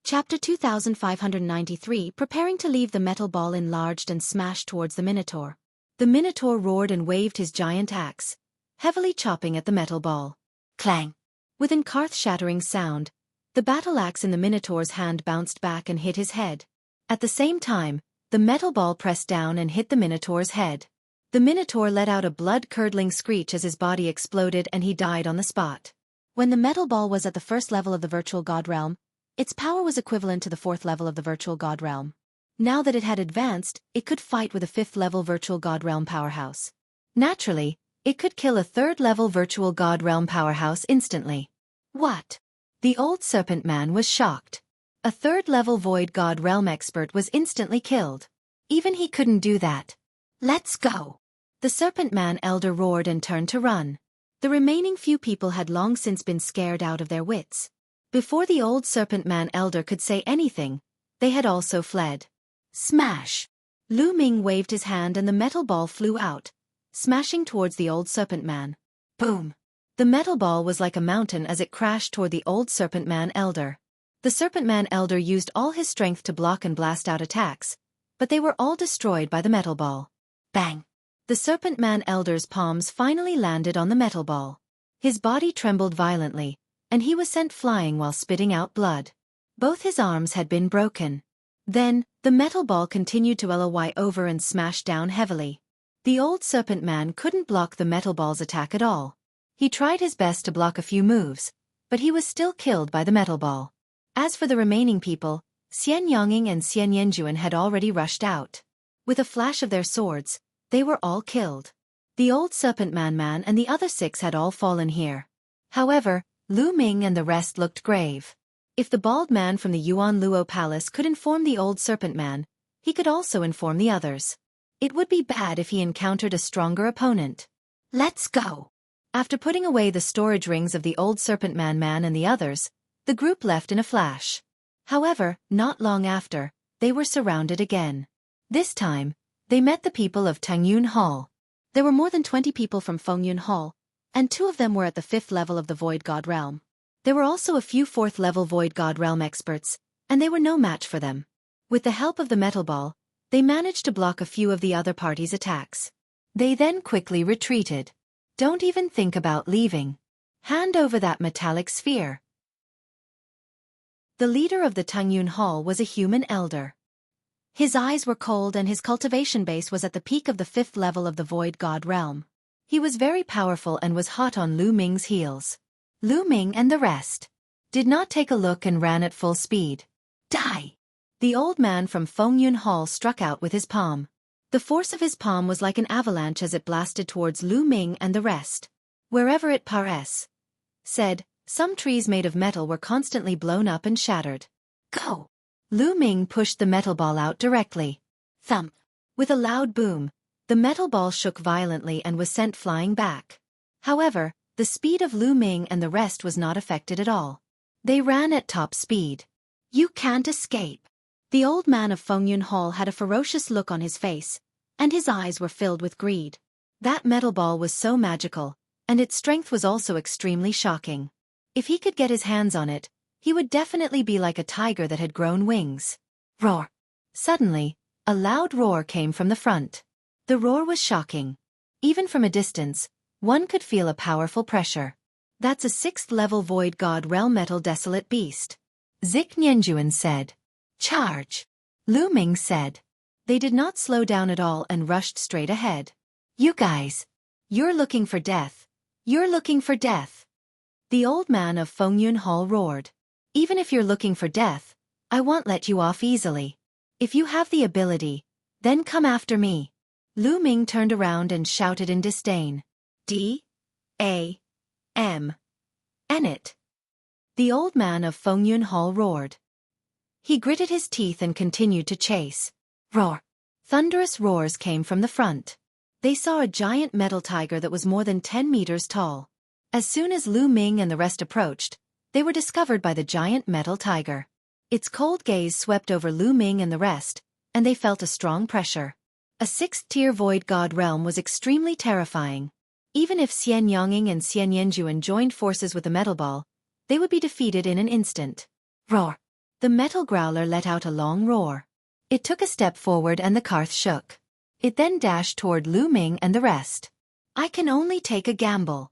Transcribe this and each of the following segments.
Chapter 2593. Preparing to leave. The metal ball enlarged and smashed towards the Minotaur. The Minotaur roared and waved his giant axe, heavily chopping at the metal ball. Clang! With an earth-shattering sound, the battle axe in the Minotaur's hand bounced back and hit his head. At the same time, the metal ball pressed down and hit the Minotaur's head. The Minotaur let out a blood-curdling screech as his body exploded and he died on the spot. When the metal ball was at the first level of the virtual god realm, its power was equivalent to the fourth level of the virtual god realm. Now that it had advanced, it could fight with a fifth-level virtual god realm powerhouse. Naturally, it could kill a third-level virtual god realm powerhouse instantly. What? The old serpent man was shocked. A third-level void god realm expert was instantly killed. Even he couldn't do that. Let's go! The serpent man elder roared and turned to run. The remaining few people had long since been scared out of their wits. Before the old serpent man elder could say anything, they had also fled. Smash! Lu Ming waved his hand and the metal ball flew out, smashing towards the old serpent man. Boom! The metal ball was like a mountain as it crashed toward the old serpent man elder. The serpent man elder used all his strength to block and blast out attacks, but they were all destroyed by the metal ball. Bang! The serpent man elder's palms finally landed on the metal ball. His body trembled violently, and he was sent flying while spitting out blood. Both his arms had been broken. Then, the metal ball continued to LOY over and smash down heavily. The old serpent man couldn't block the metal ball's attack at all. He tried his best to block a few moves, but he was still killed by the metal ball. As for the remaining people, Xian Yongying and Xian Yanjuan had already rushed out. With a flash of their swords, they were all killed. The old serpent man and the other 6 had all fallen here. However, Lu Ming and the rest looked grave. If the bald man from the Yuan Luo Palace could inform the old serpent man, he could also inform the others. It would be bad if he encountered a stronger opponent. Let's go! After putting away the storage rings of the old serpent man and the others, the group left in a flash. However, not long after, they were surrounded again. This time, they met the people of Tangyun Hall. There were more than 20 people from Fengyun Hall, and 2 of them were at the 5th level of the Void God Realm. There were also a few 4th-level Void God Realm experts, and they were no match for them. With the help of the metal ball, they managed to block a few of the other party's attacks. They then quickly retreated. Don't even think about leaving. Hand over that metallic sphere. The leader of the Tangyun Hall was a human elder. His eyes were cold and his cultivation base was at the peak of the 5th level of the Void God Realm. He was very powerful and was hot on Lu Ming's heels. Lu Ming and the rest did not take a look and ran at full speed. Die! The old man from Fengyun Hall struck out with his palm. The force of his palm was like an avalanche as it blasted towards Lu Ming and the rest. Wherever it said, some trees made of metal were constantly blown up and shattered. Go! Lu Ming pushed the metal ball out directly. Thump! With a loud boom, the metal ball shook violently and was sent flying back. However, the speed of Lu Ming and the rest was not affected at all. They ran at top speed. You can't escape. The old man of Fengyun Hall had a ferocious look on his face, and his eyes were filled with greed. That metal ball was so magical, and its strength was also extremely shocking. If he could get his hands on it, he would definitely be like a tiger that had grown wings. Roar! Suddenly, a loud roar came from the front. The roar was shocking. Even from a distance, one could feel a powerful pressure. That's a 6th-level Void God Realm Metal Desolate Beast. Zik Nianjuan said. Charge! Lu Ming said. They did not slow down at all and rushed straight ahead. You guys! You're looking for death. You're looking for death. The old man of Fengyun Hall roared. Even if you're looking for death, I won't let you off easily. If you have the ability, then come after me. Lu Ming turned around and shouted in disdain. D-A-M. It. The old man of Fengyun Hall roared. He gritted his teeth and continued to chase. Roar! Thunderous roars came from the front. They saw a giant metal tiger that was more than 10 meters tall. As soon as Lu Ming and the rest approached, they were discovered by the giant metal tiger. Its cold gaze swept over Lu Ming and the rest, and they felt a strong pressure. A 6th-tier Void God Realm was extremely terrifying. Even if Xian Yongying and Xian Yanjuan joined forces with the metal ball, they would be defeated in an instant. Roar! The metal growler let out a long roar. It took a step forward and the karth shook. It then dashed toward Lu Ming and the rest. I can only take a gamble.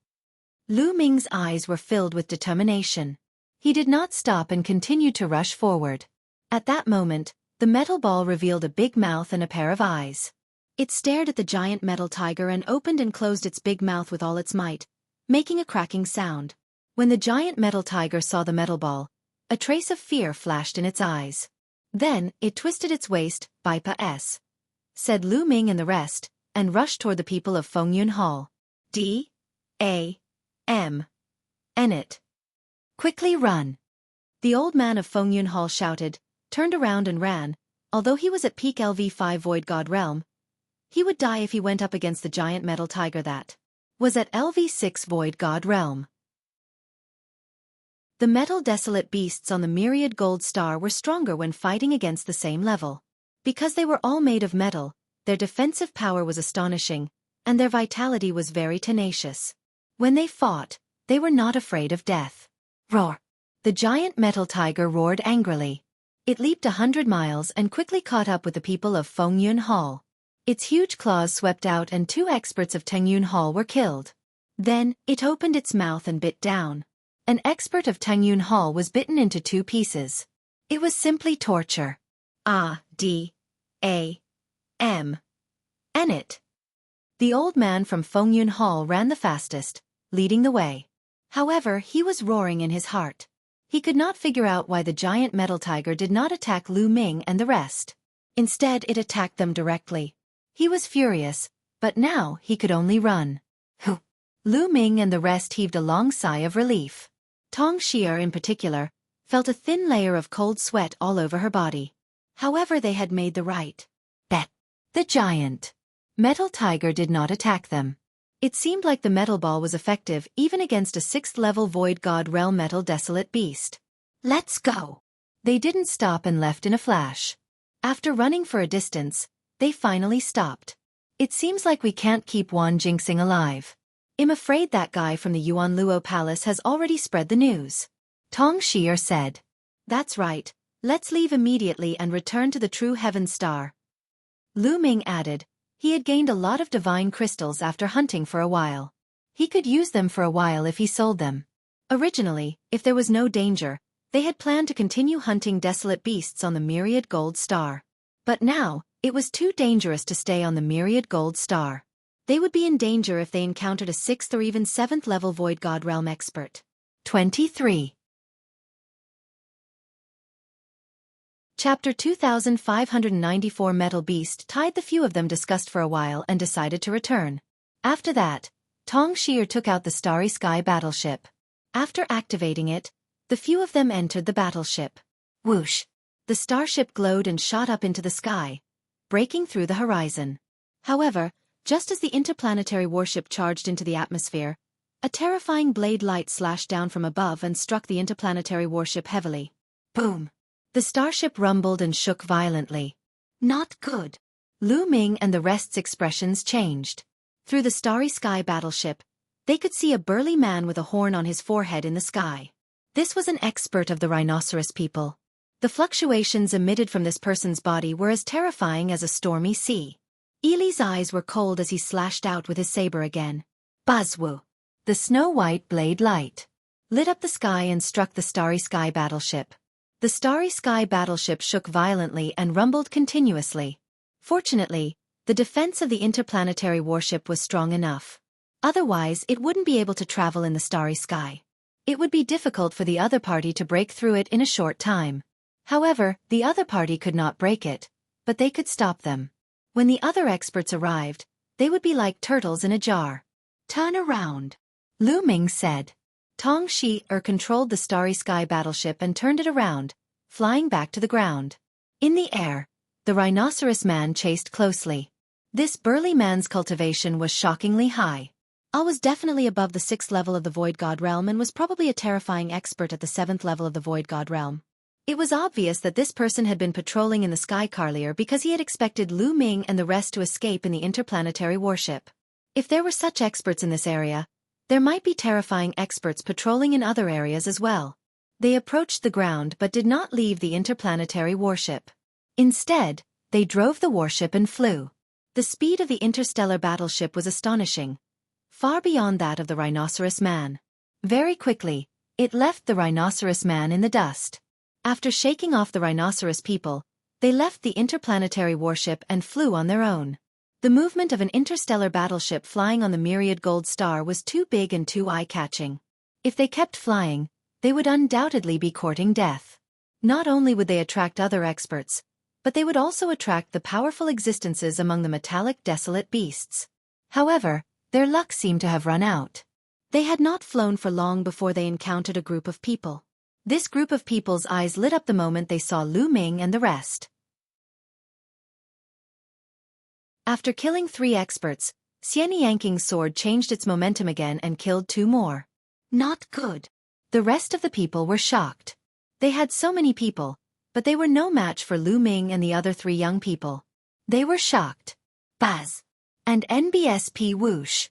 Lu Ming's eyes were filled with determination. He did not stop and continued to rush forward. At that moment, the metal ball revealed a big mouth and a pair of eyes. It stared at the giant metal tiger and opened and closed its big mouth with all its might, making a cracking sound. When the giant metal tiger saw the metal ball, a trace of fear flashed in its eyes. Then, it twisted its waist, "Bipa S," said Lu Ming and the rest, and rushed toward the people of Fengyun Hall. D-A-M. It. Quickly run. The old man of Fengyun Hall shouted, turned around and ran. Although he was at peak LV5 Void God Realm, he would die if he went up against the giant metal tiger that was at LV6 Void God Realm. The metal desolate beasts on the Myriad Gold Star were stronger when fighting against the same level. Because they were all made of metal, their defensive power was astonishing, and their vitality was very tenacious. When they fought, they were not afraid of death. Roar! The giant metal tiger roared angrily. It leaped 100 miles and quickly caught up with the people of Fengyun Hall. Its huge claws swept out and 2 experts of Tengyun Hall were killed. Then, it opened its mouth and bit down. An expert of Tengyun Hall was bitten into 2 pieces. It was simply torture. D-A-M. It. The old man from Fengyun Hall ran the fastest, leading the way. However, he was roaring in his heart. He could not figure out why the giant metal tiger did not attack Lu Ming and the rest. Instead, it attacked them directly. He was furious, but now he could only run. Lu Ming and the rest heaved a long sigh of relief. Tong Xia in particular felt a thin layer of cold sweat all over her body. However, they had made the right bet. The giant metal tiger did not attack them. It seemed like the metal ball was effective even against a 6th-level Void God Realm metal desolate beast. Let's go! They didn't stop and left in a flash. After running for a distance, they finally stopped. It seems like we can't keep Wan Jingxing alive. I'm afraid that guy from the Yuan Luo Palace has already spread the news. Tong Xia said. That's right, let's leave immediately and return to the True Heaven Star. Lu Ming added. He had gained a lot of divine crystals after hunting for a while. He could use them for a while if he sold them. Originally, if there was no danger, they had planned to continue hunting desolate beasts on the Myriad Gold Star. But now, it was too dangerous to stay on the Myriad Gold Star. They would be in danger if they encountered a 6th or even 7th level Void God Realm expert. 23. Chapter 2594 Metal Beast tied. The few of them discussed for a while and decided to return. After that, Tong Xia took out the Starry Sky battleship. After activating it, the few of them entered the battleship. Whoosh! The starship glowed and shot up into the sky, breaking through the horizon. However, just as the interplanetary warship charged into the atmosphere, a terrifying blade light slashed down from above and struck the interplanetary warship heavily. Boom! The starship rumbled and shook violently. Not good. Lu Ming and the rest's expressions changed. Through the Starry Sky battleship, they could see a burly man with a horn on his forehead in the sky. This was an expert of the rhinoceros people. The fluctuations emitted from this person's body were as terrifying as a stormy sea. Eli's eyes were cold as he slashed out with his saber again. Buzzwoo! The snow-white blade light lit up the sky and struck the Starry Sky battleship. The Starry Sky battleship shook violently and rumbled continuously. Fortunately, the defense of the interplanetary warship was strong enough. Otherwise, it wouldn't be able to travel in the Starry Sky. It would be difficult for the other party to break through it in a short time. However, the other party could not break it, but they could stop them. When the other experts arrived, they would be like turtles in a jar. Turn around, Lu Ming said. Tong Xia controlled the Starry Sky battleship and turned it around, flying back to the ground. In the air, the rhinoceros man chased closely. This burly man's cultivation was shockingly high. Al was definitely above the 6th level of the Void God Realm and was probably a terrifying expert at the 7th level of the Void God Realm. It was obvious that this person had been patrolling in the sky earlier because he had expected Lu Ming and the rest to escape in the interplanetary warship. If there were such experts in this area, there might be terrifying experts patrolling in other areas as well. They approached the ground but did not leave the interplanetary warship. Instead, they drove the warship and flew. The speed of the interstellar battleship was astonishing, far beyond that of the rhinoceros man. Very quickly, it left the rhinoceros man in the dust. After shaking off the rhinoceros people, they left the interplanetary warship and flew on their own. The movement of an interstellar battleship flying on the Myriad gold star was too big and too eye-catching. If they kept flying, they would undoubtedly be courting death. Not only would they attract other experts, but they would also attract the powerful existences among the metallic desolate beasts. However, their luck seemed to have run out. They had not flown for long before they encountered a group of people. This group of people's eyes lit up the moment they saw Lu Ming and the rest. After killing 3 experts, Xian Yanking's sword changed its momentum again and killed 2 more. Not good. The rest of the people were shocked. They had so many people, but they were no match for Lu Ming and the other 3 young people. They were shocked. Buzz. And NBSP whoosh.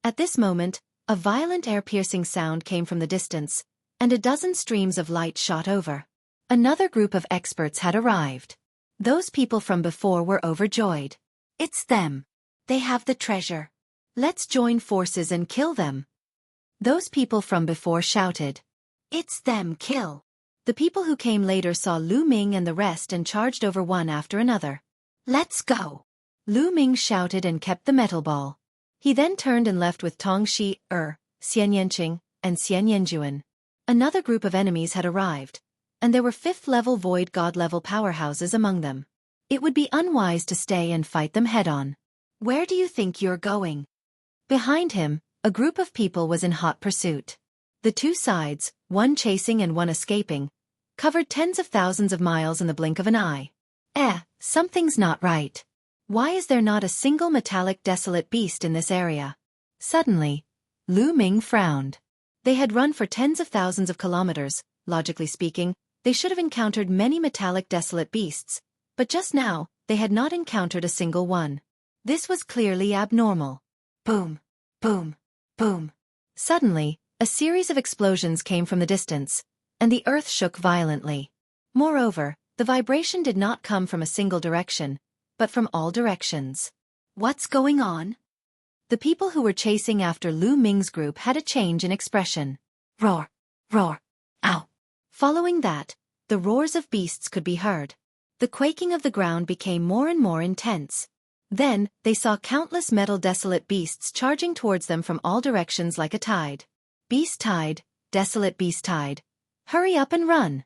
At this moment, a violent air-piercing sound came from the distance, and a dozen streams of light shot over. Another group of experts had arrived. Those people from before were overjoyed. It's them. They have the treasure. Let's join forces and kill them. Those people from before shouted. It's them, kill. The people who came later saw Lu Ming and the rest and charged over one after another. Let's go. Lu Ming shouted and kept the metal ball. He then turned and left with Tong Shi, Xian Yanqing, and Xian Yanjuan. Another group of enemies had arrived, and there were 5th-level void god-level powerhouses among them. It would be unwise to stay and fight them head-on. Where do you think you're going? Behind him, a group of people was in hot pursuit. The 2 sides, one chasing and one escaping, covered tens of thousands of miles in the blink of an eye. Something's not right. Why is there not a single metallic desolate beast in this area? Suddenly, Lu Ming frowned. They had run for tens of thousands of kilometers. Logically speaking, they should have encountered many metallic desolate beasts, but just now, they had not encountered a single one. This was clearly abnormal. Boom, boom, boom. Suddenly, a series of explosions came from the distance, and the earth shook violently. Moreover, the vibration did not come from a single direction, but from all directions. What's going on? The people who were chasing after Lu Ming's group had a change in expression. Roar, roar, ow. Following that, the roars of beasts could be heard. The quaking of the ground became more and more intense. Then, they saw countless metal desolate beasts charging towards them from all directions like a tide. Beast tide, desolate beast tide. Hurry up and run.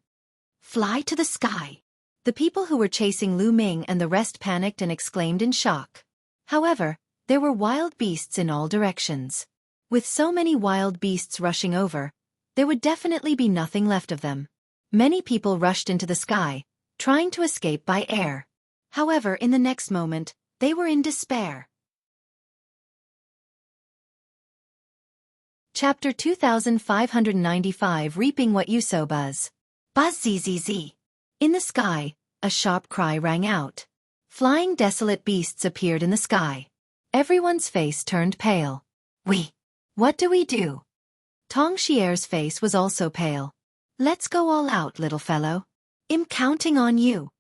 Fly to the sky. The people who were chasing Lu Ming and the rest panicked and exclaimed in shock. However, there were wild beasts in all directions. With so many wild beasts rushing over, there would definitely be nothing left of them. Many people rushed into the sky, trying to escape by air. However, in the next moment, they were in despair. Chapter 2595 Reaping What You Sow. Buzz. Buzz zzz. In the sky, a sharp cry rang out. Flying desolate beasts appeared in the sky. Everyone's face turned pale. What do we do? Tong Xier's face was also pale. Let's go all out, little fellow. I'm counting on you.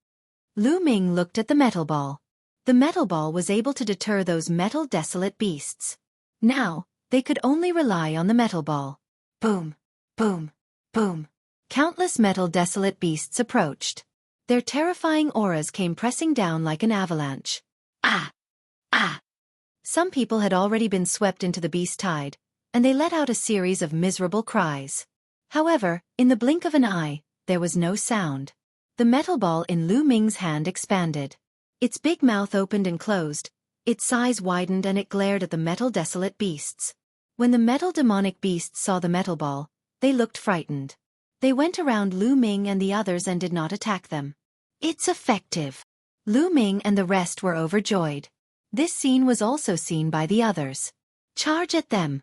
Lu Ming looked at the metal ball. The metal ball was able to deter those metal desolate beasts. Now, they could only rely on the metal ball. Boom, boom, boom. Countless metal desolate beasts approached. Their terrifying auras came pressing down like an avalanche. Ah! Ah! Some people had already been swept into the beast tide, and they let out a series of miserable cries. However, in the blink of an eye, there was no sound. The metal ball in Lu Ming's hand expanded. Its big mouth opened and closed, its size widened and it glared at the metal desolate beasts. When the metal demonic beasts saw the metal ball, they looked frightened. They went around Lu Ming and the others and did not attack them. It's effective. Lu Ming and the rest were overjoyed. This scene was also seen by the others. Charge at them.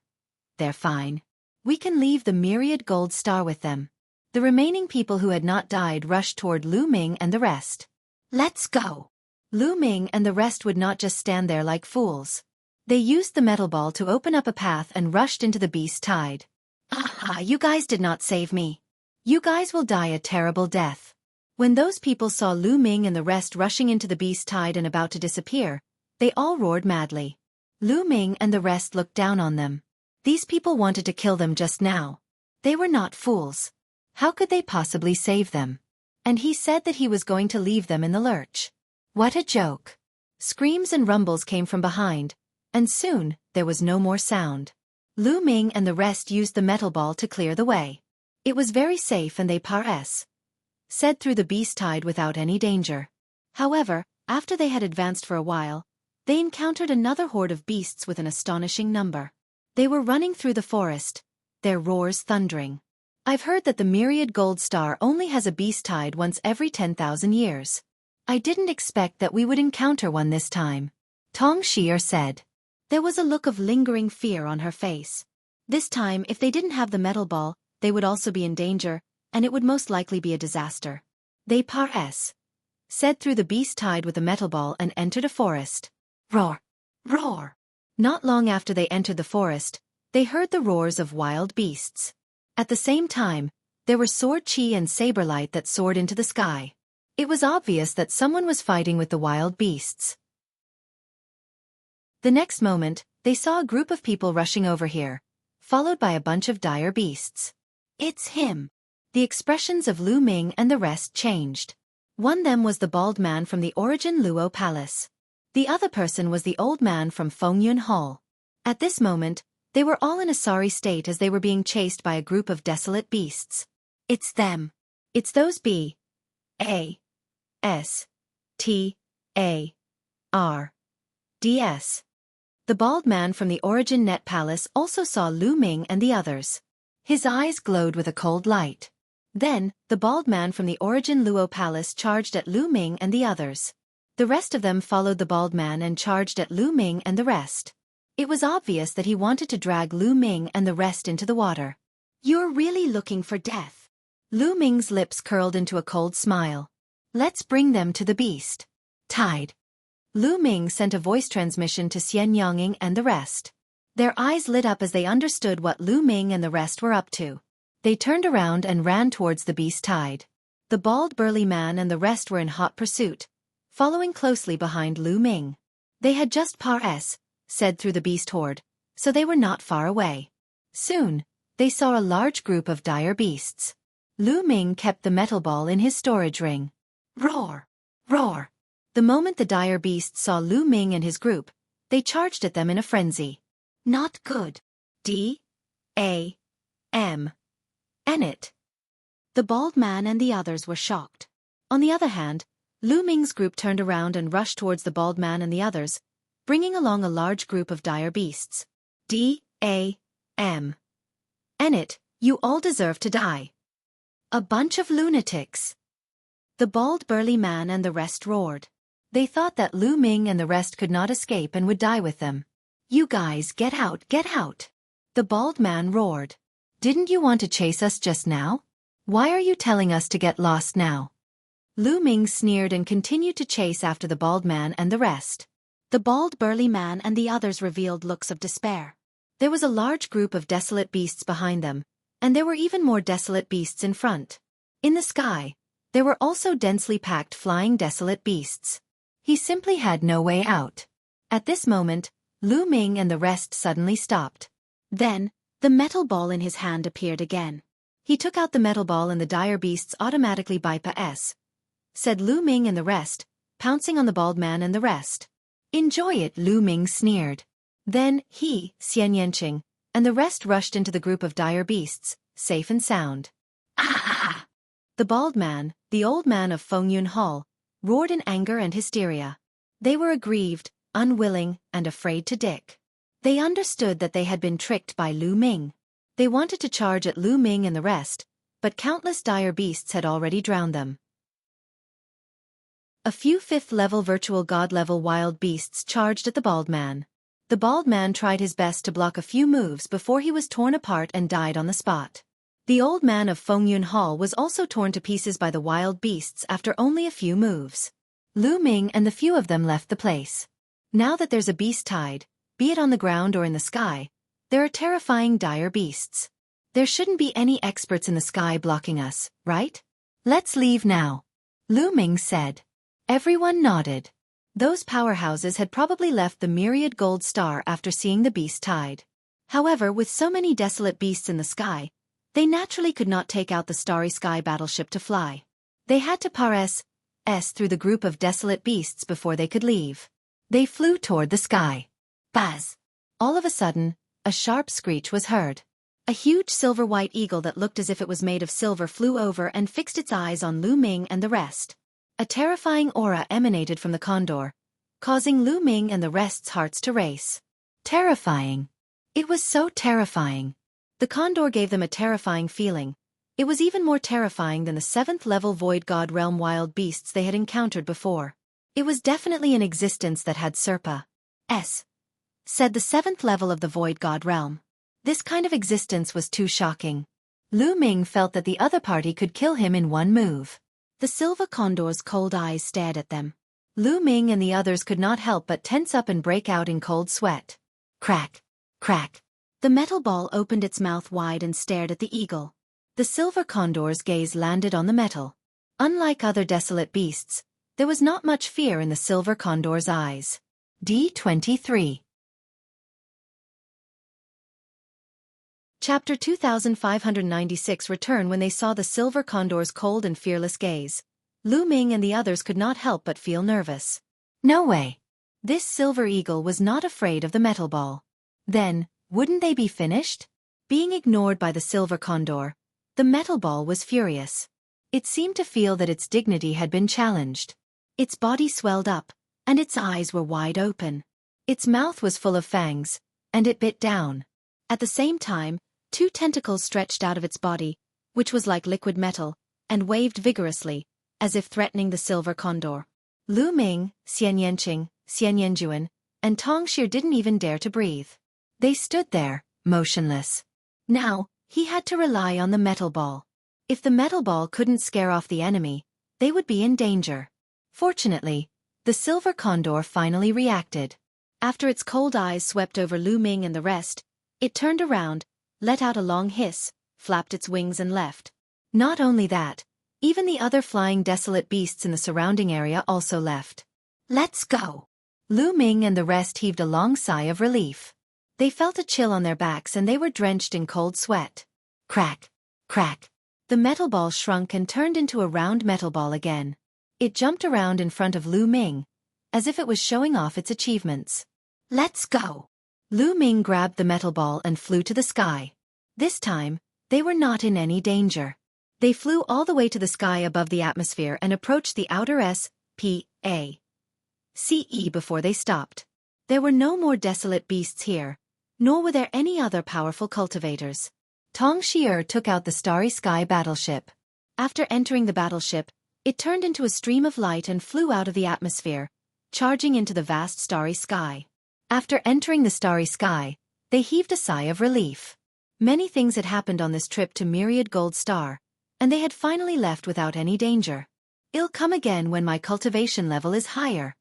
They're fine. We can leave the Myriad gold star with them. The remaining people who had not died rushed toward Lu Ming and the rest. Let's go. Lu Ming and the rest would not just stand there like fools. They used the metal ball to open up a path and rushed into the beast tide. Aha, you guys did not save me. You guys will die a terrible death. When those people saw Lu Ming and the rest rushing into the beast tide and about to disappear, they all roared madly. Lu Ming and the rest looked down on them. These people wanted to kill them just now. They were not fools. How could they possibly save them? And he said that he was going to leave them in the lurch. What a joke. Screams and rumbles came from behind, and soon there was no more sound. Lu Ming and the rest used the metal ball to clear the way. It was very safe and they said through the beast tide without any danger. However, after they had advanced for a while, they encountered another horde of beasts with an astonishing number. They were running through the forest, their roars thundering. I've heard that the Myriad gold star only has a beast tide once every 10,000 years. I didn't expect that we would encounter one this time, Tong Shi'er said. There was a look of lingering fear on her face. This time, if they didn't have the metal ball, they would also be in danger, and it would most likely be a disaster. They said through the beast tide with the metal ball and entered a forest. Roar! Roar! Not long after they entered the forest, they heard the roars of wild beasts. At the same time, there were sword chi and saber light that soared into the sky. It was obvious that someone was fighting with the wild beasts. The next moment, they saw a group of people rushing over here, followed by a bunch of dire beasts. It's him! The expressions of Lu Ming and the rest changed. One of them was the bald man from the Origin Luo Palace. The other person was the old man from Fengyun Hall. At this moment, they were all in a sorry state as they were being chased by a group of desolate beasts. It's them. It's those B-A-S-T-A-R-D-S. The bald man from the Origin Net Palace also saw Lu Ming and the others. His eyes glowed with a cold light. Then, the bald man from the Origin Luo Palace charged at Lu Ming and the others. The rest of them followed the bald man and charged at Lu Ming and the rest. It was obvious that he wanted to drag Lu Ming and the rest into the water. You're really looking for death. Lu Ming's lips curled into a cold smile. Let's bring them to the beast tide. Lu Ming sent a voice transmission to Xian Yongying and the rest. Their eyes lit up as they understood what Lu Ming and the rest were up to. They turned around and ran towards the beast tide. The bald burly man and the rest were in hot pursuit, following closely behind Lu Ming. They had just said through the beast horde, so they were not far away. Soon, they saw a large group of dire beasts. Lu Ming kept the metal ball in his storage ring. Roar! Roar! The moment the dire beasts saw Lu Ming and his group, they charged at them in a frenzy. Not good. D-A-M. Enit. The bald man and the others were shocked. On the other hand, Lu Ming's group turned around and rushed towards the bald man and the others, bringing along a large group of dire beasts. D-A-M. Enit, you all deserve to die. A bunch of lunatics. The bald burly man and the rest roared. They thought that Lu Ming and the rest could not escape and would die with them. You guys, get out, get out. The bald man roared. Didn't you want to chase us just now? Why are you telling us to get lost now? Lu Ming sneered and continued to chase after the bald man and the rest. The bald burly man and the others revealed looks of despair. There was a large group of desolate beasts behind them, and there were even more desolate beasts in front. In the sky, there were also densely packed flying desolate beasts. He simply had no way out. At this moment, Lu Ming and the rest suddenly stopped. Then, the metal ball in his hand appeared again. He took out the metal ball and the dire beasts automatically said Lu Ming and the rest, pouncing on the bald man and the rest. Enjoy it, Lu Ming sneered. Then, he, Xian Yanqing, and the rest rushed into the group of dire beasts, safe and sound. Ah! The bald man, the old man of Fengyun Hall, roared in anger and hysteria. They were aggrieved, unwilling, and afraid to dick. They understood that they had been tricked by Lu Ming. They wanted to charge at Lu Ming and the rest, but countless dire beasts had already drowned them. A few 5th-level virtual god-level wild beasts charged at the bald man. The bald man tried his best to block a few moves before he was torn apart and died on the spot. The old man of Fengyun Hall was also torn to pieces by the wild beasts after only a few moves. Lu Ming and the few of them left the place. Now that there's a beast tide, be it on the ground or in the sky, there are terrifying dire beasts. There shouldn't be any experts in the sky blocking us, right? Let's leave now. Lu Ming said. Everyone nodded. Those powerhouses had probably left the Myriad gold star after seeing the beast tide. However, with so many desolate beasts in the sky, they naturally could not take out the starry sky battleship to fly. They had to pass through the group of desolate beasts before they could leave. They flew toward the sky. Buzz! All of a sudden, a sharp screech was heard. A huge silver-white eagle that looked as if it was made of silver flew over and fixed its eyes on Lu Ming and the rest. A terrifying aura emanated from the condor, causing Lu Ming and the rest's hearts to race. Terrifying. It was so terrifying. The condor gave them a terrifying feeling. It was even more terrifying than the 7th-level Void God Realm wild beasts they had encountered before. It was definitely an existence that had Serpa. Said the 7th level of the Void God Realm. This kind of existence was too shocking. Lu Ming felt that the other party could kill him in one move. The silver condor's cold eyes stared at them. Lu Ming and the others could not help but tense up and break out in cold sweat. Crack! Crack! The metal ball opened its mouth wide and stared at the eagle. The silver condor's gaze landed on the metal. Unlike other desolate beasts, there was not much fear in the silver condor's eyes. D23. Chapter 2596 Return. When they saw the silver condor's cold and fearless gaze, Lu Ming and the others could not help but feel nervous. No way. This silver eagle was not afraid of the metal ball. Then, wouldn't they be finished? Being ignored by the silver condor, the metal ball was furious. It seemed to feel that its dignity had been challenged. Its body swelled up, and its eyes were wide open. Its mouth was full of fangs, and it bit down. At the same time, 2 tentacles stretched out of its body, which was like liquid metal, and waved vigorously, as if threatening the silver condor. Lu Ming, Xian Yanqing, Xian Yanjuan, and Tong Xie didn't even dare to breathe. They stood there, motionless. Now, he had to rely on the metal ball. If the metal ball couldn't scare off the enemy, they would be in danger. Fortunately, the silver condor finally reacted. After its cold eyes swept over Lu Ming and the rest, it turned around, let out a long hiss, flapped its wings and left. Not only that, even the other flying desolate beasts in the surrounding area also left. Let's go! Lu Ming and the rest heaved a long sigh of relief. They felt a chill on their backs and they were drenched in cold sweat. Crack! Crack! The metal ball shrunk and turned into a round metal ball again. It jumped around in front of Lu Ming, as if it was showing off its achievements. Let's go! Lu Ming grabbed the metal ball and flew to the sky. This time, they were not in any danger. They flew all the way to the sky above the atmosphere and approached the outer S.P.A. CE before they stopped. There were no more desolate beasts here, nor were there any other powerful cultivators. Tong Xie took out the starry sky battleship. After entering the battleship, it turned into a stream of light and flew out of the atmosphere, charging into the vast starry sky. After entering the starry sky, they heaved a sigh of relief. Many things had happened on this trip to Myriad Gold Star, and they had finally left without any danger. I'll come again when my cultivation level is higher.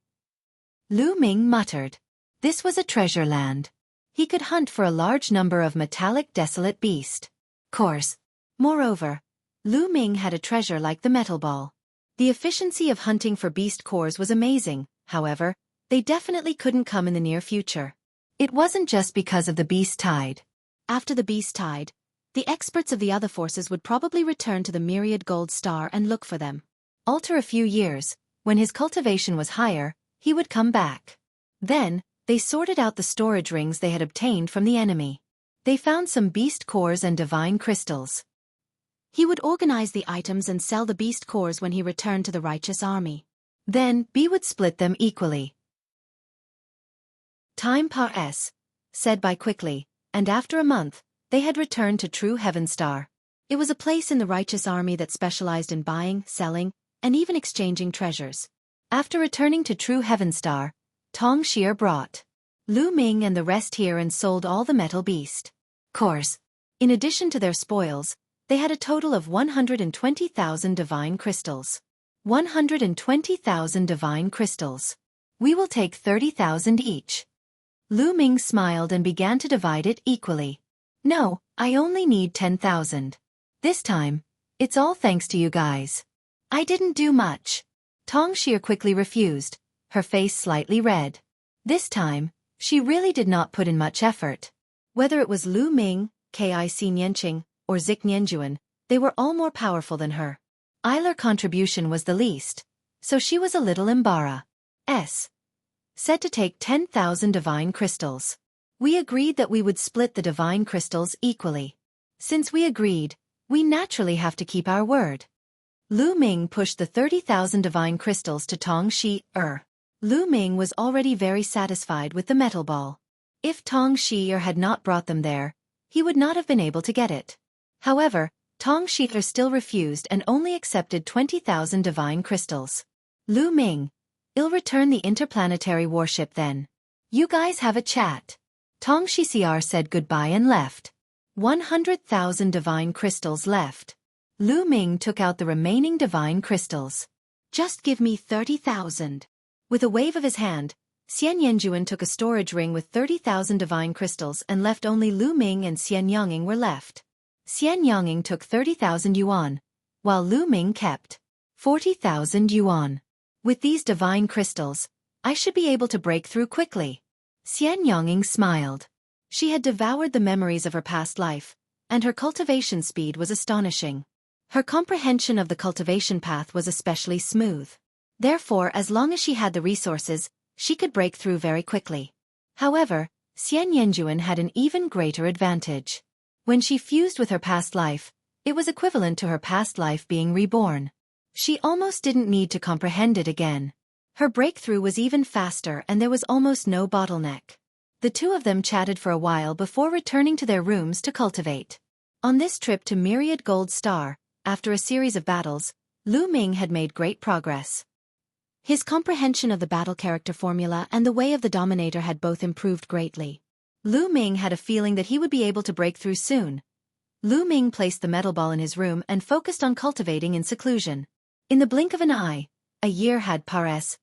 Lu Ming muttered. This was a treasure land. He could hunt for a large number of metallic desolate beast cores. Moreover, Lu Ming had a treasure like the metal ball. The efficiency of hunting for beast cores was amazing, however, they definitely couldn't come in the near future. It wasn't just because of the beast tide. After the beast tide, the experts of the other forces would probably return to the Myriad Gold Star and look for them. After a few years, when his cultivation was higher, he would come back. Then, they sorted out the storage rings they had obtained from the enemy. They found some beast cores and divine crystals. He would organize the items and sell the beast cores when he returned to the righteous army. Then, B would split them equally. Time said by quickly, and after a month, they had returned to True Heaven Star. It was a place in the righteous army that specialized in buying, selling, and even exchanging treasures. After returning to True Heaven Star, Tong Xie brought Lu Ming and the rest here and sold all the metal beast cores. In addition to their spoils, they had a total of 120,000 divine crystals. 120,000 divine crystals. We will take 30,000 each. Lu Ming smiled and began to divide it equally. No, I only need 10,000. This time, it's all thanks to you guys. I didn't do much. Tong Xie quickly refused, her face slightly red. This time, she really did not put in much effort. Whether it was Lu Ming, Kic Nianqing, or Zik Nianjuan, they were all more powerful than her. Eiler's contribution was the least, so she was a little embarrassed. Said to take 10,000 divine crystals. We agreed that we would split the divine crystals equally. Since we agreed, we naturally have to keep our word. Lu Ming pushed the 30,000 divine crystals to Tong Xie. Lu Ming was already very satisfied with the metal ball. If Tong Xie had not brought them there, he would not have been able to get it. However, Tong Xie still refused and only accepted 20,000 divine crystals. Lu Ming, I'll return the interplanetary warship then. You guys have a chat. Tong Xie said goodbye and left. 100,000 divine crystals left. Lu Ming took out the remaining divine crystals. Just give me 30,000. With a wave of his hand, Xian Yanjuan took a storage ring with 30,000 divine crystals and left only Lu Ming and Xian Yongying were left. Xian Yongying took 30,000 yuan, while Lu Ming kept 40,000 yuan. With these divine crystals, I should be able to break through quickly. Xian Yongying smiled. She had devoured the memories of her past life, and her cultivation speed was astonishing. Her comprehension of the cultivation path was especially smooth. Therefore, as long as she had the resources, she could break through very quickly. However, Xian Yanjuan had an even greater advantage. When she fused with her past life, it was equivalent to her past life being reborn. She almost didn't need to comprehend it again. Her breakthrough was even faster and there was almost no bottleneck. The two of them chatted for a while before returning to their rooms to cultivate. On this trip to Myriad Gold Star, after a series of battles, Lu Ming had made great progress. His comprehension of the battle character formula and the way of the Dominator had both improved greatly. Lu Ming had a feeling that he would be able to break through soon. Lu Ming placed the metal ball in his room and focused on cultivating in seclusion. In the blink of an eye, a year had passed.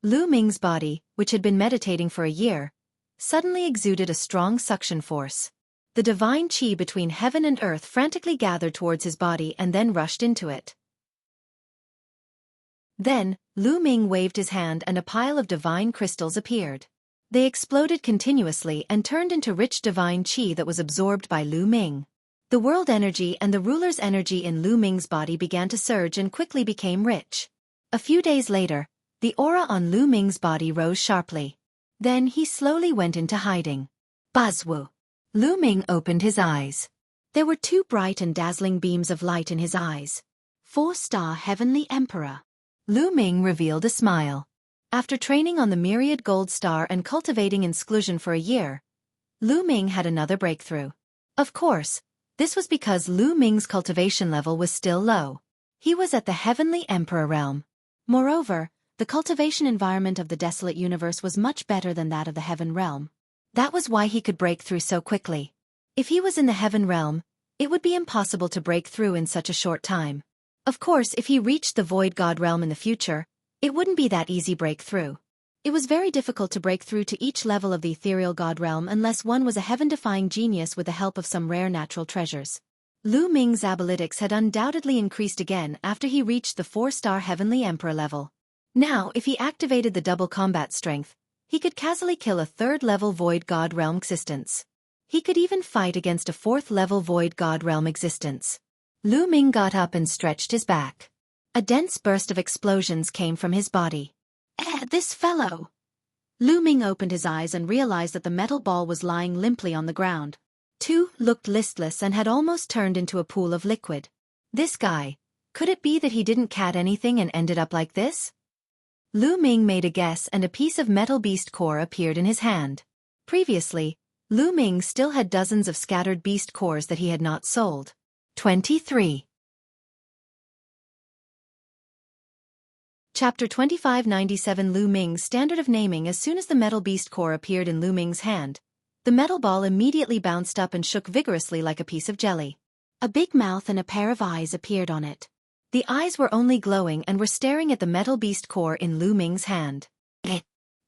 Lu Ming's body, which had been meditating for a year, suddenly exuded a strong suction force. The divine qi between heaven and earth frantically gathered towards his body and then rushed into it. Then, Lu Ming waved his hand and a pile of divine crystals appeared. They exploded continuously and turned into rich divine qi that was absorbed by Lu Ming. The world energy and the ruler's energy in Lu Ming's body began to surge and quickly became rich. A few days later, the aura on Lu Ming's body rose sharply. Then he slowly went into hiding. Buzzwoo! Lu Ming opened his eyes. There were two bright and dazzling beams of light in his eyes. 4-star Heavenly Emperor. Lu Ming revealed a smile. After training on the Myriad Gold Star and cultivating in seclusion for a year, Lu Ming had another breakthrough. Of course, this was because Lu Ming's cultivation level was still low. He was at the Heavenly Emperor realm. Moreover, the cultivation environment of the desolate universe was much better than that of the Heaven realm. That was why he could break through so quickly. If he was in the Heaven realm, it would be impossible to break through in such a short time. Of course, if he reached the Void God realm in the future, it wouldn't be that easy breakthrough. It was very difficult to break through to each level of the ethereal God realm unless one was a heaven-defying genius with the help of some rare natural treasures. Lu Ming's abilities had undoubtedly increased again after he reached the 4-star Heavenly Emperor level. Now, if he activated the double combat strength, he could casually kill a 3rd-level Void God realm existence. He could even fight against a 4th-level Void God realm existence. Lu Ming got up and stretched his back. A dense burst of explosions came from his body. This fellow! Lu Ming opened his eyes and realized that the metal ball was lying limply on the ground. Two looked listless and had almost turned into a pool of liquid. This guy, could it be that he didn't cat anything and ended up like this? Lu Ming made a guess and a piece of metal beast core appeared in his hand. Previously, Lu Ming still had dozens of scattered beast cores that he had not sold. 23. Chapter 2597 Lu Ming's standard of naming. As soon as the metal beast core appeared in Lu Ming's hand, the metal ball immediately bounced up and shook vigorously like a piece of jelly. A big mouth and a pair of eyes appeared on it. The eyes were only glowing and were staring at the metal beast core in Lu Ming's hand.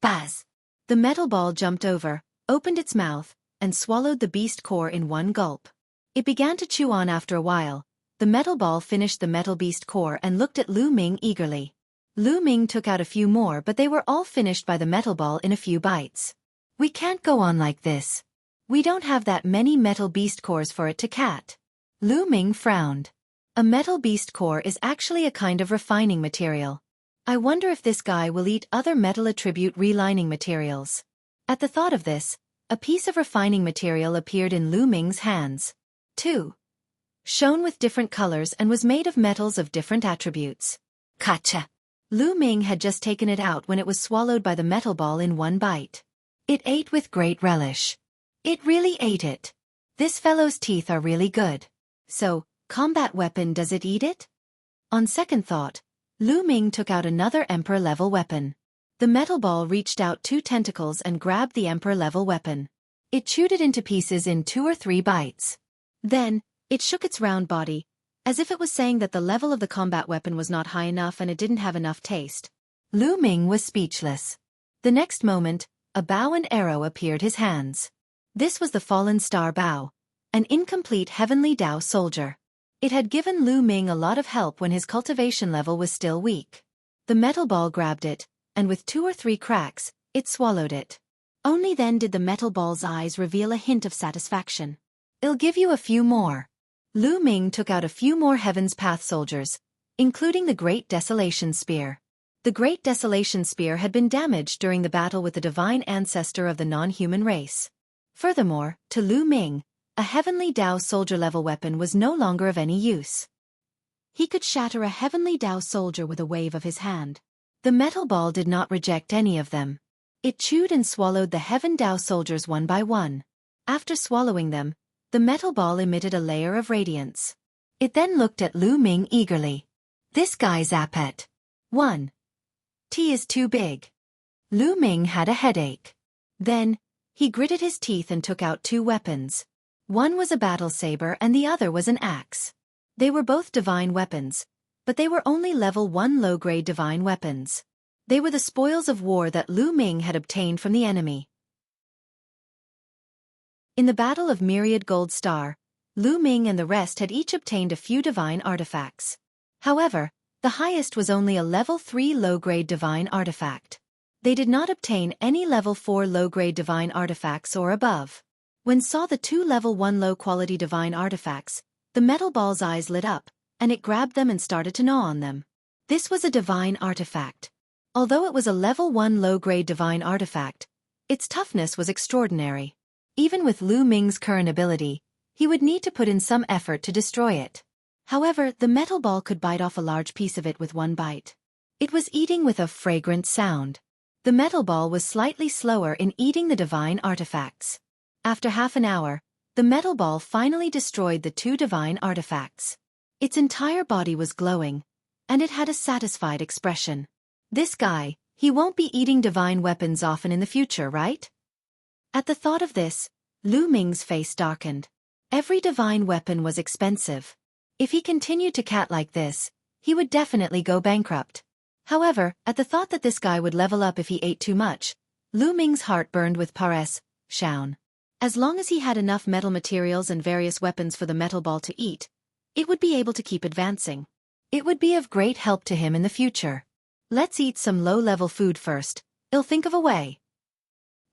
Buzz! The metal ball jumped over, opened its mouth, and swallowed the beast core in one gulp. It began to chew on after a while. The metal ball finished the metal beast core and looked at Lu Ming eagerly. Lu Ming took out a few more, but they were all finished by the metal ball in a few bites. We can't go on like this. We don't have that many metal beast cores for it to cat. Lu Ming frowned. A metal beast core is actually a kind of refining material. I wonder if this guy will eat other metal attribute relining materials. At the thought of this, a piece of refining material appeared in Lu Ming's hands. 2. Shone with different colors and was made of metals of different attributes. Gotcha! Lu Ming had just taken it out when it was swallowed by the metal ball in one bite. It ate with great relish. It really ate it. This fellow's teeth are really good. So, combat weapon, does it eat it? On second thought, Lu Ming took out another Emperor-level weapon. The metal ball reached out 2 tentacles and grabbed the Emperor-level weapon. It chewed it into pieces in 2 or 3 bites. Then, it shook its round body, as if it was saying that the level of the combat weapon was not high enough and it didn't have enough taste. Lu Ming was speechless. The next moment, a bow and arrow appeared his hands. This was the fallen star bow, an incomplete heavenly Dao soldier. It had given Lu Ming a lot of help when his cultivation level was still weak. The metal ball grabbed it, and with 2 or 3 cracks, it swallowed it. Only then did the metal ball's eyes reveal a hint of satisfaction. I'll give you a few more. Lu Ming took out a few more Heaven's Path soldiers, including the Great Desolation Spear. The Great Desolation Spear had been damaged during the battle with the divine ancestor of the non-human race. Furthermore, to Lu Ming, a Heavenly Dao soldier-level weapon was no longer of any use. He could shatter a Heavenly Dao soldier with a wave of his hand. The metal ball did not reject any of them. It chewed and swallowed the Heaven Dao soldiers one by one. After swallowing them, the metal ball emitted a layer of radiance. It then looked at Lu Ming eagerly. This guy's appet. 1. T is too big. Lu Ming had a headache. Then, he gritted his teeth and took out 2 weapons. One was a battle saber and the other was an axe. They were both divine weapons, but they were only level 1 low-grade divine weapons. They were the spoils of war that Lu Ming had obtained from the enemy. In the Battle of Myriad Gold Star, Lu Ming and the rest had each obtained a few divine artifacts. However, the highest was only a level 3 low-grade divine artifact. They did not obtain any level 4 low-grade divine artifacts or above. When saw the 2 level 1 low-quality divine artifacts, the metal ball's eyes lit up, and it grabbed them and started to gnaw on them. This was a divine artifact. Although it was a level 1 low-grade divine artifact, its toughness was extraordinary. Even with Lu Ming's current ability, he would need to put in some effort to destroy it. However, the metal ball could bite off a large piece of it with one bite. It was eating with a fragrant sound. The metal ball was slightly slower in eating the divine artifacts. After half an hour, the metal ball finally destroyed the 2 divine artifacts. Its entire body was glowing, and it had a satisfied expression. This guy, he won't be eating divine weapons often in the future, right? At the thought of this, Lu Ming's face darkened. Every divine weapon was expensive. If he continued to cat like this, he would definitely go bankrupt. However, at the thought that this guy would level up if he ate too much, Lu Ming's heart burned with paresse. As long as he had enough metal materials and various weapons for the metal ball to eat, it would be able to keep advancing. It would be of great help to him in the future. Let's eat some low-level food first. I'll think of a way.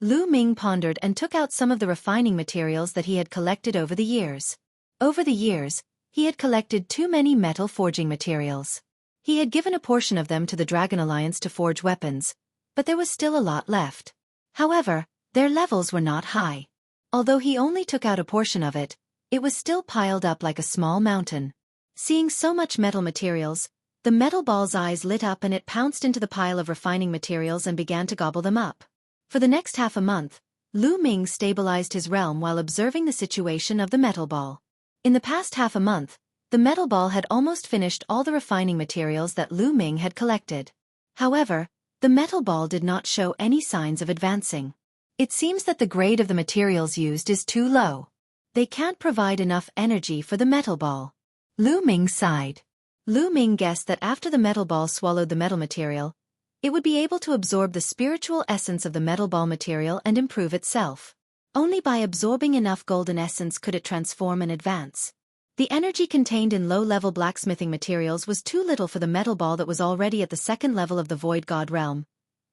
Lu Ming pondered and took out some of the refining materials that he had collected over the years. Over the years, he had collected too many metal forging materials. He had given a portion of them to the Dragon Alliance to forge weapons, but there was still a lot left. However, their levels were not high. Although he only took out a portion of it, it was still piled up like a small mountain. Seeing so much metal materials, the metal ball's eyes lit up and it pounced into the pile of refining materials and began to gobble them up. For the next half a month, Lu Ming stabilized his realm while observing the situation of the metal ball. In the past half a month, the metal ball had almost finished all the refining materials that Lu Ming had collected. However, the metal ball did not show any signs of advancing. It seems that the grade of the materials used is too low. They can't provide enough energy for the metal ball. Lu Ming sighed. Lu Ming guessed that after the metal ball swallowed the metal material, it would be able to absorb the spiritual essence of the metal ball material and improve itself. Only by absorbing enough golden essence could it transform and advance. The energy contained in low-level blacksmithing materials was too little for the metal ball that was already at the second level of the Void God realm.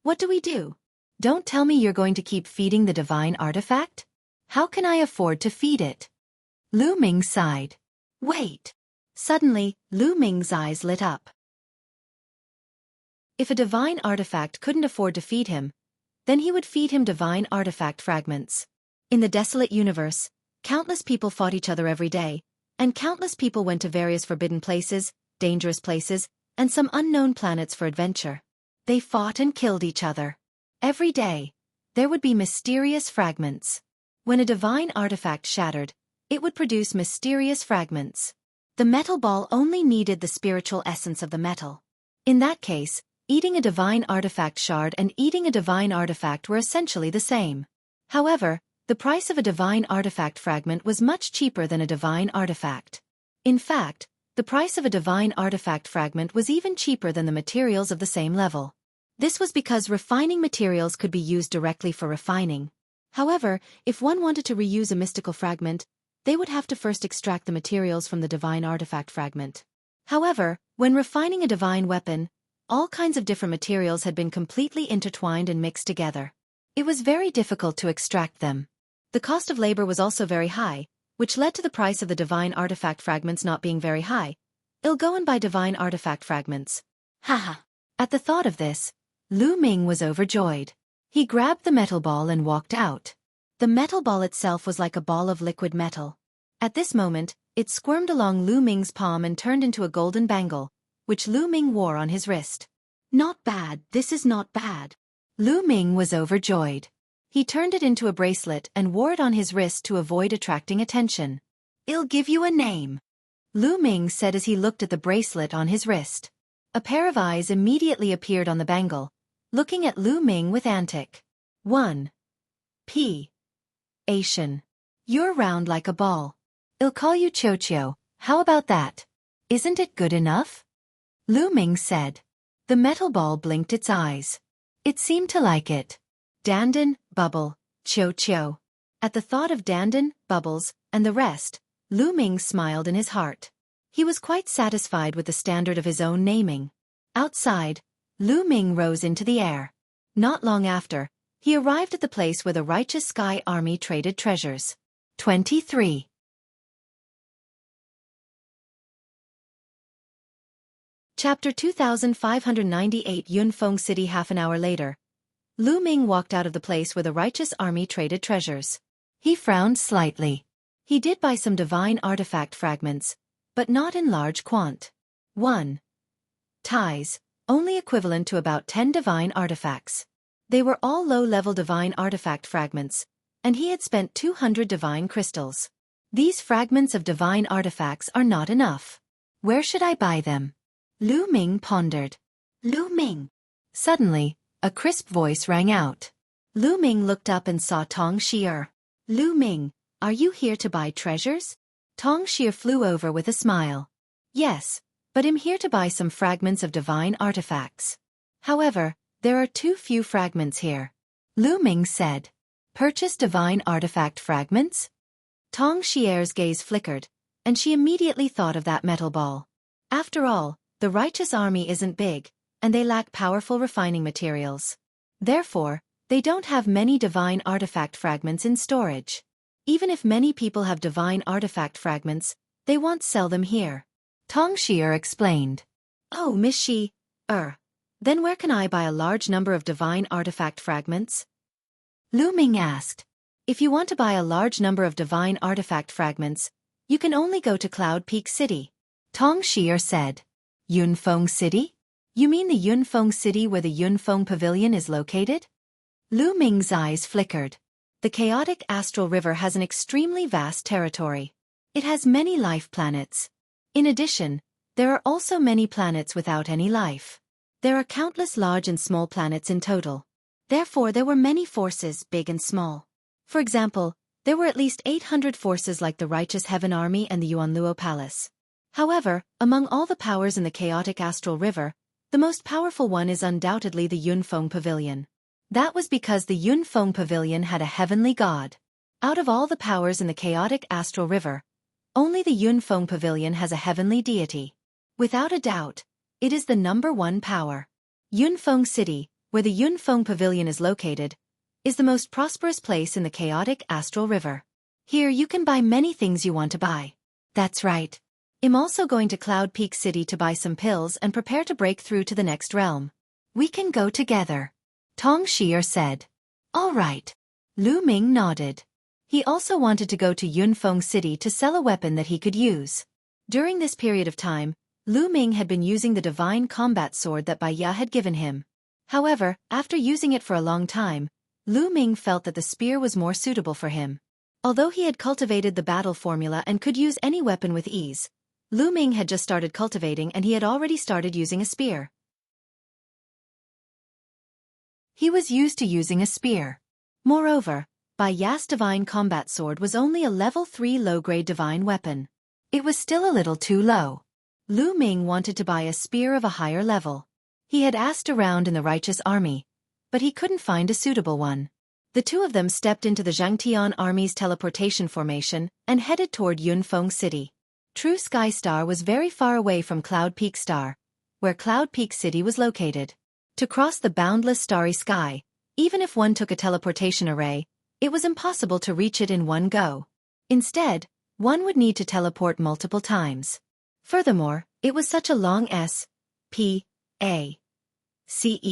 What do we do? Don't tell me you're going to keep feeding the divine artifact? How can I afford to feed it? Lu Ming sighed. Wait. Suddenly, Lu Ming's eyes lit up. If a divine artifact couldn't afford to feed him, then he would feed him divine artifact fragments. In the desolate universe, countless people fought each other every day, and countless people went to various forbidden places, dangerous places, and some unknown planets for adventure. They fought and killed each other. Every day, there would be mysterious fragments. When a divine artifact shattered, it would produce mysterious fragments. The metal ball only needed the spiritual essence of the metal. In that case, eating a divine artifact shard and eating a divine artifact were essentially the same. However, the price of a divine artifact fragment was much cheaper than a divine artifact. In fact, the price of a divine artifact fragment was even cheaper than the materials of the same level. This was because refining materials could be used directly for refining. However, if one wanted to reuse a mystical fragment, they would have to first extract the materials from the divine artifact fragment. However, when refining a divine weapon, all kinds of different materials had been completely intertwined and mixed together. It was very difficult to extract them. The cost of labor was also very high, which led to the price of the divine artifact fragments not being very high. I'll go and buy divine artifact fragments. Haha. At the thought of this, Lu Ming was overjoyed. He grabbed the metal ball and walked out. The metal ball itself was like a ball of liquid metal. At this moment, it squirmed along Lu Ming's palm and turned into a golden bangle, which Lu Ming wore on his wrist. Not bad, this is not bad. Lu Ming was overjoyed. He turned it into a bracelet and wore it on his wrist to avoid attracting attention. I'll give you a name, Lu Ming said as he looked at the bracelet on his wrist. A pair of eyes immediately appeared on the bangle, looking at Lu Ming with antic. 1. P. Asian. You're round like a ball. I'll call you Cho-Cho, how about that? Isn't it good enough? Lu Ming said. The metal ball blinked its eyes. It seemed to like it. Dandan, Bubble, Cho-Cho. At the thought of Dandan, Bubbles, and the rest, Lu Ming smiled in his heart. He was quite satisfied with the standard of his own naming. Outside, Lu Ming rose into the air. Not long after, he arrived at the place where the righteous Sky Army traded treasures. 23. Chapter 2598 Yunfeng City. Half an hour later, Lu Ming walked out of the place where the righteous army traded treasures. He frowned slightly. He did buy some divine artifact fragments, but not in large quant. 1. Ties, only equivalent to about 10 divine artifacts. They were all low-level divine artifact fragments, and he had spent 200 divine crystals. These fragments of divine artifacts are not enough. Where should I buy them? Lu Ming pondered. Lu Ming. Suddenly, a crisp voice rang out. Lu Ming looked up and saw Tong Xier. Lu Ming, are you here to buy treasures? Tong Xier flew over with a smile. Yes, but I'm here to buy some fragments of divine artifacts. However, there are too few fragments here. Lu Ming said. Purchase divine artifact fragments? Tong Xier's gaze flickered, and she immediately thought of that metal ball. After all, the righteous army isn't big, and they lack powerful refining materials. Therefore, they don't have many divine artifact fragments in storage. Even if many people have divine artifact fragments, they won't sell them here. Tong Xier explained. Oh, Miss Shi, then where can I buy a large number of divine artifact fragments? Lu Ming asked. If you want to buy a large number of divine artifact fragments, you can only go to Cloud Peak City. Tong Xier said. Yunfeng City? You mean the Yunfeng City where the Yunfeng Pavilion is located? Lu Ming's eyes flickered. The chaotic astral river has an extremely vast territory. It has many life planets. In addition, there are also many planets without any life. There are countless large and small planets in total. Therefore, there were many forces, big and small. For example, there were at least 800 forces like the Righteous Heaven Army and the Yuanluo Palace. However, among all the powers in the chaotic astral river, the most powerful one is undoubtedly the Yunfeng Pavilion. That was because the Yunfeng Pavilion had a heavenly god. Out of all the powers in the chaotic astral river, only the Yunfeng Pavilion has a heavenly deity. Without a doubt, it is the #1 power. Yunfeng City, where the Yunfeng Pavilion is located, is the most prosperous place in the chaotic astral river. Here you can buy many things you want to buy. That's right. I'm also going to Cloud Peak City to buy some pills and prepare to break through to the next realm. We can go together. Tong Shi'er said. All right. Lu Ming nodded. He also wanted to go to Yunfeng City to sell a weapon that he could use. During this period of time, Lu Ming had been using the divine combat sword that Bai Ya had given him. However, after using it for a long time, Lu Ming felt that the spear was more suitable for him. Although he had cultivated the battle formula and could use any weapon with ease, Lu Ming had just started cultivating and he had already started using a spear. He was used to using a spear. Moreover, Bai Ya's divine combat sword was only a level 3 low-grade divine weapon. It was still a little too low. Lu Ming wanted to buy a spear of a higher level. He had asked around in the righteous army, but he couldn't find a suitable one. The two of them stepped into the Zhangtian army's teleportation formation and headed toward Yunfeng City. True Sky Star was very far away from Cloud Peak Star, where Cloud Peak City was located. To cross the boundless starry sky, even if one took a teleportation array, it was impossible to reach it in one go. Instead, one would need to teleport multiple times. Furthermore, it was such a long S.P.A.C.E.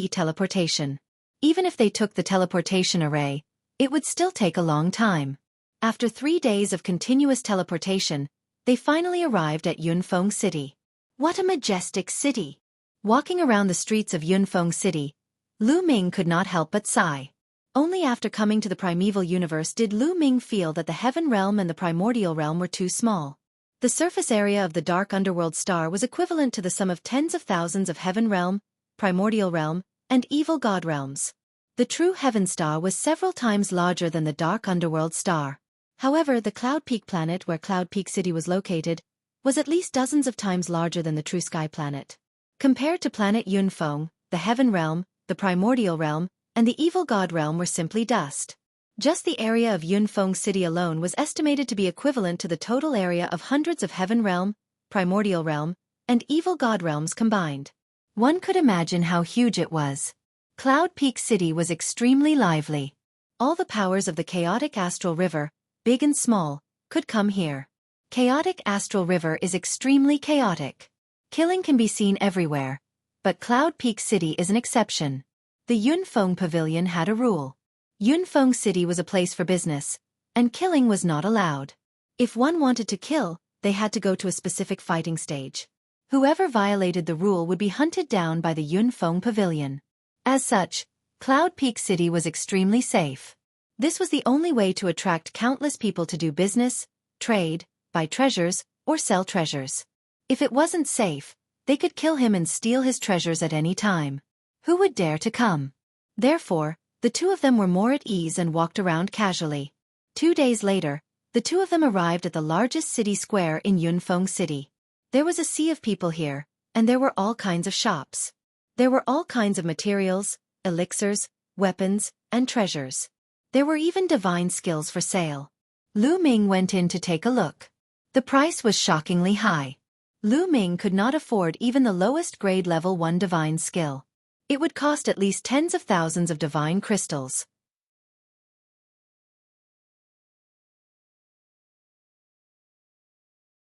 teleportation. Even if they took the teleportation array, it would still take a long time. After 3 days of continuous teleportation, they finally arrived at Yunfeng City. What a majestic city! Walking around the streets of Yunfeng City, Lu Ming could not help but sigh. Only after coming to the primeval universe did Lu Ming feel that the heaven realm and the primordial realm were too small. The surface area of the dark underworld star was equivalent to the sum of tens of thousands of heaven realm, primordial realm, and evil god realms. The true heaven star was several times larger than the dark underworld star. However, the Cloud Peak planet where Cloud Peak City was located was at least dozens of times larger than the true sky planet. Compared to planet Yunfeng, the heaven realm, the primordial realm, and the evil god realm were simply dust. Just the area of Yunfeng City alone was estimated to be equivalent to the total area of hundreds of heaven realm, primordial realm, and evil god realms combined. One could imagine how huge it was. Cloud Peak City was extremely lively. All the powers of the chaotic astral river, big and small, could come here. Chaotic astral river is extremely chaotic. Killing can be seen everywhere, but Cloud Peak City is an exception. The Yunfeng Pavilion had a rule. Yunfeng City was a place for business, and killing was not allowed. If one wanted to kill, they had to go to a specific fighting stage. Whoever violated the rule would be hunted down by the Yunfeng Pavilion. As such, Cloud Peak City was extremely safe. This was the only way to attract countless people to do business, trade, buy treasures, or sell treasures. If it wasn't safe, they could kill him and steal his treasures at any time. Who would dare to come? Therefore, the two of them were more at ease and walked around casually. 2 days later, the two of them arrived at the largest city square in Yunfeng City. There was a sea of people here, and there were all kinds of shops. There were all kinds of materials, elixirs, weapons, and treasures. There were even divine skills for sale. Lu Ming went in to take a look. The price was shockingly high. Lu Ming could not afford even the lowest grade level 1 divine skill. It would cost at least tens of thousands of divine crystals.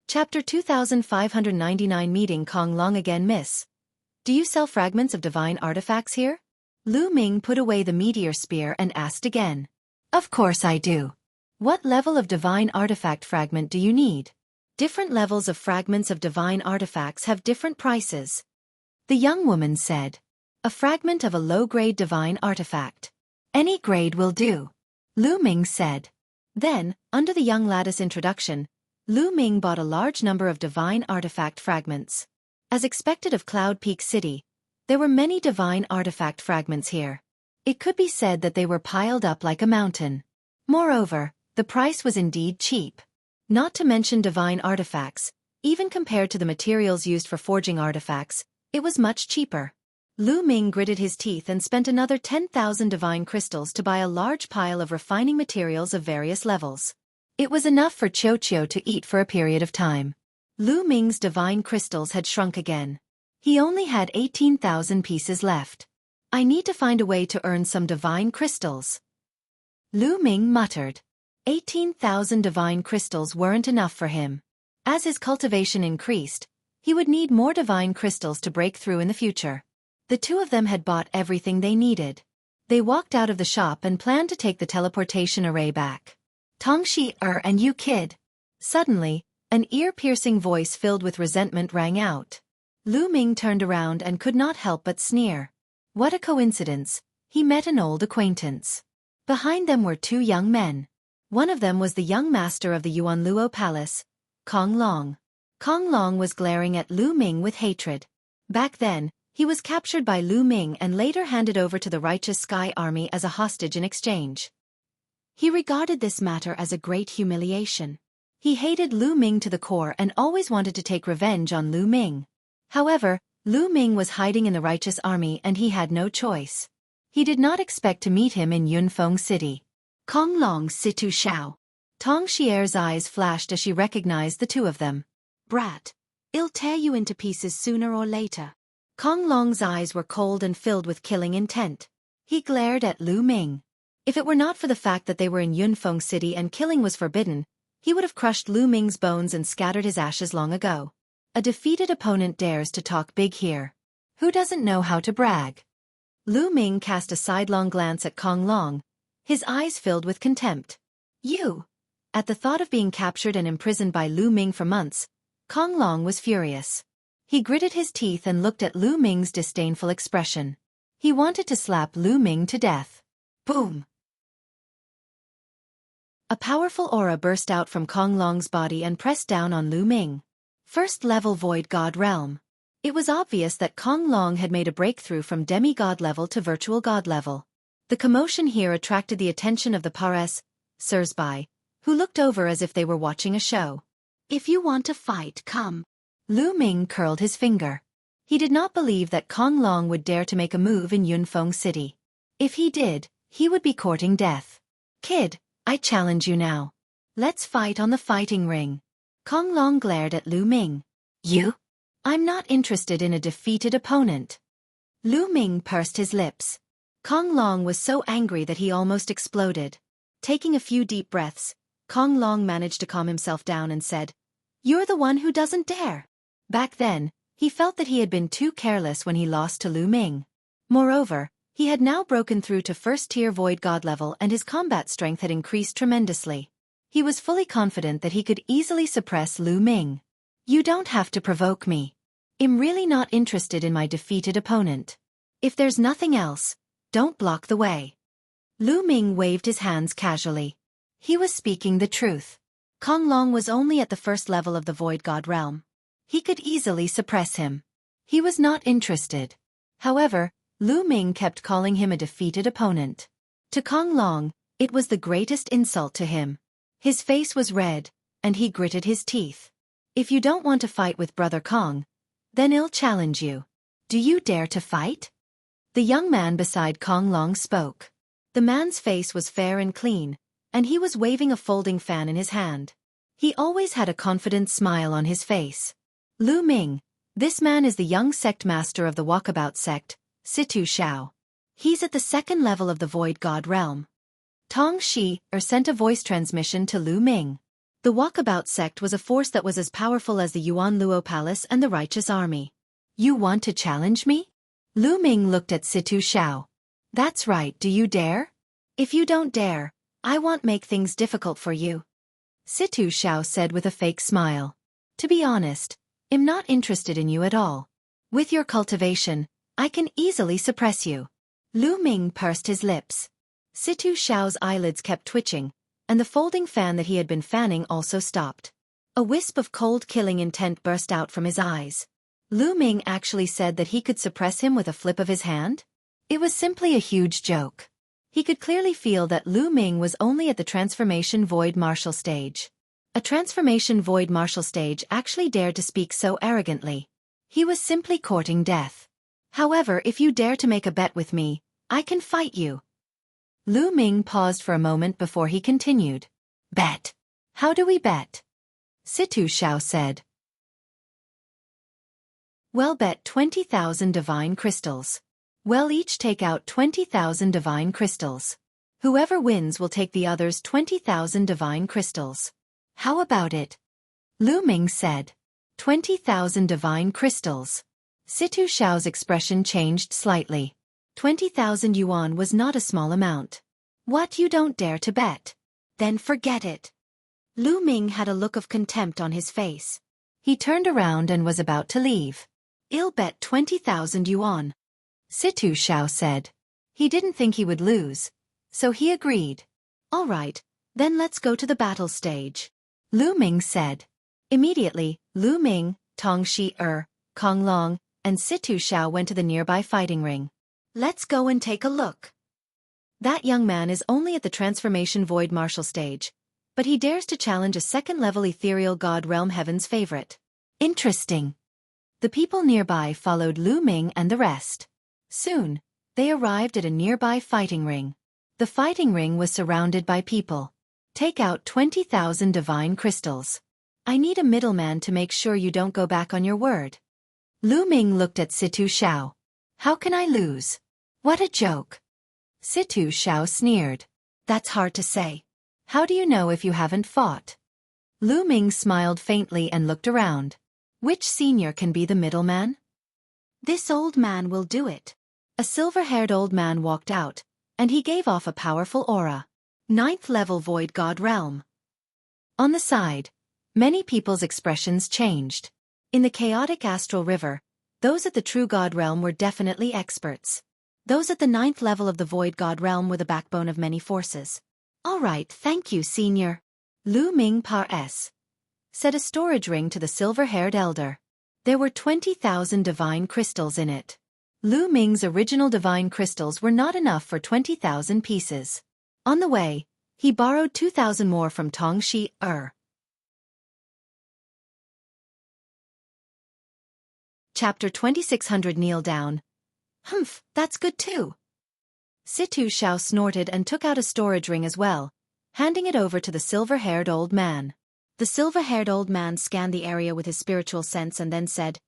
Chapter 2599 Meeting Kong Long again, Miss. Do you sell fragments of divine artifacts here? Lu Ming put away the meteor spear and asked again. Of course I do. What level of divine artifact fragment do you need? Different levels of fragments of divine artifacts have different prices. The young woman said. A fragment of a low-grade divine artifact. Any grade will do. Lu Ming said. Then, under the young lad's introduction, Lu Ming bought a large number of divine artifact fragments. As expected of Cloud Peak City, there were many divine artifact fragments here. It could be said that they were piled up like a mountain. Moreover, the price was indeed cheap. Not to mention divine artifacts, even compared to the materials used for forging artifacts, it was much cheaper. Lu Ming gritted his teeth and spent another 10,000 divine crystals to buy a large pile of refining materials of various levels. It was enough for Qiu Qiu to eat for a period of time. Lu Ming's divine crystals had shrunk again. He only had 18,000 pieces left. I need to find a way to earn some divine crystals. Lu Ming muttered. 18,000 divine crystals weren't enough for him. As his cultivation increased, he would need more divine crystals to break through in the future. The two of them had bought everything they needed. They walked out of the shop and planned to take the teleportation array back. Tongxi and you kid. Suddenly, an ear-piercing voice filled with resentment rang out. Lu Ming turned around and could not help but sneer. What a coincidence, he met an old acquaintance. Behind them were two young men. One of them was the young master of the Yuanluo Palace, Kong Long. Kong Long was glaring at Lu Ming with hatred. Back then, he was captured by Lu Ming and later handed over to the righteous Sky Army as a hostage in exchange. He regarded this matter as a great humiliation. He hated Lu Ming to the core and always wanted to take revenge on Lu Ming. However, Lu Ming was hiding in the righteous army and he had no choice. He did not expect to meet him in Yunfeng City. Kong Long Situ Xiao. Tong Xier's eyes flashed as she recognized the two of them. Brat. I'll tear you into pieces sooner or later. Kong Long's eyes were cold and filled with killing intent. He glared at Lu Ming. If it were not for the fact that they were in Yunfeng City and killing was forbidden, he would have crushed Lu Ming's bones and scattered his ashes long ago. A defeated opponent dares to talk big here. Who doesn't know how to brag? Lu Ming cast a sidelong glance at Kong Long, his eyes filled with contempt. You! At the thought of being captured and imprisoned by Lu Ming for months, Kong Long was furious. He gritted his teeth and looked at Lu Ming's disdainful expression. He wanted to slap Lu Ming to death. Boom! A powerful aura burst out from Kong Long's body and pressed down on Lu Ming. First-level Void God Realm. It was obvious that Kong Long had made a breakthrough from demigod level to virtual god level. The commotion here attracted the attention of the passers-by, who looked over as if they were watching a show. If you want to fight, come. Lu Ming curled his finger. He did not believe that Kong Long would dare to make a move in Yunfeng City. If he did, he would be courting death. Kid, I challenge you now. Let's fight on the fighting ring. Kong Long glared at Lu Ming. You? I'm not interested in a defeated opponent. Lu Ming pursed his lips. Kong Long was so angry that he almost exploded. Taking a few deep breaths, Kong Long managed to calm himself down and said, You're the one who doesn't dare. Back then, he felt that he had been too careless when he lost to Lu Ming. Moreover, he had now broken through to first-tier Void God level and his combat strength had increased tremendously. He was fully confident that he could easily suppress Lu Ming. You don't have to provoke me. I'm really not interested in my defeated opponent. If there's nothing else, don't block the way. Lu Ming waved his hands casually. He was speaking the truth. Kong Long was only at the first level of the Void God realm. He could easily suppress him. He was not interested. However, Lu Ming kept calling him a defeated opponent. To Kong Long, it was the greatest insult to him. His face was red, and he gritted his teeth. If you don't want to fight with Brother Kong, then I'll challenge you. Do you dare to fight? The young man beside Kong Long spoke. The man's face was fair and clean, and he was waving a folding fan in his hand. He always had a confident smile on his face. Lu Ming, this man is the young sect master of the Walkabout sect, Situ Xiao. He's at the second level of the Void God realm. Tong Xi sent a voice transmission to Lu Ming. The Walkabout sect was a force that was as powerful as the Yuan Luo Palace and the Righteous Army. You want to challenge me? Lu Ming looked at Situ Xiao. That's right, do you dare? If you don't dare, I won't make things difficult for you. Situ Xiao said with a fake smile. To be honest, I'm not interested in you at all. With your cultivation, I can easily suppress you. Lu Ming pursed his lips. Situ Xiao's eyelids kept twitching, and the folding fan that he had been fanning also stopped. A wisp of cold killing intent burst out from his eyes. Lu Ming actually said that he could suppress him with a flip of his hand? It was simply a huge joke. He could clearly feel that Lu Ming was only at the Transformation Void Martial stage. A Transformation Void Martial stage actually dared to speak so arrogantly. He was simply courting death. However, if you dare to make a bet with me, I can fight you. Lu Ming paused for a moment before he continued. Bet. How do we bet? Situ Xiao said. Well, bet 20,000 divine crystals. Well, each take out 20,000 divine crystals. Whoever wins will take the others 20,000 divine crystals. How about it? Lu Ming said. 20,000 divine crystals. Situ Xiao's expression changed slightly. 20,000 yuan was not a small amount. What, you don't dare to bet? Then forget it. Lu Ming had a look of contempt on his face. He turned around and was about to leave. I'll bet 20,000 yuan. Situ Xiao said. He didn't think he would lose, so he agreed. All right, then let's go to the battle stage. Lu Ming said. Immediately, Lu Ming, Tong Shi Kong Long, and Situ Xiao went to the nearby fighting ring. Let's go and take a look. That young man is only at the transformation void martial stage, but he dares to challenge a second-level ethereal god realm heaven's favorite. Interesting. The people nearby followed Lu Ming and the rest. Soon, they arrived at a nearby fighting ring. The fighting ring was surrounded by people. Take out 20,000 divine crystals. I need a middleman to make sure you don't go back on your word. Lu Ming looked at Situ Xiao. How can I lose? What a joke. Situ Xiao sneered. That's hard to say. How do you know if you haven't fought? Lu Ming smiled faintly and looked around. Which senior can be the middleman? This old man will do it. A silver-haired old man walked out, and he gave off a powerful aura. 9th level void god realm. On the side, many people's expressions changed. In the chaotic astral river, those at the true god realm were definitely experts. Those at the 9th level of the void god realm were the backbone of many forces. All right, thank you, senior. Lu Ming par s. Said a storage ring to the silver-haired elder. There were 20,000 divine crystals in it. Lu Ming's original divine crystals were not enough for 20,000 pieces. On the way, he borrowed 2,000 more from Tong Shi Chapter 2600. Kneel down. Humph, that's good too. Situ Xiao snorted and took out a storage ring as well, handing it over to the silver-haired old man. The silver-haired old man scanned the area with his spiritual sense and then said,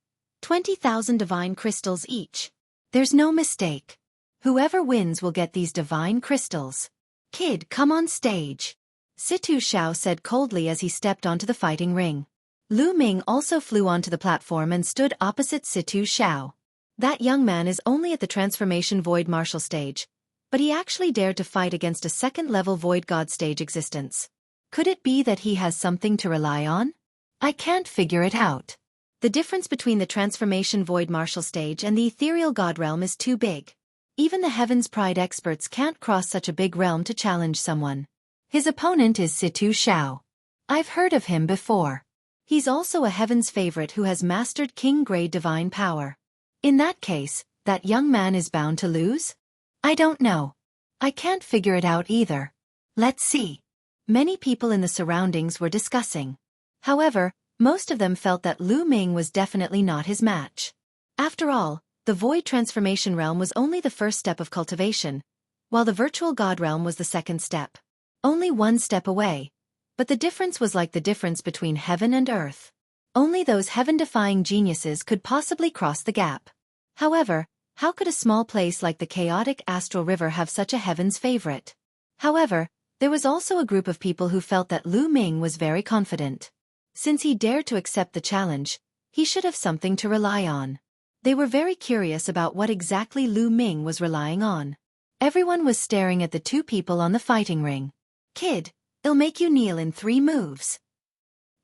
20,000 divine crystals each. There's no mistake. Whoever wins will get these divine crystals. Kid, come on stage. Situ Xiao said coldly as he stepped onto the fighting ring. Lu Ming also flew onto the platform and stood opposite Situ Xiao. That young man is only at the transformation void martial stage, but he actually dared to fight against a second-level void god stage existence. Could it be that he has something to rely on? I can't figure it out. The difference between the transformation void martial stage and the ethereal god realm is too big. Even the Heaven's Pride experts can't cross such a big realm to challenge someone. His opponent is Situ Xiao. I've heard of him before. He's also a Heaven's favorite who has mastered king-grade divine power. In that case, that young man is bound to lose? I don't know. I can't figure it out either. Let's see. Many people in the surroundings were discussing. However, most of them felt that Lu Ming was definitely not his match. After all, the void transformation realm was only the first step of cultivation, while the virtual god realm was the second step. Only one step away, but the difference was like the difference between heaven and earth. Only those heaven-defying geniuses could possibly cross the gap. However, how could a small place like the chaotic astral river have such a heaven's favorite? However, there was also a group of people who felt that Lu Ming was very confident. Since he dared to accept the challenge, he should have something to rely on. They were very curious about what exactly Lu Ming was relying on. Everyone was staring at the two people on the fighting ring. Kid, it'll make you kneel in 3 moves.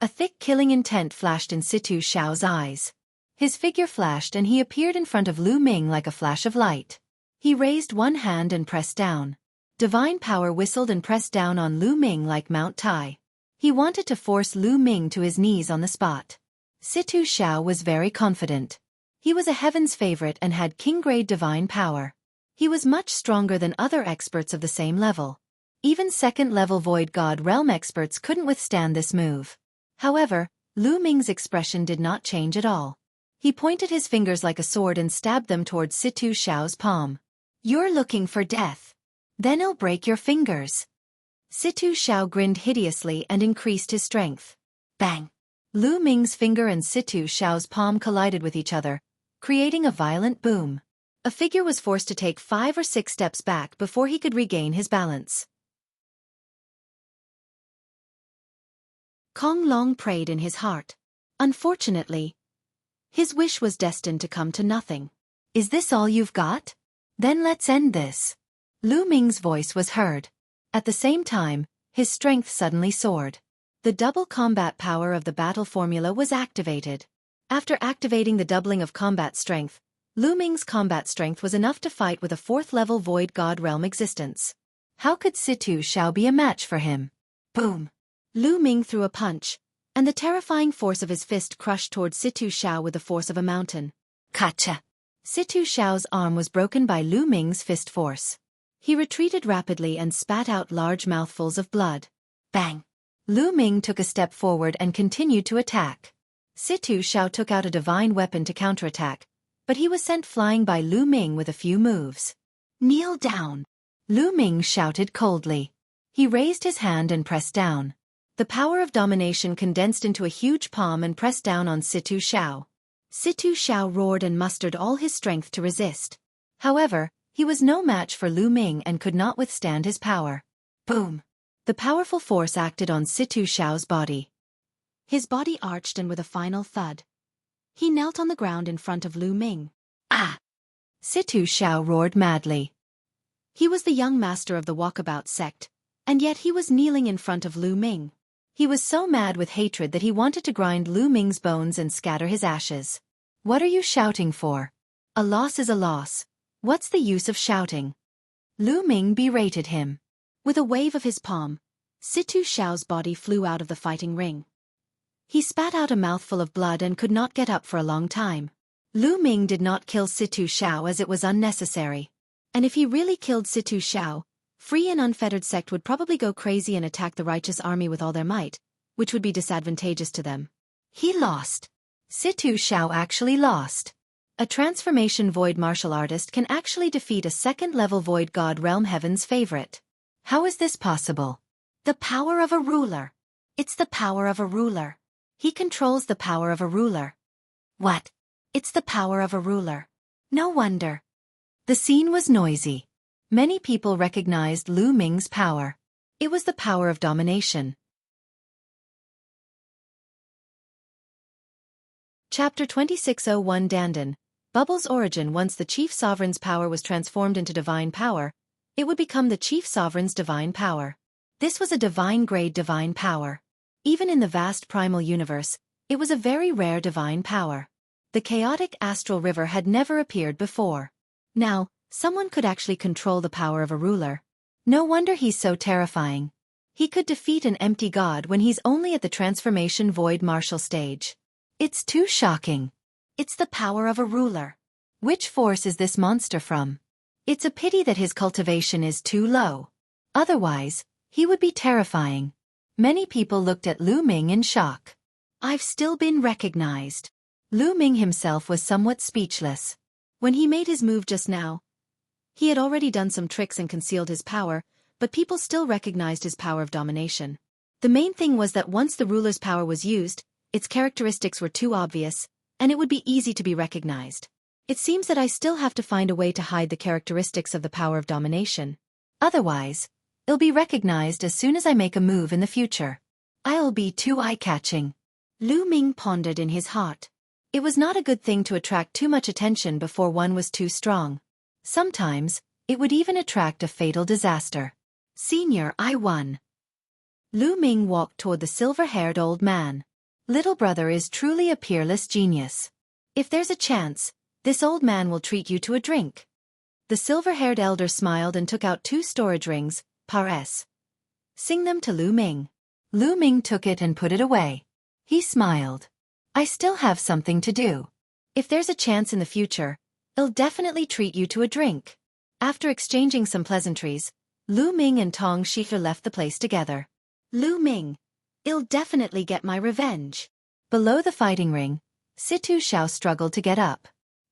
A thick killing intent flashed in Situ Xiao's eyes. His figure flashed and he appeared in front of Lu Ming like a flash of light. He raised one hand and pressed down. Divine power whistled and pressed down on Lu Ming like Mount Tai. He wanted to force Lu Ming to his knees on the spot. Situ Xiao was very confident. He was a heaven's favorite and had king-grade divine power. He was much stronger than other experts of the same level. Even second-level void god realm experts couldn't withstand this move. However, Lu Ming's expression did not change at all. He pointed his fingers like a sword and stabbed them towards Situ Xiao's palm. "You're looking for death. Then I'll break your fingers." Situ Xiao grinned hideously and increased his strength. Bang! Lu Ming's finger and Situ Xiao's palm collided with each other, creating a violent boom. A figure was forced to take 5 or 6 steps back before he could regain his balance. Kong Long prayed in his heart. Unfortunately, his wish was destined to come to nothing. "Is this all you've got? Then let's end this." Lu Ming's voice was heard. At the same time, his strength suddenly soared. The double combat power of the battle formula was activated. After activating the doubling of combat strength, Lu Ming's combat strength was enough to fight with a 4th-level Void God Realm existence. How could Situ Xiao be a match for him? Boom! Lu Ming threw a punch, and the terrifying force of his fist crushed towards Situ Xiao with the force of a mountain. Kacha! Situ Xiao's arm was broken by Lu Ming's fist force. He retreated rapidly and spat out large mouthfuls of blood. Bang! Lu Ming took a step forward and continued to attack. Situ Xiao took out a divine weapon to counterattack, but he was sent flying by Lu Ming with a few moves. "Kneel down!" Lu Ming shouted coldly. He raised his hand and pressed down. The power of domination condensed into a huge palm and pressed down on Situ Xiao. Situ Xiao roared and mustered all his strength to resist. However, he was no match for Lu Ming and could not withstand his power. Boom! The powerful force acted on Situ Xiao's body. His body arched, and with a final thud, he knelt on the ground in front of Lu Ming. "Ah!" Situ Xiao roared madly. He was the young master of the Walkabout sect, and yet he was kneeling in front of Lu Ming. He was so mad with hatred that he wanted to grind Lu Ming's bones and scatter his ashes. "What are you shouting for? A loss is a loss. What's the use of shouting?" Lu Ming berated him. With a wave of his palm, Situ Xiao's body flew out of the fighting ring. He spat out a mouthful of blood and could not get up for a long time. Lu Ming did not kill Situ Xiao as it was unnecessary. And if he really killed Situ Xiao, Free and Unfettered sect would probably go crazy and attack the righteous army with all their might, which would be disadvantageous to them. He lost. Situ Xiao actually lost. A transformation void martial artist can actually defeat a 2nd-level Void God Realm Heaven's favorite. How is this possible? The power of a ruler. It's the power of a ruler. He controls the power of a ruler. What? It's the power of a ruler. No wonder. The scene was noisy. Many people recognized Lu Ming's power. It was the power of domination. Chapter 2601 Dandan. Bubble's origin. Once the Chief Sovereign's power was transformed into divine power, it would become the Chief Sovereign's divine power. This was a divine-grade divine power. Even in the vast primal universe, it was a very rare divine power. The chaotic astral river had never appeared before. Now, someone could actually control the power of a ruler. No wonder he's so terrifying. He could defeat an empty god when he's only at the transformation void martial stage. It's too shocking. It's the power of a ruler. Which force is this monster from? It's a pity that his cultivation is too low. Otherwise, he would be terrifying. Many people looked at Lu Ming in shock. I've still been recognized. Lu Ming himself was somewhat speechless. When he made his move just now, he had already done some tricks and concealed his power, but people still recognized his power of domination. The main thing was that once the ruler's power was used, its characteristics were too obvious, and it would be easy to be recognized. It seems that I still have to find a way to hide the characteristics of the power of domination. Otherwise, it'll be recognized as soon as I make a move in the future. I'll be too eye-catching. Lu Ming pondered in his heart. It was not a good thing to attract too much attention before one was too strong. Sometimes, it would even attract a fatal disaster. Senior, I won. Lu Ming walked toward the silver-haired old man. Little brother is truly a peerless genius. If there's a chance, this old man will treat you to a drink. The silver-haired elder smiled and took out 2 storage rings, pares. Sing them to Lu Ming. Lu Ming took it and put it away. He smiled. I still have something to do. If there's a chance in the future, I'll definitely treat you to a drink. After exchanging some pleasantries, Lu Ming and Tong Shihe left the place together. Lu Ming, I'll definitely get my revenge. Below the fighting ring, Situ Xiao struggled to get up.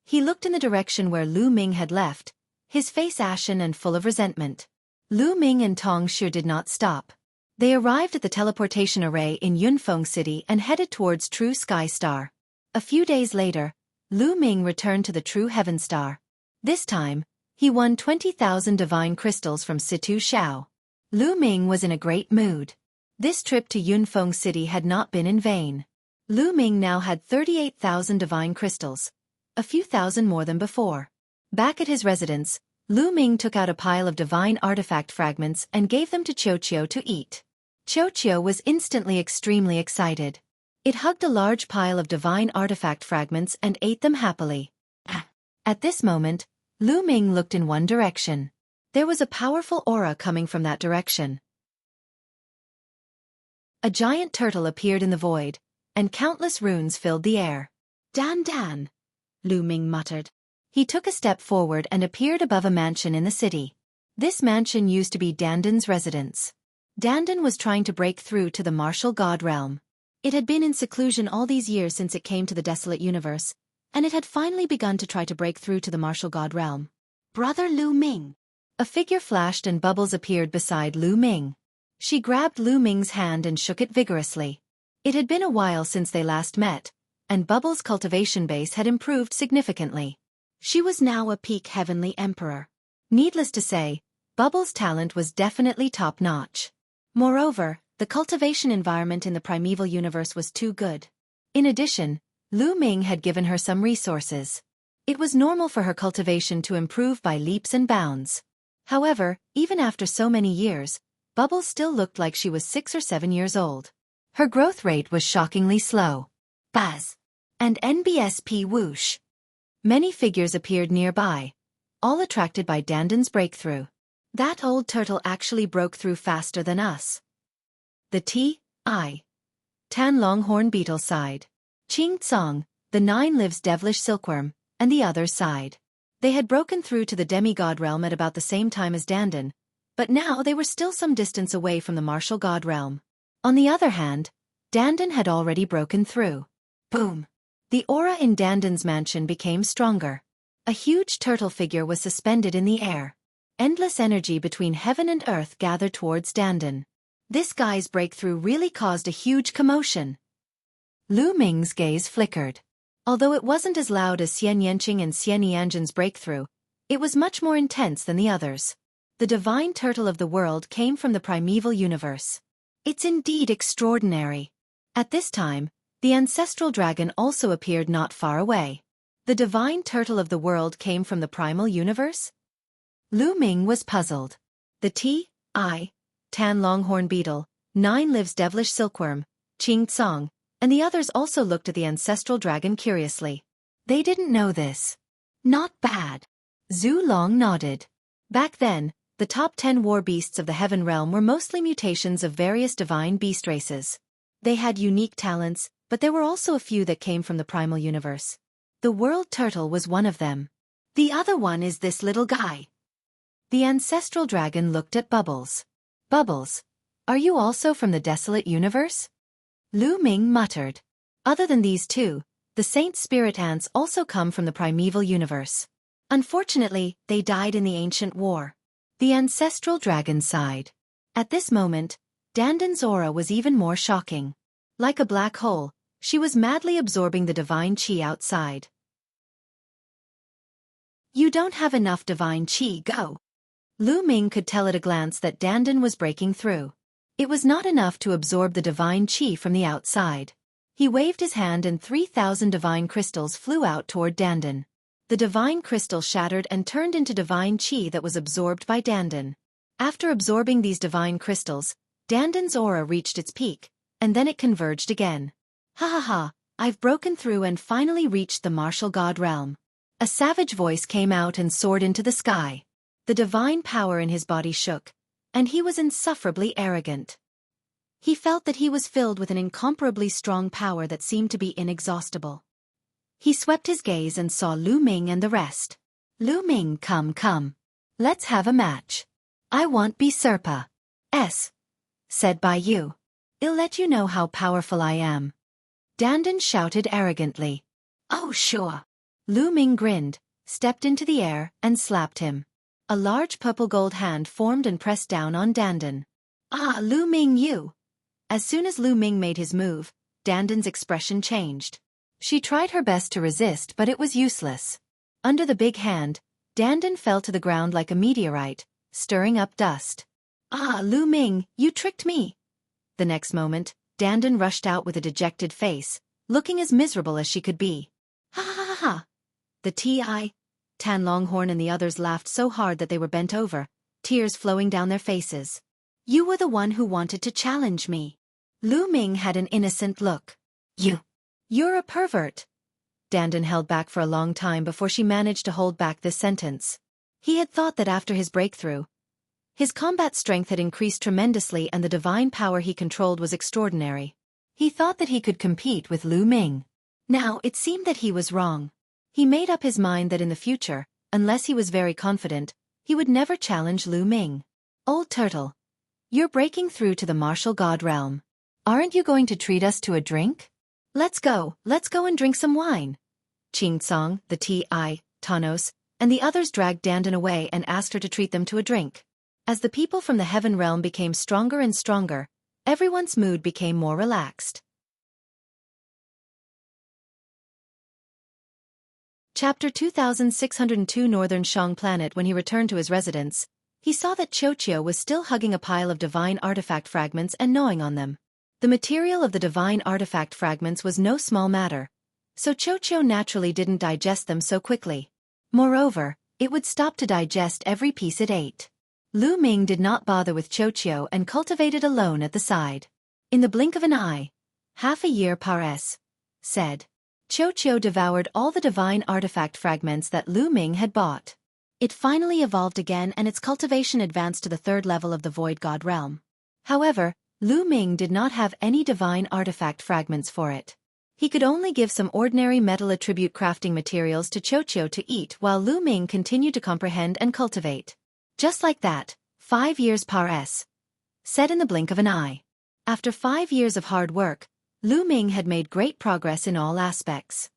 He looked in the direction where Lu Ming had left, his face ashen and full of resentment. Lu Ming and Tong Shi did not stop. They arrived at the teleportation array in Yunfeng City and headed towards True Sky Star. A few days later, Lu Ming returned to the True Heaven Star. This time, he won 20,000 divine crystals from Situ Xiao. Lu Ming was in a great mood. This trip to Yunfeng City had not been in vain. Lu Ming now had 38,000 divine crystals, a few thousand more than before. Back at his residence, Lu Ming took out a pile of divine artifact fragments and gave them to Qiu to eat. Qiu was instantly extremely excited. It hugged a large pile of divine artifact fragments and ate them happily. At this moment, Lu Ming looked in one direction. There was a powerful aura coming from that direction. A giant turtle appeared in the void, and countless runes filled the air. Dan, Lu Ming muttered. He took a step forward and appeared above a mansion in the city. This mansion used to be Dandan's residence. Dandan was trying to break through to the martial god realm. It had been in seclusion all these years since it came to the desolate universe, and it had finally begun to try to break through to the martial god realm. Brother Lu Ming. A figure flashed and Bubbles appeared beside Lu Ming. She grabbed Lu Ming's hand and shook it vigorously. It had been a while since they last met, and Bubbles' cultivation base had improved significantly. She was now a peak heavenly emperor. Needless to say, Bubbles' talent was definitely top-notch. Moreover, the cultivation environment in the primeval universe was too good. In addition, Lu Ming had given her some resources. It was normal for her cultivation to improve by leaps and bounds. However, even after so many years, Bubbles still looked like she was 6 or 7 years old. Her growth rate was shockingly slow. Buzz! And NBSP whoosh! Many figures appeared nearby, all attracted by Dandan's breakthrough. That old turtle actually broke through faster than us. The Tan Longhorn Beetle sighed. Qing Tsong, the 9 Lives Devilish Silkworm, and the others sighed. They had broken through to the demigod realm at about the same time as Dandan, but now they were still some distance away from the martial god realm. On the other hand, Dandan had already broken through. Boom! The aura in Dandan's mansion became stronger. A huge turtle figure was suspended in the air. Endless energy between heaven and earth gathered towards Dandan. This guy's breakthrough really caused a huge commotion. Lu Ming's gaze flickered. Although it wasn't as loud as Xian Yanqing and Xian Yanjin's breakthrough, it was much more intense than the others. The divine turtle of the world came from the primeval universe. It's indeed extraordinary. At this time, the ancestral dragon also appeared not far away. The divine turtle of the world came from the primal universe? Lu Ming was puzzled. The Tan Longhorn Beetle, 9 Lives Devilish Silkworm, Qing Tsong, and the others also looked at the ancestral dragon curiously. They didn't know this. Not bad. Zhu Long nodded. Back then, the top 10 war beasts of the heaven realm were mostly mutations of various divine beast races. They had unique talents, but there were also a few that came from the primal universe. The world turtle was one of them. The other one is this little guy. The ancestral dragon looked at Bubbles. Bubbles, are you also from the desolate universe? Lu Ming muttered. Other than these two, the saint spirit ants also come from the primeval universe. Unfortunately, they died in the ancient war. The ancestral dragon sighed. At this moment, Dandan's aura was even more shocking. Like a black hole, she was madly absorbing the divine qi outside. You don't have enough divine qi, go. Lu Ming could tell at a glance that Dandan was breaking through. It was not enough to absorb the divine qi from the outside. He waved his hand and 3,000 divine crystals flew out toward Dandan. The divine crystal shattered and turned into divine qi that was absorbed by Dandan. After absorbing these divine crystals, Dandan's aura reached its peak, and then it converged again. Ha ha ha, I've broken through and finally reached the martial god realm. A savage voice came out and soared into the sky. The divine power in his body shook, and he was insufferably arrogant. He felt that he was filled with an incomparably strong power that seemed to be inexhaustible. He swept his gaze and saw Lu Ming and the rest. Lu Ming, come. Let's have a match. I want be Serpa. Said by you. I'll let you know how powerful I am. Dandan shouted arrogantly. Oh sure. Lu Ming grinned, stepped into the air, and slapped him. A large purple gold hand formed and pressed down on Dandan. Ah, Lu Ming, you! As soon as Lu Ming made his move, Dandan's expression changed. She tried her best to resist, but it was useless. Under the big hand, Dandan fell to the ground like a meteorite, stirring up dust. Ah, Lu Ming, you tricked me! The next moment, Dandan rushed out with a dejected face, looking as miserable as she could be. Ha ha ha ha! The Tan Longhorn and the others laughed so hard that they were bent over, tears flowing down their faces. You were the one who wanted to challenge me. Lu Ming had an innocent look. You're a pervert. Dandan held back for a long time before she managed to hold back this sentence. He had thought that after his breakthrough, his combat strength had increased tremendously and the divine power he controlled was extraordinary. He thought that he could compete with Lu Ming. Now, it seemed that he was wrong. He made up his mind that in the future, unless he was very confident, he would never challenge Lu Ming. Old Turtle. You're breaking through to the martial god realm. Aren't you going to treat us to a drink? Let's go and drink some wine. Ching Tsong, the Tanos, and the others dragged Dandan away and asked her to treat them to a drink. As the people from the heaven realm became stronger and stronger, everyone's mood became more relaxed. Chapter 2602 Northern Shang Planet. When he returned to his residence, he saw that Qiuqiu was still hugging a pile of divine artifact fragments and gnawing on them. The material of the divine artifact fragments was no small matter, so Qiuqiu naturally didn't digest them so quickly. Moreover, it would stop to digest every piece it ate. Lu Ming did not bother with Qiuqiu and cultivated alone at the side. In the blink of an eye, half a year said. Qiuqiu devoured all the divine artifact fragments that Lu Ming had bought. It finally evolved again and its cultivation advanced to the third level of the Void God realm. However, Lu Ming did not have any divine artifact fragments for it. He could only give some ordinary metal attribute crafting materials to Qiuqiu to eat while Lu Ming continued to comprehend and cultivate. Just like that, 5 years said in the blink of an eye. After 5 years of hard work, Lu Ming had made great progress in all aspects.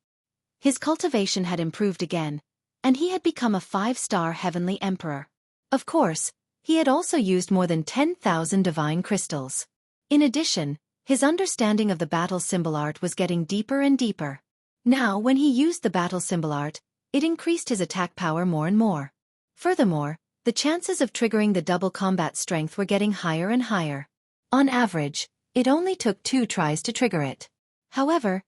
His cultivation had improved again, and he had become a 5-star heavenly emperor. Of course, he had also used more than 10,000 divine crystals. In addition, his understanding of the battle symbol art was getting deeper and deeper. Now, when he used the battle symbol art, it increased his attack power more and more. Furthermore, the chances of triggering the double combat strength were getting higher and higher. On average, it only took 2 tries to trigger it. However,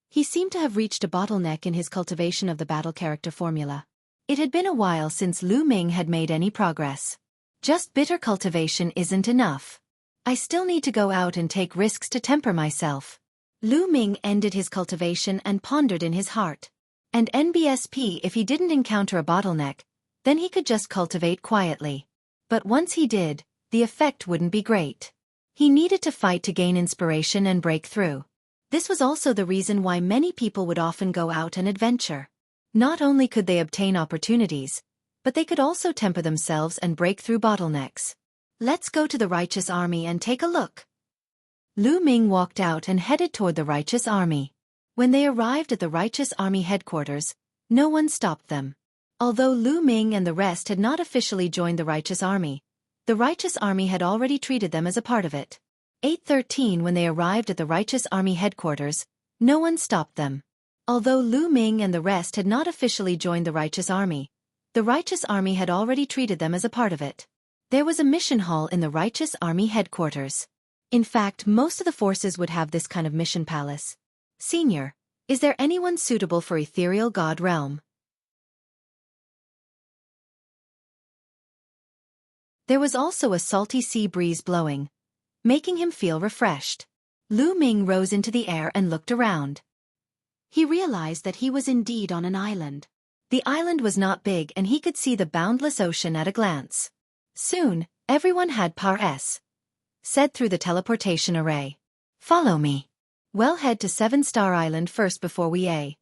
he seemed to have reached a bottleneck in his cultivation of the battle character formula. It had been a while since Lu Ming had made any progress. Just bitter cultivation isn't enough. I still need to go out and take risks to temper myself. Lu Ming ended his cultivation and pondered in his heart. And NBSP, if he didn't encounter a bottleneck, then he could just cultivate quietly. But once he did, the effect wouldn't be great. He needed to fight to gain inspiration and break through. This was also the reason why many people would often go out and adventure. Not only could they obtain opportunities, but they could also temper themselves and break through bottlenecks. Let's go to the Righteous Army and take a look. Lu Ming walked out and headed toward the Righteous Army. When they arrived at the Righteous Army headquarters, no one stopped them. Although Lu Ming and the rest had not officially joined the Righteous Army, the Righteous Army had already treated them as a part of it. 8:13 When they arrived at the Righteous Army headquarters, no one stopped them. Although Lu Ming and the rest had not officially joined the Righteous Army, the Righteous Army had already treated them as a part of it. There was a mission hall in the Righteous Army headquarters. In fact, most of the forces would have this kind of mission palace. Senior, is there anyone suitable for Ethereal God Realm? There was also a salty sea breeze blowing, making him feel refreshed. Lu Ming rose into the air and looked around. He realized that he was indeed on an island. The island was not big and he could see the boundless ocean at a glance. Soon, everyone had said through the teleportation array. Follow me. We'll head to 7-Star Island first before we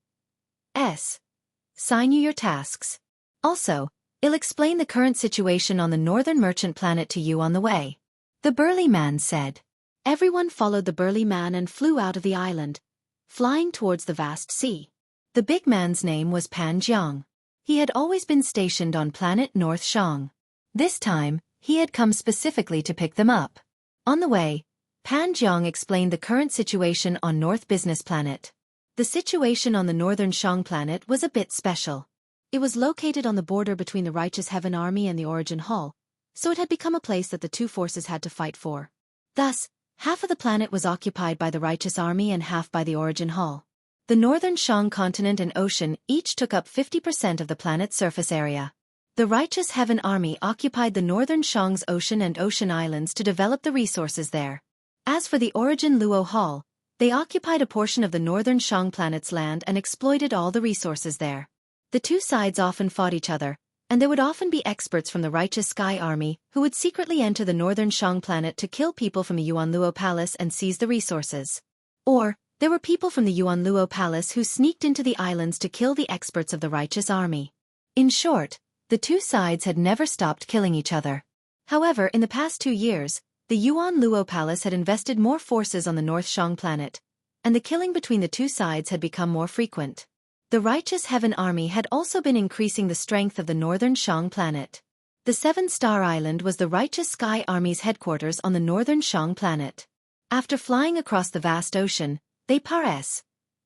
sign you your tasks. Also, I'll explain the current situation on the northern merchant planet to you on the way. The burly man said. Everyone followed the burly man and flew out of the island, flying towards the vast sea. The big man's name was Pan Jiang. He had always been stationed on planet North Shang. This time, he had come specifically to pick them up. On the way, Pan Jiang explained the current situation on North Business Planet. The situation on the Northern Shang planet was a bit special. It was located on the border between the Righteous Heaven Army and the Origin Hall, so it had become a place that the two forces had to fight for. Thus, half of the planet was occupied by the Righteous Army and half by the Origin Hall. The Northern Shang continent and ocean each took up 50% of the planet's surface area. The Righteous Heaven Army occupied the Northern Shang's ocean and ocean islands to develop the resources there. As for the Origin Luo Hall, they occupied a portion of the Northern Shang planet's land and exploited all the resources there. The two sides often fought each other, and there would often be experts from the Righteous Sky Army who would secretly enter the Northern Shang planet to kill people from the Yuan Luo Palace and seize the resources. Or, there were people from the Yuan Luo Palace who sneaked into the islands to kill the experts of the Righteous Army. In short, the two sides had never stopped killing each other. However, in the past 2 years, the Yuan Luo Palace had invested more forces on the North Shang planet, and the killing between the two sides had become more frequent. The Righteous Heaven Army had also been increasing the strength of the Northern Shang planet. The Seven-Star Island was the Righteous Sky Army's headquarters on the Northern Shang planet. After flying across the vast ocean, they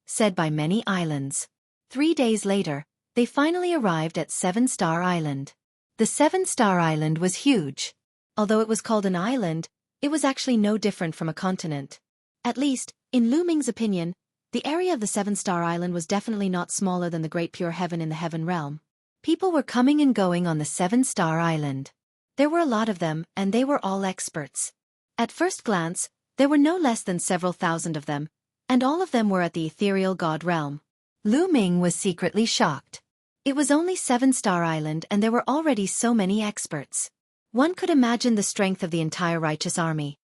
said by many islands. 3 days later, they finally arrived at Seven-Star Island. The Seven-Star Island was huge. Although it was called an island, it was actually no different from a continent. At least, in Lu Ming's opinion, the area of the Seven-Star Island was definitely not smaller than the Great Pure Heaven in the Heaven Realm. People were coming and going on the Seven-Star Island. There were a lot of them, and they were all experts. At first glance, there were no less than several thousand of them, and all of them were at the ethereal god realm. Lu Ming was secretly shocked. It was only Seven-Star Island and there were already so many experts. One could imagine the strength of the entire Righteous Army.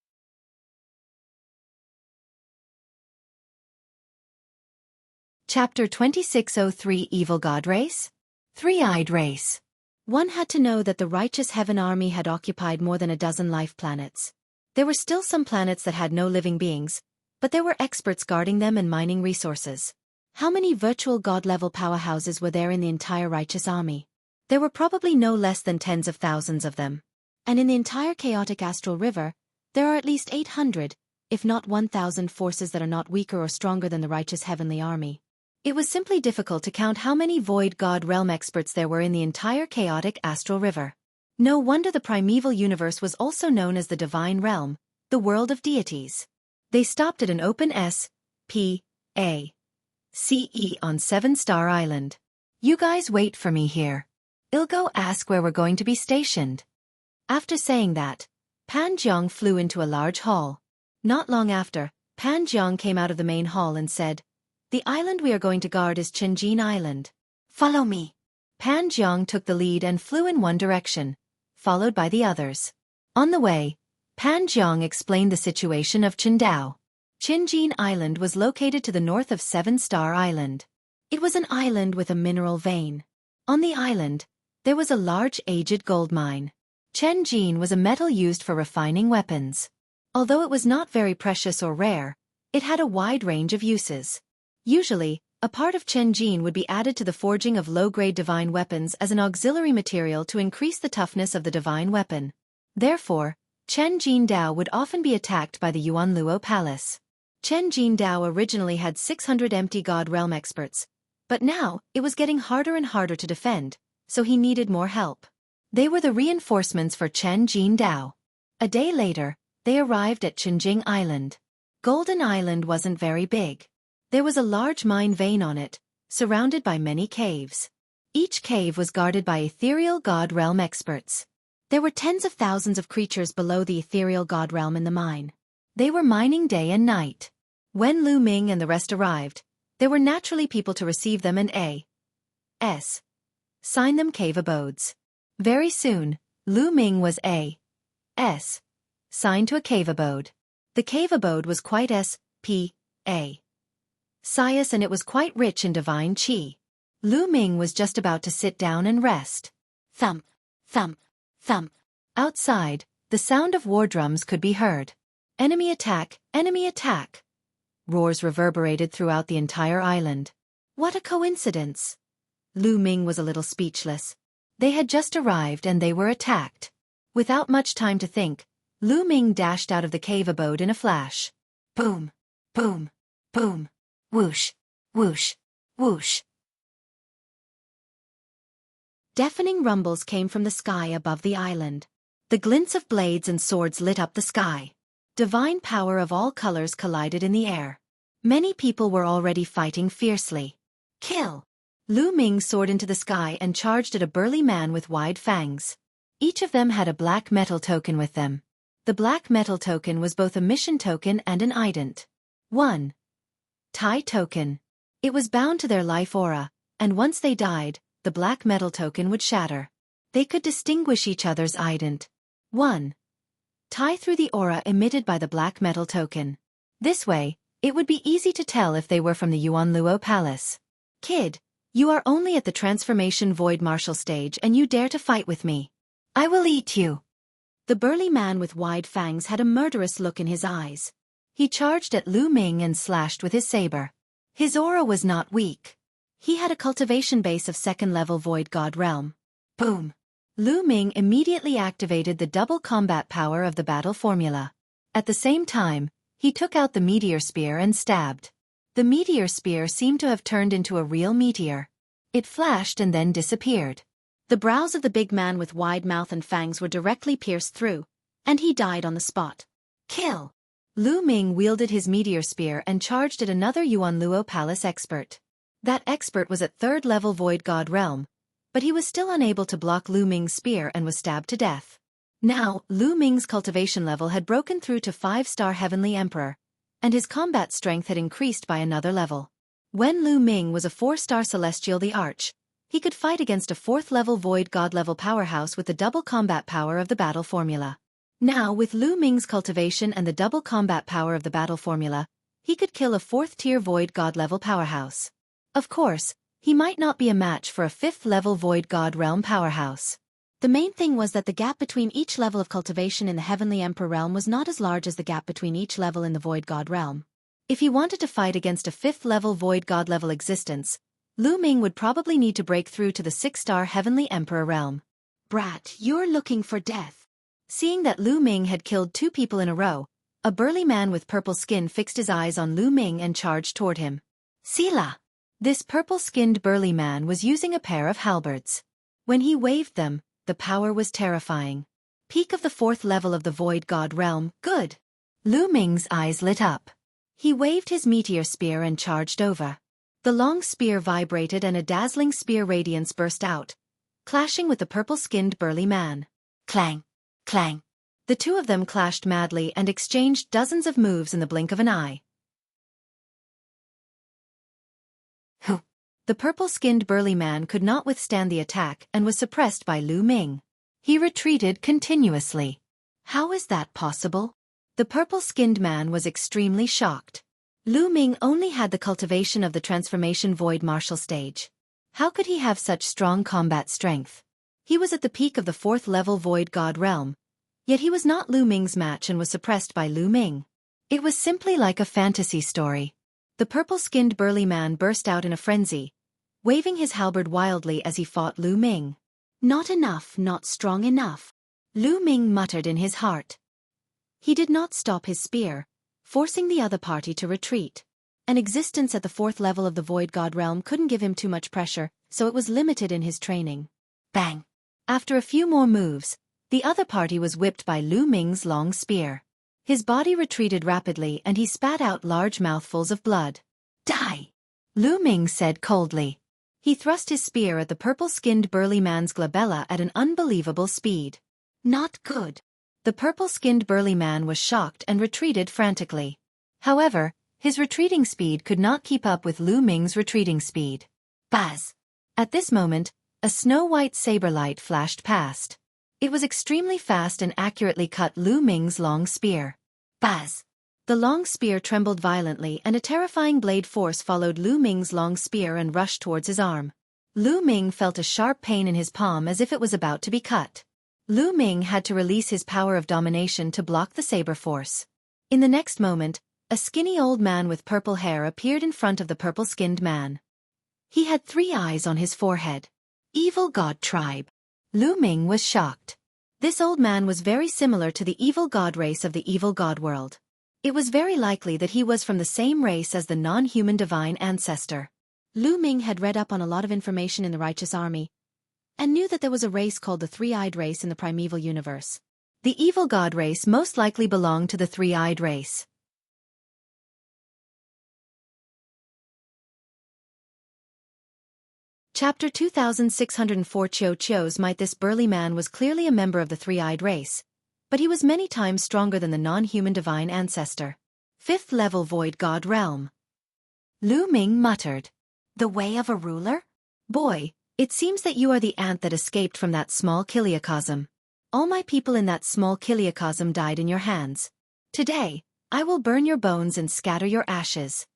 Chapter 2603 Evil God Race? Three-Eyed Race. One had to know that the Righteous Heaven Army had occupied more than a dozen life planets. There were still some planets that had no living beings, but there were experts guarding them and mining resources. How many virtual god-level powerhouses were there in the entire Righteous Army? There were probably no less than tens of thousands of them. And in the entire chaotic astral river, there are at least 800, if not 1,000 forces that are not weaker or stronger than the Righteous Heavenly Army. It was simply difficult to count how many void god realm experts there were in the entire chaotic astral river. No wonder the primeval universe was also known as the Divine Realm, the world of deities. They stopped at an open S.P.A.C.E. on Seven-Star Island. You guys wait for me here. I'll go ask where we're going to be stationed. After saying that, Pan Jiang flew into a large hall. Not long after, Pan Jiang came out of the main hall and said, "The island we are going to guard is Chenjin Island. Follow me." Pan Jiang took the lead and flew in one direction, followed by the others. On the way, Pan Jiang explained the situation of Qingdao. Chenjin Island was located to the north of Seven-Star Island. It was an island with a mineral vein. On the island, there was a large aged gold mine. Chenjin was a metal used for refining weapons. Although it was not very precious or rare, it had a wide range of uses. Usually, a part of Chenjin would be added to the forging of low-grade divine weapons as an auxiliary material to increase the toughness of the divine weapon. Therefore, Chenjin Dao would often be attacked by the Yuan Luo Palace. Chenjin Dao originally had 600 empty god realm experts, but now it was getting harder and harder to defend, so he needed more help. They were the reinforcements for Chenjin Dao. A day later, they arrived at Chenjing Island. Golden Island wasn't very big. There was a large mine vein on it, surrounded by many caves. Each cave was guarded by ethereal god realm experts. There were tens of thousands of creatures below the ethereal god realm in the mine. They were mining day and night. When Lu Ming and the rest arrived, there were naturally people to receive them and sign them cave abodes. Very soon, Lu Ming was signed to a cave abode. The cave abode was quite Sias and it was quite rich in divine qi. Lu Ming was just about to sit down and rest. Thump, thump, thump. Outside, the sound of war drums could be heard. Enemy attack, enemy attack. Roars reverberated throughout the entire island. What a coincidence! Lu Ming was a little speechless. They had just arrived and they were attacked. Without much time to think, Lu Ming dashed out of the cave abode in a flash. Boom! Boom! Boom! Whoosh! Whoosh! Whoosh! Deafening rumbles came from the sky above the island. The glints of blades and swords lit up the sky. Divine power of all colors collided in the air. Many people were already fighting fiercely. Kill! Lu Ming soared into the sky and charged at a burly man with wide fangs. Each of them had a black metal token with them. The black metal token was both a mission token and an ident. 1. Tai token. It was bound to their life aura, and once they died, the black metal token would shatter. They could distinguish each other's ident. 1. Tai through the aura emitted by the black metal token. This way, it would be easy to tell if they were from the Yuanluo Palace. Kid, you are only at the transformation void martial stage and you dare to fight with me. I will eat you. The burly man with wide fangs had a murderous look in his eyes. He charged at Lu Ming and slashed with his saber. His aura was not weak. He had a cultivation base of second-level Void God Realm. Boom! Lu Ming immediately activated the double combat power of the battle formula. At the same time, he took out the meteor spear and stabbed. The meteor spear seemed to have turned into a real meteor. It flashed and then disappeared. The brows of the big man with wide mouth and fangs were directly pierced through, and he died on the spot. Kill! Lu Ming wielded his meteor spear and charged at another Yuanluo Palace expert. That expert was at third-level Void God Realm, but he was still unable to block Lu Ming's spear and was stabbed to death. Now, Lu Ming's cultivation level had broken through to 5-star Heavenly Emperor, and his combat strength had increased by another level. When Lu Ming was a 4-star Celestial the Arch, he could fight against a 4th-level Void God-level powerhouse with the double combat power of the battle formula. Now, with Lu Ming's cultivation and the double combat power of the battle formula, he could kill a 4th-tier Void God-level powerhouse. Of course, he might not be a match for a 5th-level Void God Realm powerhouse. The main thing was that the gap between each level of cultivation in the Heavenly Emperor realm was not as large as the gap between each level in the Void God realm. If he wanted to fight against a 5th-level Void God level existence, Lu Ming would probably need to break through to the 6-star Heavenly Emperor realm. Brat, you're looking for death. Seeing that Lu Ming had killed 2 people in a row, a burly man with purple skin fixed his eyes on Lu Ming and charged toward him. Sila! This purple-skinned burly man was using a pair of halberds. When he waved them, the power was terrifying. Peak of the 4th level of the Void God realm, good! Lu Ming's eyes lit up. He waved his meteor spear and charged over. The long spear vibrated and a dazzling spear radiance burst out, clashing with the purple-skinned burly man. Clang! Clang! The two of them clashed madly and exchanged dozens of moves in the blink of an eye. The purple-skinned burly man could not withstand the attack and was suppressed by Lu Ming. He retreated continuously. How is that possible? The purple-skinned man was extremely shocked. Lu Ming only had the cultivation of the transformation void martial stage. How could he have such strong combat strength? He was at the peak of the 4th-level Void God realm, yet he was not Lu Ming's match and was suppressed by Lu Ming. It was simply like a fantasy story. The purple-skinned burly man burst out in a frenzy, waving his halberd wildly as he fought Lu Ming. Not enough, not strong enough. Lu Ming muttered in his heart. He did not stop his spear, forcing the other party to retreat. An existence at the 4th level of the Void God realm couldn't give him too much pressure, so it was limited in his training. Bang! After a few more moves, the other party was whipped by Lu Ming's long spear. His body retreated rapidly and he spat out large mouthfuls of blood. Die! Lu Ming said coldly. He thrust his spear at the purple-skinned burly man's glabella at an unbelievable speed. Not good. The purple-skinned burly man was shocked and retreated frantically. However, his retreating speed could not keep up with Lu Ming's retreating speed. Buzz! At this moment, a snow-white saber light flashed past. It was extremely fast and accurately cut Lu Ming's long spear. Buzz! The long spear trembled violently and a terrifying blade force followed Lu Ming's long spear and rushed towards his arm. Lu Ming felt a sharp pain in his palm as if it was about to be cut. Lu Ming had to release his power of domination to block the saber force. In the next moment, a skinny old man with purple hair appeared in front of the purple-skinned man. He had 3 eyes on his forehead. Evil god tribe. Lu Ming was shocked. This old man was very similar to the evil god race of the evil god world. It was very likely that he was from the same race as the non-human divine ancestor. Lu Ming had read up on a lot of information in the righteous army, and knew that there was a race called the three-eyed race in the primeval universe. The evil god race most likely belonged to the three-eyed race. Chapter 2604 Chio's might. This burly man was clearly a member of the three-eyed race, but he was many times stronger than the non-human divine ancestor. 5th level void god realm. Lu Ming muttered. The way of a ruler? Boy, it seems that you are the ant that escaped from that small kiliacosm. All my people in that small kiliacosm died in your hands. Today, I will burn your bones and scatter your ashes.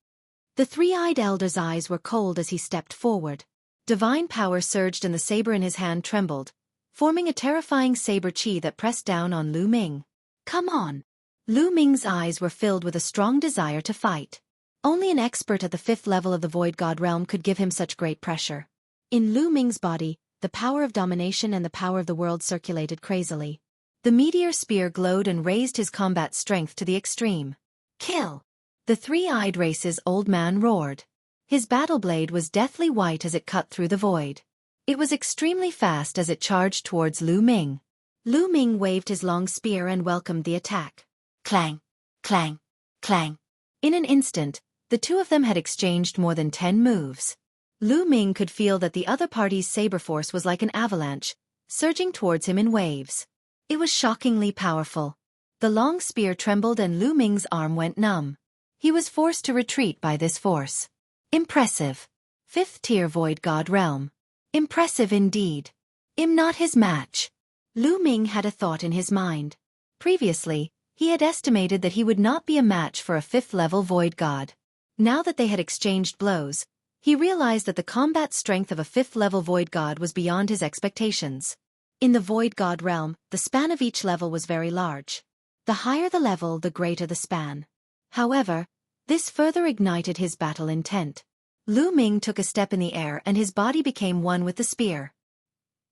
The three-eyed elder's eyes were cold as he stepped forward. Divine power surged and the saber in his hand trembled, forming a terrifying saber chi that pressed down on Lu Ming. Come on! Lu Ming's eyes were filled with a strong desire to fight. Only an expert at the 5th level of the Void God realm could give him such great pressure. In Lu Ming's body, the power of domination and the power of the world circulated crazily. The meteor spear glowed and raised his combat strength to the extreme. Kill! The three-eyed race's old man roared. His battle blade was deathly white as it cut through the void. It was extremely fast as it charged towards Lu Ming. Lu Ming waved his long spear and welcomed the attack. Clang! Clang! Clang! In an instant, the two of them had exchanged more than 10 moves. Lu Ming could feel that the other party's saber force was like an avalanche, surging towards him in waves. It was shockingly powerful. The long spear trembled and Lu Ming's arm went numb. He was forced to retreat by this force. Impressive. 5th tier Void God realm. Impressive indeed. I'm not his match. Lu Ming had a thought in his mind. Previously, he had estimated that he would not be a match for a 5th level Void God. Now that they had exchanged blows, he realized that the combat strength of a 5th level Void God was beyond his expectations. In the Void God realm, the span of each level was very large. The higher the level, the greater the span. However, this further ignited his battle intent. Lu Ming took a step in the air and his body became one with the spear.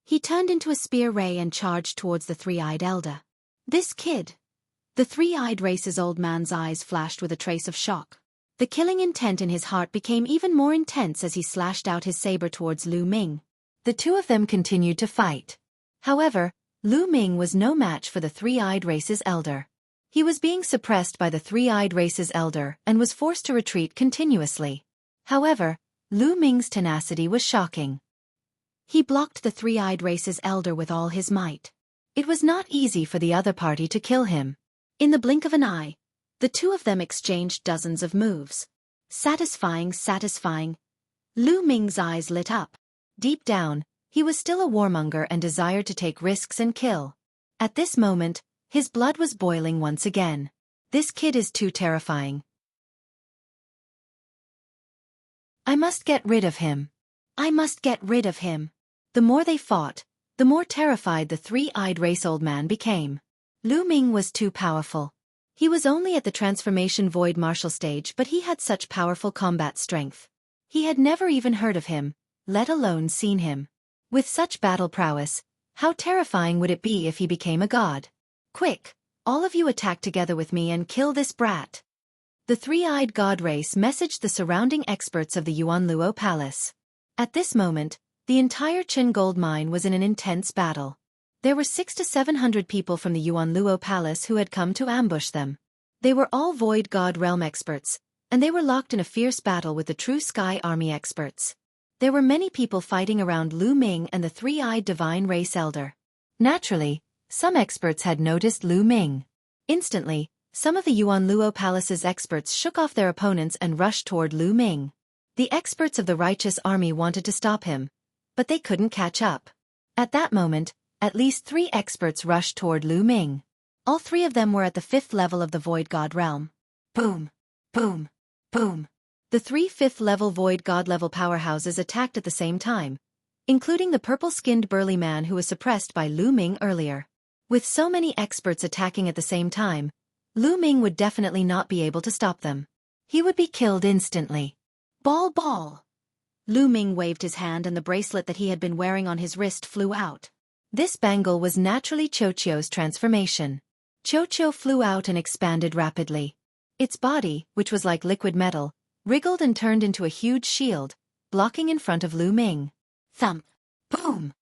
He turned into a spear ray and charged towards the three-eyed elder. This kid! The three-eyed race's old man's eyes flashed with a trace of shock. The killing intent in his heart became even more intense as he slashed out his saber towards Lu Ming. The two of them continued to fight. However, Lu Ming was no match for the three-eyed race's elder. He was being suppressed by the three-eyed race's elder and was forced to retreat continuously. However, Lu Ming's tenacity was shocking. He blocked the three-eyed race's elder with all his might. It was not easy for the other party to kill him. In the blink of an eye, the two of them exchanged dozens of moves. Satisfying. Lu Ming's eyes lit up. Deep down, he was still a warmonger and desired to take risks and kill. At this moment, his blood was boiling once again. This kid is too terrifying. I must get rid of him. I must get rid of him. The more they fought, the more terrified the three-eyed race old man became. Lu Ming was too powerful. He was only at the transformation void martial stage, but he had such powerful combat strength. He had never even heard of him, let alone seen him. With such battle prowess, how terrifying would it be if he became a god? Quick, all of you attack together with me and kill this brat. The three-eyed god race messaged the surrounding experts of the Yuanluo Palace. At this moment, the entire Qin gold mine was in an intense battle. There were 600 to 700 people from the Yuanluo Palace who had come to ambush them. They were all Void God realm experts, and they were locked in a fierce battle with the True Sky Army experts. There were many people fighting around Lu Ming and the three-eyed divine race elder. Naturally, some experts had noticed Lu Ming. Instantly, some of the Yuanluo Palace's experts shook off their opponents and rushed toward Lu Ming. The experts of the righteous army wanted to stop him, but they couldn't catch up. At that moment, at least 3 experts rushed toward Lu Ming. All 3 of them were at the 5th level of the Void God realm. Boom! Boom! Boom! The 3 5th level Void God level powerhouses attacked at the same time, including the purple-skinned burly man who was suppressed by Lu Ming earlier. With so many experts attacking at the same time, Lu Ming would definitely not be able to stop them. He would be killed instantly. Ball! Lu Ming waved his hand and the bracelet that he had been wearing on his wrist flew out. This bangle was naturally Qiuqiu's transformation. Qiuqiu flew out and expanded rapidly. Its body, which was like liquid metal, wriggled and turned into a huge shield, blocking in front of Lu Ming. Thump! Boom!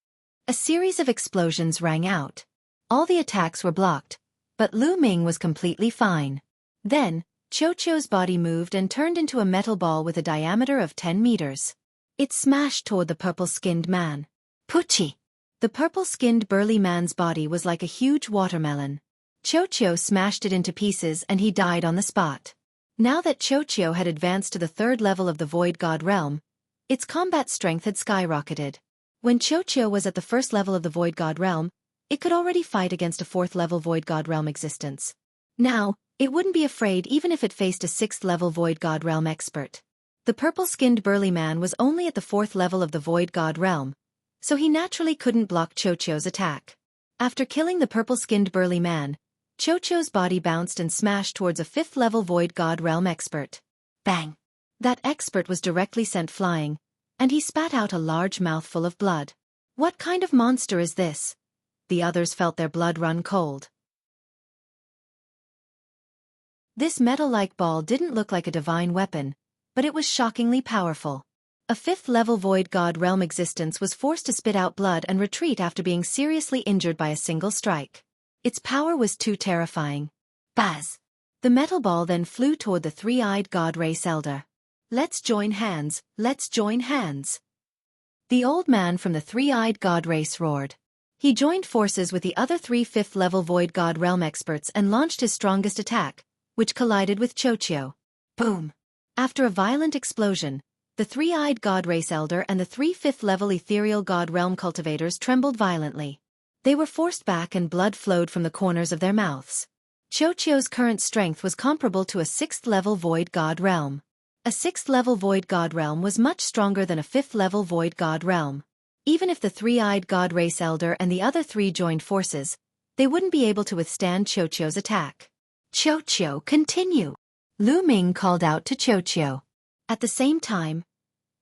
A series of explosions rang out. All the attacks were blocked, but Lu Ming was completely fine. Then, Qiuqiu's body moved and turned into a metal ball with a diameter of 10 meters. It smashed toward the purple-skinned man. Pucci! The purple-skinned burly man's body was like a huge watermelon. Qiuqiu smashed it into pieces and he died on the spot. Now that Qiuqiu had advanced to the 3rd level of the Void God realm, its combat strength had skyrocketed. When Qiuqiu was at the 1st level of the Void God realm, it could already fight against a 4th level Void God realm existence. Now, it wouldn't be afraid even if it faced a 6th level Void God realm expert. The purple-skinned burly man was only at the 4th level of the Void God realm, so he naturally couldn't block Qiuqiu's attack. After killing the purple-skinned burly man, Qiuqiu's body bounced and smashed towards a 5th level Void God realm expert. Bang! That expert was directly sent flying, and he spat out a large mouthful of blood. What kind of monster is this? The others felt their blood run cold. This metal-like ball didn't look like a divine weapon, but it was shockingly powerful. A 5th level Void God realm existence was forced to spit out blood and retreat after being seriously injured by a single strike. Its power was too terrifying. Buzz! The metal ball then flew toward the 3-eyed God race elder. Let's join hands, let's join hands. The old man from the 3-eyed God race roared. He joined forces with the other 3 5th level Void God realm experts and launched his strongest attack, which collided with Qiuqiu. Boom! After a violent explosion, the 3-eyed God race elder and the 3 5th level ethereal God realm cultivators trembled violently. They were forced back and blood flowed from the corners of their mouths. Qiuqiu's current strength was comparable to a 6th level Void God realm. A 6th level Void God realm was much stronger than a 5th level Void God realm. Even if the 3-eyed God race elder and the other 3 joined forces, they wouldn't be able to withstand Qiuqiu's attack. Qiuqiu, continue! Lu Ming called out to Qiuqiu. At the same time,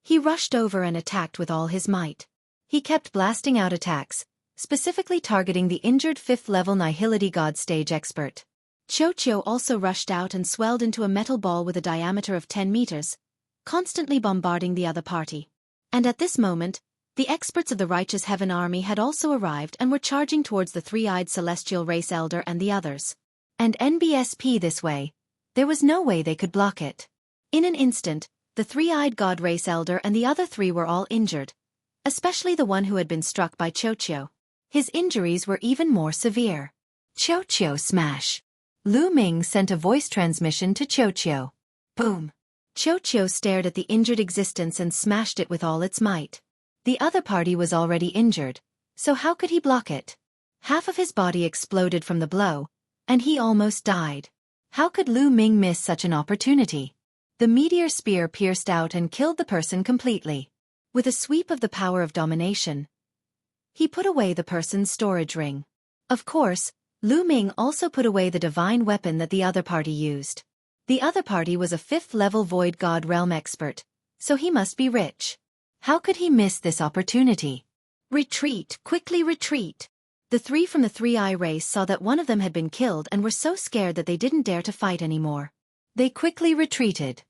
he rushed over and attacked with all his might. He kept blasting out attacks, specifically targeting the injured 5th level Nihility God stage expert. Qiuqiu also rushed out and swelled into a metal ball with a diameter of 10 meters, constantly bombarding the other party. And at this moment, the experts of the Righteous Heaven Army had also arrived and were charging towards the 3-eyed Celestial Race Elder and the others. And NBSP this way, there was no way they could block it. In an instant, the 3-eyed God Race Elder and the other 3 were all injured, especially the one who had been struck by Qiuqiu. His injuries were even more severe. Qiuqiu smash! Lu Ming sent a voice transmission to Qiuqiu. Boom! Qiuqiu stared at the injured existence and smashed it with all its might. The other party was already injured, so how could he block it? Half of his body exploded from the blow, and he almost died. How could Lu Ming miss such an opportunity? The meteor spear pierced out and killed the person completely. With a sweep of the power of domination, he put away the person's storage ring. Of course, Lu Ming also put away the divine weapon that the other party used. The other party was a 5th level Void God realm expert, so he must be rich. How could he miss this opportunity? Retreat, quickly retreat! The 3 from the 3-eye race saw that one of them had been killed and were so scared that they didn't dare to fight anymore. They quickly retreated.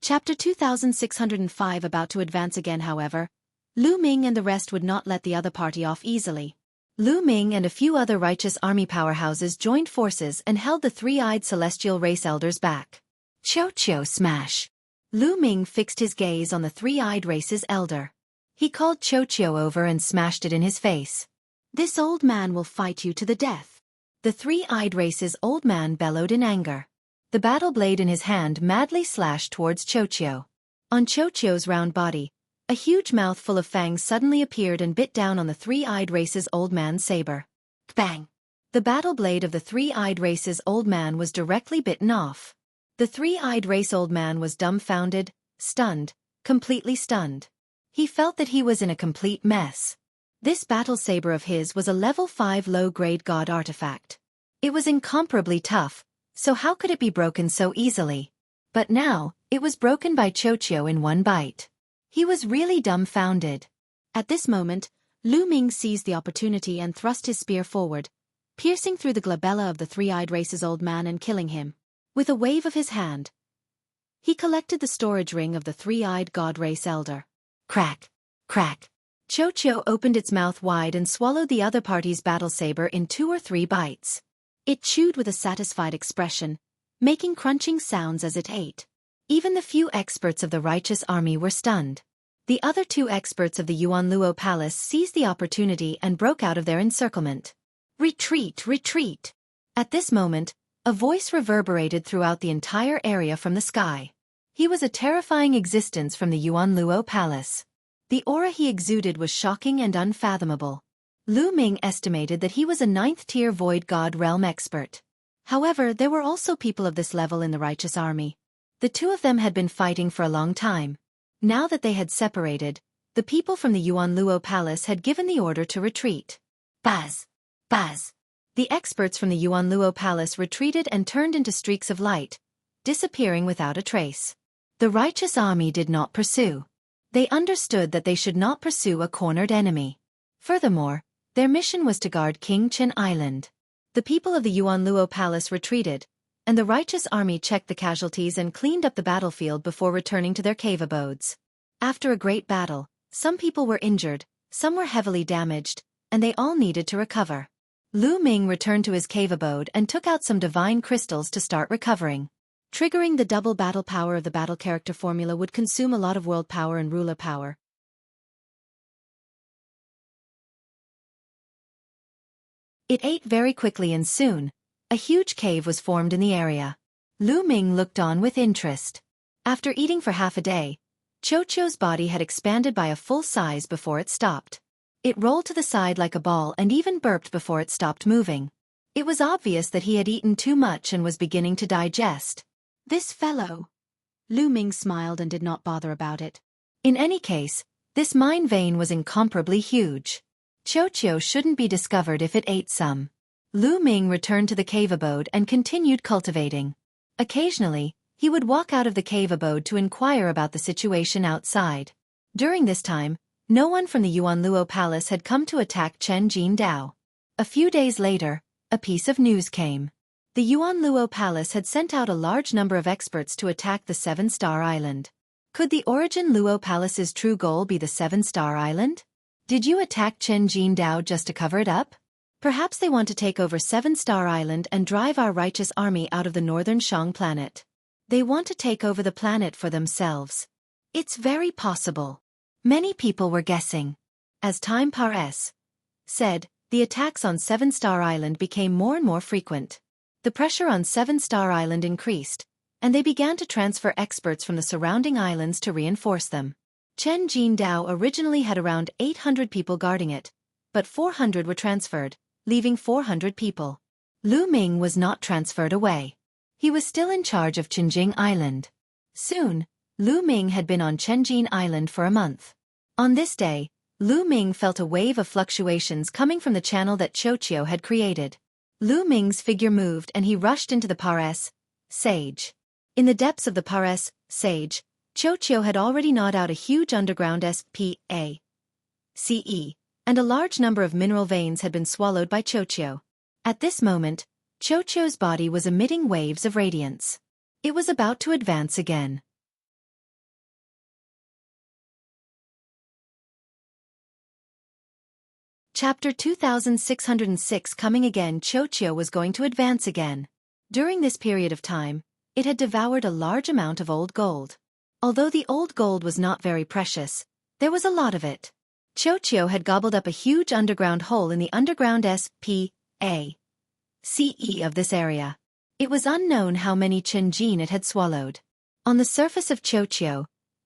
Chapter 2605 about to advance again. However, Lu Ming and the rest would not let the other party off easily. Lu Ming and a few other righteous army powerhouses joined forces and held the 3-eyed celestial race elders back. Qiuqiu smash! Lu Ming fixed his gaze on the 3-eyed race's elder. He called Qiuqiu over and smashed it in his face. This old man will fight you to the death. The 3-eyed race's old man bellowed in anger. The battle blade in his hand madly slashed towards Qiuqiu. On Qiuqiu's round body, a huge mouthful of fangs suddenly appeared and bit down on the 3-eyed race's old man's saber. Bang! The battle blade of the 3-eyed race's old man was directly bitten off. The 3-eyed race old man was dumbfounded, stunned, completely stunned. He felt that he was in a complete mess. This battle saber of his was a level 5 low-grade god artifact. It was incomparably tough, so how could it be broken so easily? But now, it was broken by Qiuqiu in one bite. He was really dumbfounded. At this moment, Lu Ming seized the opportunity and thrust his spear forward, piercing through the glabella of the three-eyed race's old man and killing him. With a wave of his hand, he collected the storage ring of the three-eyed god race elder. Crack! Crack! Qiuqiu opened its mouth wide and swallowed the other party's battle saber in 2 or 3 bites. It chewed with a satisfied expression, making crunching sounds as it ate. Even the few experts of the righteous army were stunned. The other 2 experts of the Yuanluo Palace seized the opportunity and broke out of their encirclement. Retreat! Retreat! At this moment, a voice reverberated throughout the entire area from the sky. He was a terrifying existence from the Yuanluo Palace. The aura he exuded was shocking and unfathomable. Lu Ming estimated that he was a 9th-tier Void God Realm expert. However, there were also people of this level in the righteous army. The 2 of them had been fighting for a long time. Now that they had separated, the people from the Yuanluo Palace had given the order to retreat. Buzz! Buzz! The experts from the Yuanluo Palace retreated and turned into streaks of light, disappearing without a trace. The righteous army did not pursue. They understood that they should not pursue a cornered enemy. Furthermore, their mission was to guard King Chen Island. The people of the Yuanluo Palace retreated, and the righteous army checked the casualties and cleaned up the battlefield before returning to their cave abodes. After a great battle, some people were injured, some were heavily damaged, and they all needed to recover. Lu Ming returned to his cave abode and took out some divine crystals to start recovering. Triggering the double battle power of the battle character formula would consume a lot of world power and ruler power. It ate very quickly and soon, a huge cave was formed in the area. Lu Ming looked on with interest. After eating for half a day, Qiuqiu's body had expanded by a full size before it stopped. It rolled to the side like a ball and even burped before it stopped moving. It was obvious that he had eaten too much and was beginning to digest. This fellow. Lu Ming smiled and did not bother about it. In any case, this mine vein was incomparably huge. Qiuqiu shouldn't be discovered if it ate some. Lu Ming returned to the cave abode and continued cultivating. Occasionally, he would walk out of the cave abode to inquire about the situation outside. During this time, no one from the Yuanluo Palace had come to attack Chen Jindao. A few days later, a piece of news came. The Yuanluo Palace had sent out a large number of experts to attack the 7-star island. Could the Origin Luo Palace's true goal be the 7-star island? Did you attack Chen Jindao just to cover it up? Perhaps they want to take over 7-star island and drive our righteous army out of the northern Shang planet. They want to take over the planet for themselves. It's very possible. Many people were guessing. As time passed, the attacks on 7-star island became more and more frequent. The pressure on 7-star island increased, and they began to transfer experts from the surrounding islands to reinforce them. Chen Jindao originally had around 800 people guarding it, but 400 were transferred, leaving 400 people. Lu Ming was not transferred away. He was still in charge of Qingjing Island. Soon, Lu Ming had been on Chenjin Island for a month. On this day, Lu Ming felt a wave of fluctuations coming from the channel that Qiuqiu had created. Lu Ming's figure moved and he rushed into the Pares Sage. In the depths of the Pares Sage, Qiuqiu had already gnawed out a huge underground SPACE, and a large number of mineral veins had been swallowed by Qiuqiu. At this moment, Qiuqiu's body was emitting waves of radiance. It was about to advance again. Chapter 2606 Coming again. Qiuqiu was going to advance again. During this period of time, it had devoured a large amount of old gold. Although the old gold was not very precious, there was a lot of it. Qiuqiu had gobbled up a huge underground hole in the underground SPACE of this area. It was unknown how many Chenjin it had swallowed. On the surface of Qiuqiu,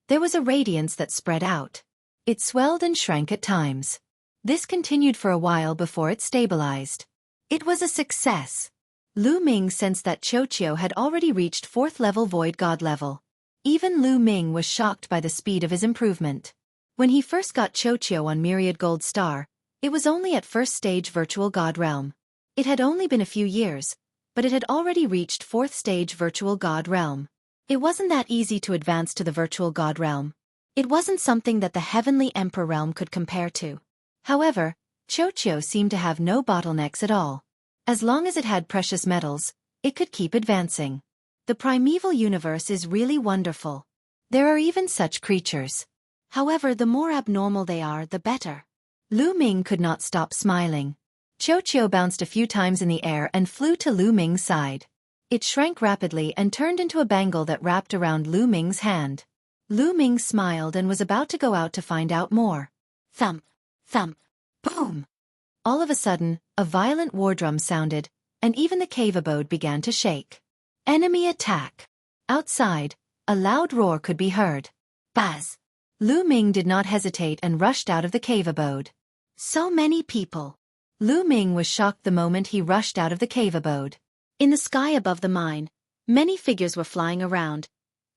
there was a radiance that spread out. It swelled and shrank at times. This continued for a while before it stabilized. It was a success. Lu Ming sensed that Qiuqiu had already reached 4th level Void God level. Even Lu Ming was shocked by the speed of his improvement. When he first got Qiuqiu on Myriad Gold Star, it was only at 1st stage Virtual God Realm. It had only been a few years, but it had already reached 4th stage Virtual God Realm. It wasn't that easy to advance to the Virtual God Realm. It wasn't something that the Heavenly Emperor Realm could compare to. However, Xiaofan seemed to have no bottlenecks at all. As long as it had precious metals, it could keep advancing. The primeval universe is really wonderful. There are even such creatures. However, the more abnormal they are, the better. Lu Ming could not stop smiling. Xiaofan bounced a few times in the air and flew to Lu Ming's side. It shrank rapidly and turned into a bangle that wrapped around Lu Ming's hand. Lu Ming smiled and was about to go out to find out more. Thump, thump, boom! All of a sudden, a violent war drum sounded, and even the cave abode began to shake. Enemy attack! Outside, a loud roar could be heard. Buzz! Lu Ming did not hesitate and rushed out of the cave abode. So many people! Lu Ming was shocked the moment he rushed out of the cave abode. In the sky above the mine, many figures were flying around,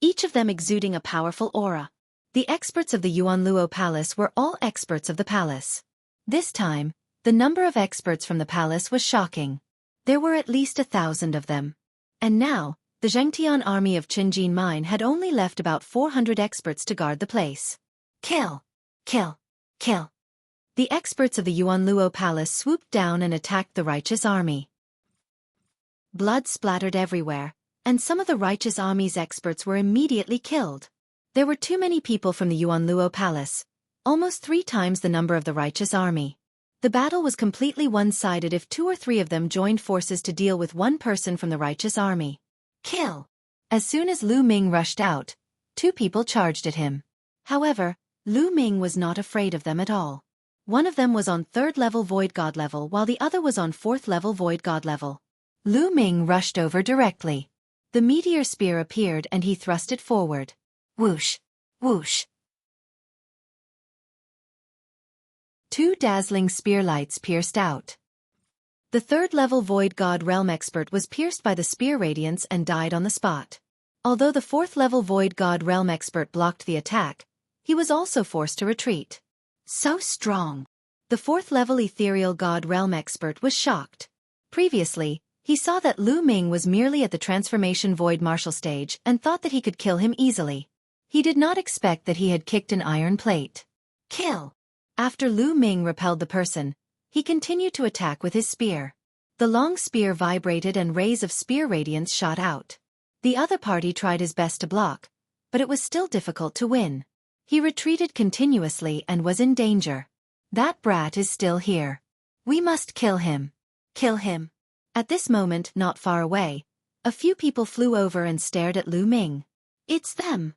each of them exuding a powerful aura. The experts of the Yuanluo Palace were all experts of the palace. This time, the number of experts from the palace was shocking. There were at least 1,000 of them. And now, the Zhengtian army of Qinjin Mine had only left about 400 experts to guard the place. Kill! Kill! Kill! The experts of the Yuanluo Palace swooped down and attacked the righteous army. Blood splattered everywhere, and some of the righteous army's experts were immediately killed. There were too many people from the Yuanluo Palace, almost 3 times the number of the righteous army. The battle was completely one-sided if 2 or 3 of them joined forces to deal with one person from the righteous army. Kill! As soon as Lu Ming rushed out, 2 people charged at him. However, Lu Ming was not afraid of them at all. One of them was on 3rd level Void God level while the other was on 4th level Void God level. Lu Ming rushed over directly. The meteor spear appeared and he thrust it forward. Whoosh! Whoosh! 2 dazzling spear lights pierced out. The 3rd level Void God Realm expert was pierced by the spear radiance and died on the spot. Although the 4th level Void God Realm expert blocked the attack, he was also forced to retreat. So strong! The 4th level Ethereal God Realm expert was shocked. Previously, he saw that Lu Ming was merely at the Transformation Void Martial stage and thought that he could kill him easily. He did not expect that he had kicked an iron plate. Kill! After Lu Ming repelled the person, he continued to attack with his spear. The long spear vibrated and rays of spear radiance shot out. The other party tried his best to block, but it was still difficult to win. He retreated continuously and was in danger. That brat is still here. We must kill him. Kill him. At this moment, not far away, a few people flew over and stared at Lu Ming. It's them!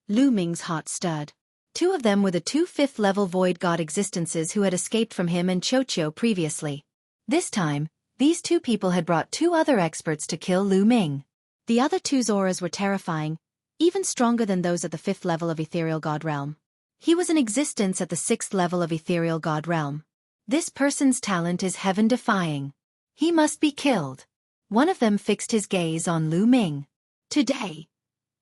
Lu Ming's heart stirred. 2 of them were the 2 5th level Void God existences who had escaped from him and Xiaofan previously. This time, these 2 people had brought 2 other experts to kill Lu Ming. The other 2's auras were terrifying, even stronger than those at the 5th level of Ethereal God Realm. He was an existence at the 6th level of Ethereal God Realm. This person's talent is heaven-defying. He must be killed. One of them fixed his gaze on Lu Ming. Today,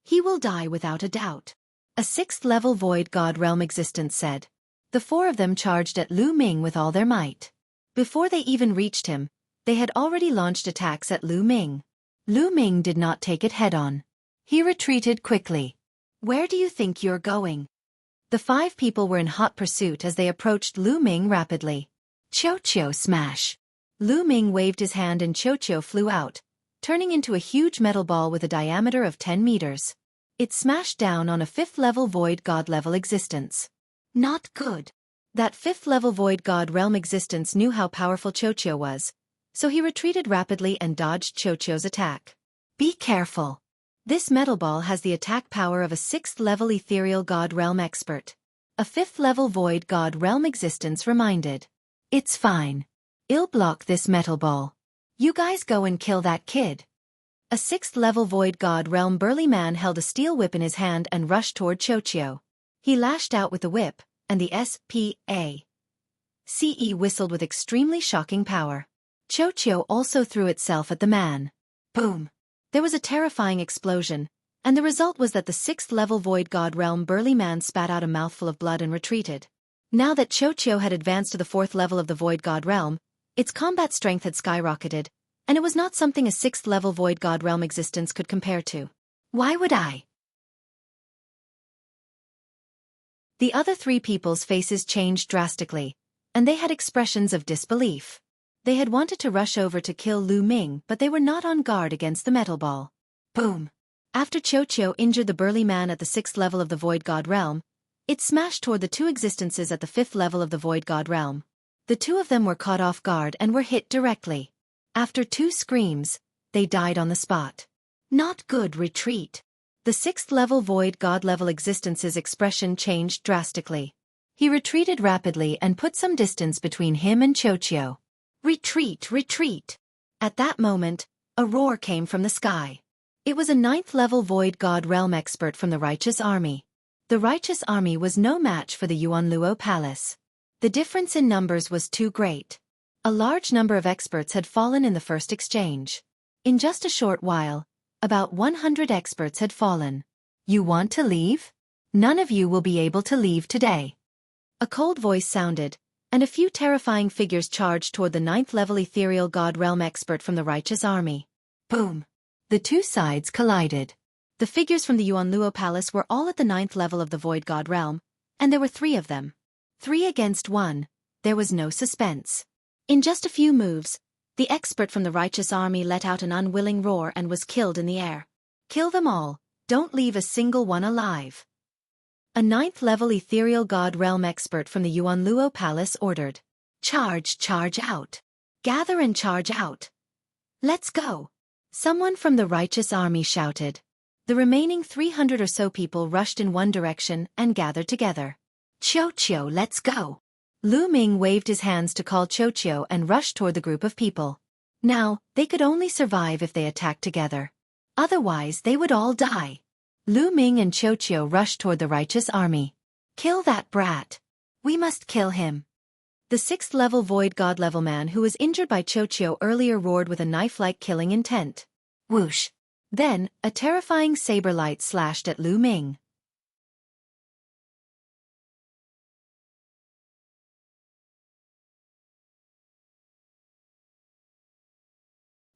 he will die without a doubt. A 6th level Void God Realm existence said. The 4 of them charged at Lu Ming with all their might. Before they even reached him, they had already launched attacks at Lu Ming. Lu Ming did not take it head-on. He retreated quickly. Where do you think you're going? The 5 people were in hot pursuit as they approached Lu Ming rapidly. Xiaofan smash! Lu Ming waved his hand and Xiaofan flew out, turning into a huge metal ball with a diameter of 10 meters. It smashed down on a 5th level Void God level existence. Not good. That 5th level Void God Realm existence knew how powerful Xiaofan was, so he retreated rapidly and dodged Xiaoqiu's attack. Be careful. This metal ball has the attack power of a 6th level Ethereal God Realm expert. A 5th level Void God Realm existence reminded. It's fine. I'll block this metal ball. You guys go and kill that kid. A 6th level Void God Realm burly man held a steel whip in his hand and rushed toward Xiaoqiu. He lashed out with the whip, and the S.P.A. CE whistled with extremely shocking power. Xiaoqiu also threw itself at the man. Boom! There was a terrifying explosion, and the result was that the 6th level Void God Realm burly man spat out a mouthful of blood and retreated. Now that Xiaoqiu had advanced to the 4th level of the Void God Realm, its combat strength had skyrocketed, And it was not something a 6th-level Void God Realm existence could compare to. Why would I? The other 3 people's faces changed drastically, and they had expressions of disbelief. They had wanted to rush over to kill Lu Ming, but they were not on guard against the metal ball. Boom! After Qiao injured the burly man at the 6th level of the Void God Realm, it smashed toward the 2 existences at the 5th level of the Void God Realm. The 2 of them were caught off guard and were hit directly. After 2 screams, they died on the spot. Not good. Retreat. The 6th level Void God level existence's expression changed drastically. He retreated rapidly and put some distance between him and Qiao. Retreat, retreat. At that moment, a roar came from the sky. It was a 9th level Void God Realm expert from the Righteous Army. The Righteous Army was no match for the Yuanluo Palace. The difference in numbers was too great. A large number of experts had fallen in the first exchange. In just a short while, about 100 experts had fallen. You want to leave? None of you will be able to leave today. A cold voice sounded, and a few terrifying figures charged toward the 9th level Ethereal God Realm expert from the Righteous Army. Boom! The 2 sides collided. The figures from the Yuanluo Palace were all at the 9th level of the Void God Realm, and there were 3 of them. 3 against 1, there was no suspense. In just a few moves, the expert from the Righteous Army let out an unwilling roar and was killed in the air. Kill them all, don't leave a single one alive. A 9th level Ethereal God Realm expert from the Yuanluo Palace ordered. Charge out. Gather and charge out. Let's go. Someone from the Righteous Army shouted. The remaining 300 or so people rushed in one direction and gathered together. Qiao, let's go. Lu Ming waved his hands to call Qiao and rushed toward the group of people. Now, they could only survive if they attacked together. Otherwise, they would all die. Lu Ming and Qiao rushed toward the Righteous Army. Kill that brat. We must kill him. The 6th level Void God level man who was injured by Qiao earlier roared with a knife-like killing intent. Whoosh. Then, a terrifying saber light slashed at Lu Ming.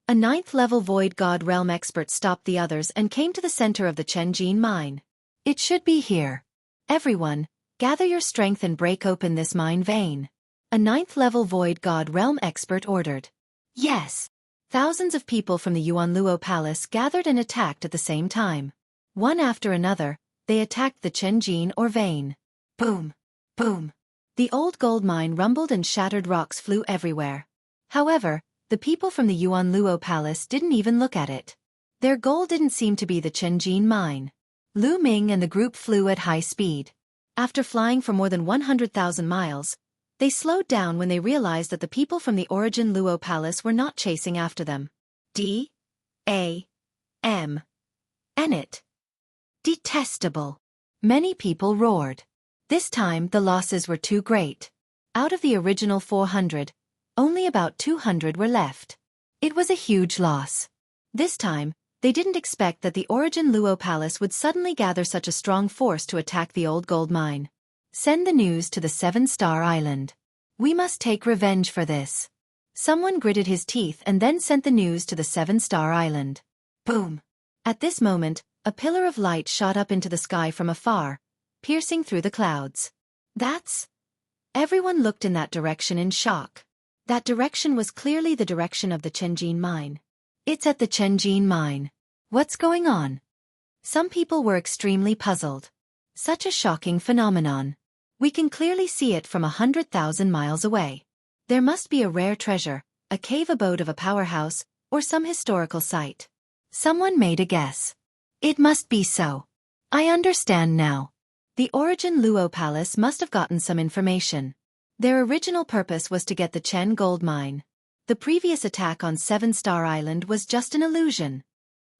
A 9th level Void God Realm expert stopped the others and came to the center of the Chenjin mine. It should be here. Everyone, gather your strength and break open this mine vein. A 9th level Void God Realm expert ordered. Yes. Thousands of people from the Yuanluo Palace gathered and attacked at the same time. One after another, they attacked the Chenjin or vein. Boom! Boom! The old gold mine rumbled and shattered rocks flew everywhere. However, the people from the Yuanluo Palace didn't even look at it. Their goal didn't seem to be the Chenjin mine. Lu Ming and the group flew at high speed. After flying for more than 100,000 miles, they slowed down when they realized that the people from the Origin Luo Palace were not chasing after them. D-A-M. Enit. Detestable. Many people roared. This time the losses were too great. Out of the original 400, only about 200 were left. It was a huge loss. This time, they didn't expect that the Origin Luo Palace would suddenly gather such a strong force to attack the old gold mine. Send the news to the 7-Star Island. We must take revenge for this. Someone gritted his teeth and then sent the news to the 7-Star Island. Boom! At this moment, a pillar of light shot up into the sky from afar, piercing through the clouds. That's... Everyone looked in that direction in shock. That direction was clearly the direction of the Chenjin mine. It's at the Chenjin mine. What's going on? Some people were extremely puzzled. Such a shocking phenomenon. We can clearly see it from 100,000 miles away. There must be a rare treasure, a cave abode of a powerhouse, or some historical site. Someone made a guess. It must be so. I understand now. The Origin Luo Palace must have gotten some information. Their original purpose was to get the Chen gold mine. The previous attack on 7-Star Island was just an illusion.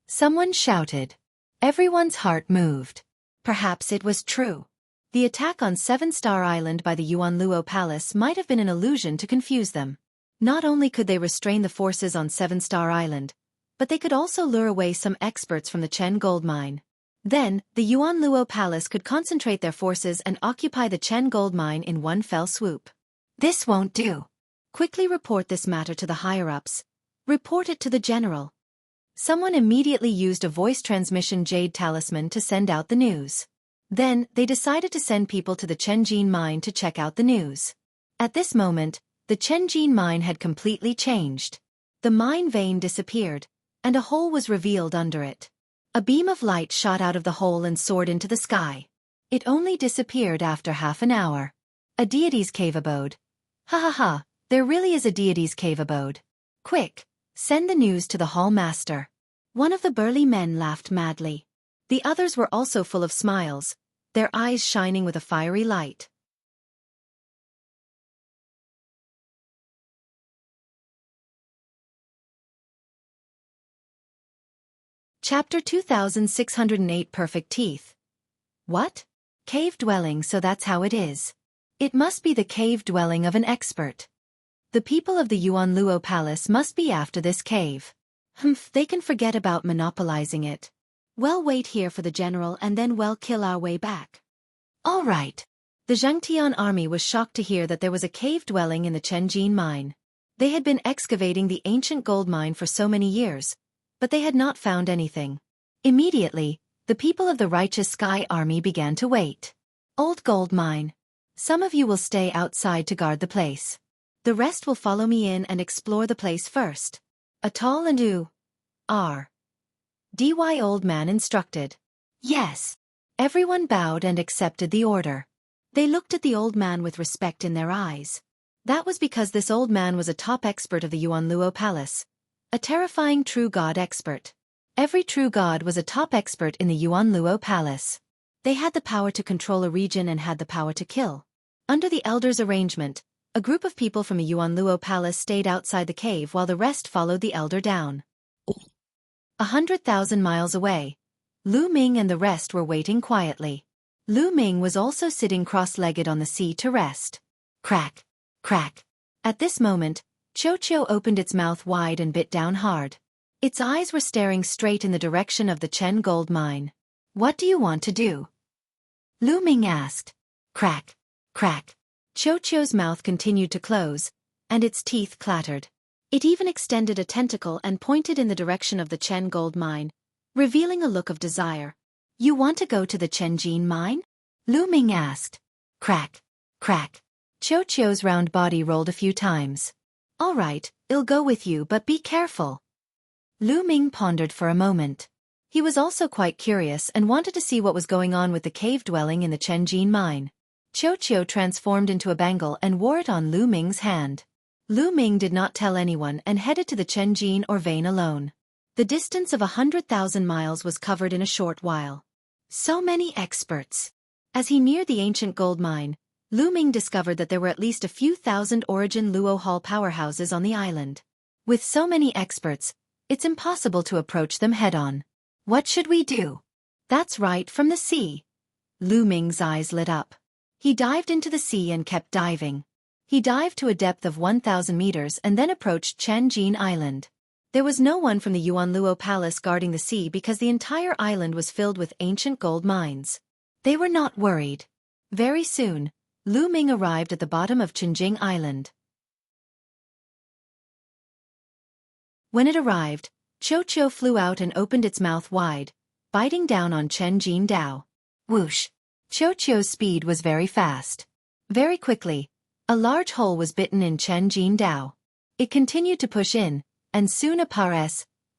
Someone shouted. Everyone's heart moved. Perhaps it was true. The attack on 7-Star Island by the Yuanluo Palace might have been an illusion to confuse them. Not only could they restrain the forces on 7-Star Island, but they could also lure away some experts from the Chen gold mine. Then, the Yuanluo Palace could concentrate their forces and occupy the Chen gold mine in one fell swoop. This won't do. Quickly report this matter to the higher-ups. Report it to the general. Someone immediately used a voice transmission jade talisman to send out the news. Then, they decided to send people to the Chenjin mine to check out the news. At this moment, the Chenjin mine had completely changed. The mine vein disappeared, and a hole was revealed under it. A beam of light shot out of the hole and soared into the sky. It only disappeared after half an hour. A deity's cave abode. Ha ha ha, there really is a deity's cave abode. Quick, send the news to the hall master. One of the burly men laughed madly. The others were also full of smiles, their eyes shining with a fiery light. Chapter 2608 Perfect Teeth. What? Cave dwelling, so that's how it is. It must be the cave dwelling of an expert. The people of the Yuanluo Palace must be after this cave. They can forget about monopolizing it. We'll wait here for the general and then we'll kill our way back. All right. The Zhangtian army was shocked to hear that there was a cave dwelling in the Chenjin mine. They had been excavating the ancient gold mine for so many years, but they had not found anything. Immediately, the people of the Righteous Sky Army began to wait. Old gold mine. Some of you will stay outside to guard the place. The rest will follow me in and explore the place first. A tall and dy old man instructed. Yes. Everyone bowed and accepted the order. They looked at the old man with respect in their eyes. That was because this old man was a top expert of the Yuanluo Palace. A terrifying true god expert. Every true god was a top expert in the Yuanluo Palace. They had the power to control a region and had the power to kill. Under the elders' arrangement, a group of people from the Yuanluo Palace stayed outside the cave while the rest followed the elder down. 100,000 miles away, Lu Ming and the rest were waiting quietly. Lu Ming was also sitting cross-legged on the sea to rest. Crack, crack. At this moment, Qiu opened its mouth wide and bit down hard. Its eyes were staring straight in the direction of the Chen gold mine. What do you want to do? Lu Ming asked. Crack, crack. Qiu's mouth continued to close, and its teeth clattered. It even extended a tentacle and pointed in the direction of the Chen gold mine, revealing a look of desire. You want to go to the Chenjin mine? Lu Ming asked. Crack, crack. Qiu's round body rolled a few times. All right, I'll go with you, but be careful. Lu Ming pondered for a moment. He was also quite curious and wanted to see what was going on with the cave dwelling in the Chenjin mine. Qiu transformed into a bangle and wore it on Lu Ming's hand. Lu Ming did not tell anyone and headed to the Chenjin or vein alone. The distance of 100,000 miles was covered in a short while. So many experts. As he neared the ancient gold mine, Lu Ming discovered that there were at least a few thousand origin Luo Hall powerhouses on the island. With so many experts, it's impossible to approach them head-on. What should we do? That's right, from the sea. Lu Ming's eyes lit up. He dived into the sea and kept diving. He dived to a depth of 1,000 meters and then approached Chenjin Island. There was no one from the Yuanluo Palace guarding the sea because the entire island was filled with ancient gold mines. They were not worried. Very soon, Lu Ming arrived at the bottom of Chenjing Island. When it arrived, Qiu flew out and opened its mouth wide, biting down on Chenjin Dao. Whoosh! Qiu's speed was very fast. Very quickly, a large hole was bitten in Chenjin Dao. It continued to push in, and soon a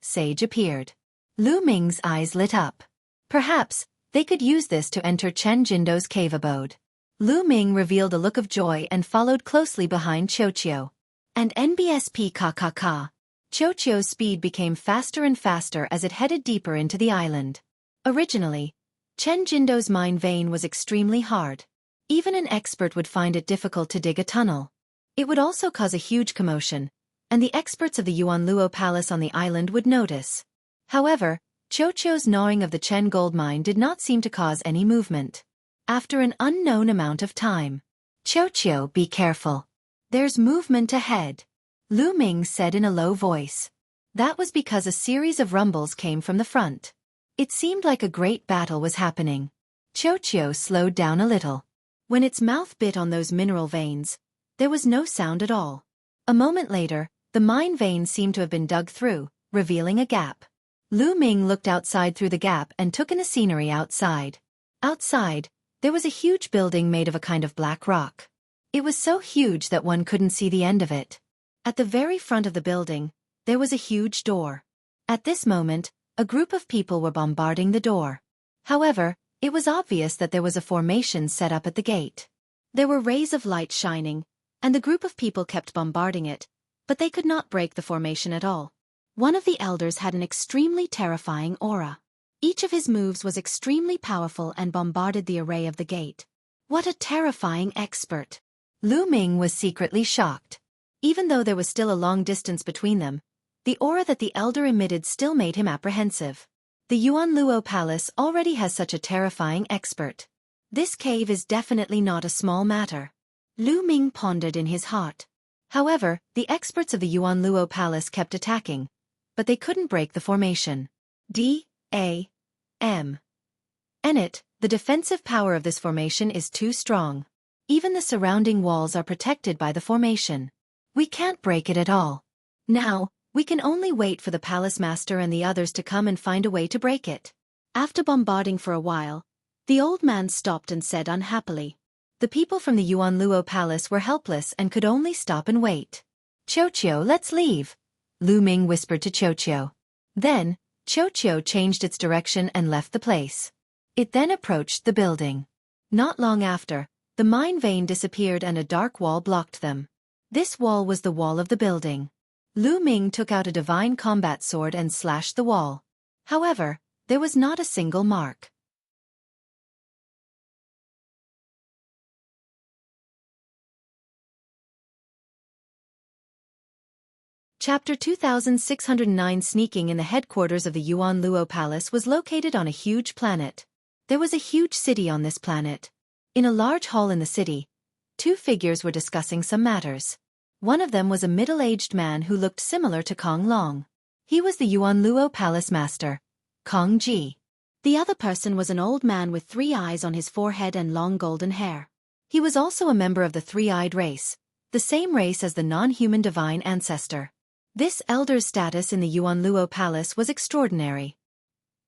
sage appeared. Lu Ming's eyes lit up. Perhaps, they could use this to enter Chen Jindo's cave abode. Lu Ming revealed a look of joy and followed closely behind Qiu. And NBSP ka. Qiu's speed became faster and faster as it headed deeper into the island. Originally, Chen Jindo's mine vein was extremely hard. Even an expert would find it difficult to dig a tunnel. It would also cause a huge commotion, and the experts of the Yuanluo Palace on the island would notice. However, Qiu's gnawing of the Chen gold mine did not seem to cause any movement. After an unknown amount of time, Qiu, be careful. There's movement ahead, Lu Ming said in a low voice. That was because a series of rumbles came from the front. It seemed like a great battle was happening. Qiu slowed down a little. When its mouth bit on those mineral veins, there was no sound at all. A moment later, The mine vein seemed to have been dug through, revealing a gap. Lu Ming looked outside through the gap and took in the scenery outside. Outside, there was a huge building made of a kind of black rock. It was so huge that one couldn't see the end of it. At the very front of the building, there was a huge door. At this moment, a group of people were bombarding the door. However, it was obvious that there was a formation set up at the gate. There were rays of light shining, and the group of people kept bombarding it, but they could not break the formation at all. One of the elders had an extremely terrifying aura. Each of his moves was extremely powerful and bombarded the array of the gate. What a terrifying expert! Lu Ming was secretly shocked. Even though there was still a long distance between them, the aura that the elder emitted still made him apprehensive. The Yuan Luo Palace already has such a terrifying expert. This cave is definitely not a small matter. Lu Ming pondered in his heart. However, the experts of the Yuan Luo Palace kept attacking, but they couldn't break the formation. D.A.M. Enit, the defensive power of this formation is too strong. Even the surrounding walls are protected by the formation. We can't break it at all. Now, we can only wait for the palace master and the others to come and find a way to break it. After bombarding for a while, the old man stopped and said unhappily. The people from the Yuan Luo Palace were helpless and could only stop and wait. Qiuqiu, let's leave, Lu Ming whispered to Qiuqiu. Then, Qiuqiu changed its direction and left the place. It then approached the building. Not long after, the mine vein disappeared and a dark wall blocked them. This wall was the wall of the building. Lu Ming took out a divine combat sword and slashed the wall. However, there was not a single mark. Chapter 2609 Sneaking in the headquarters of the Yuan Luo Palace was located on a huge planet. There was a huge city on this planet. In a large hall in the city, two figures were discussing some matters. One of them was a middle-aged man who looked similar to Kong Long. He was the Yuan Luo Palace Master, Kong Ji. The other person was an old man with 3 eyes on his forehead and long golden hair. He was also a member of the 3-eyed race, the same race as the non-human divine ancestor. This elder's status in the Yuan Luo Palace was extraordinary.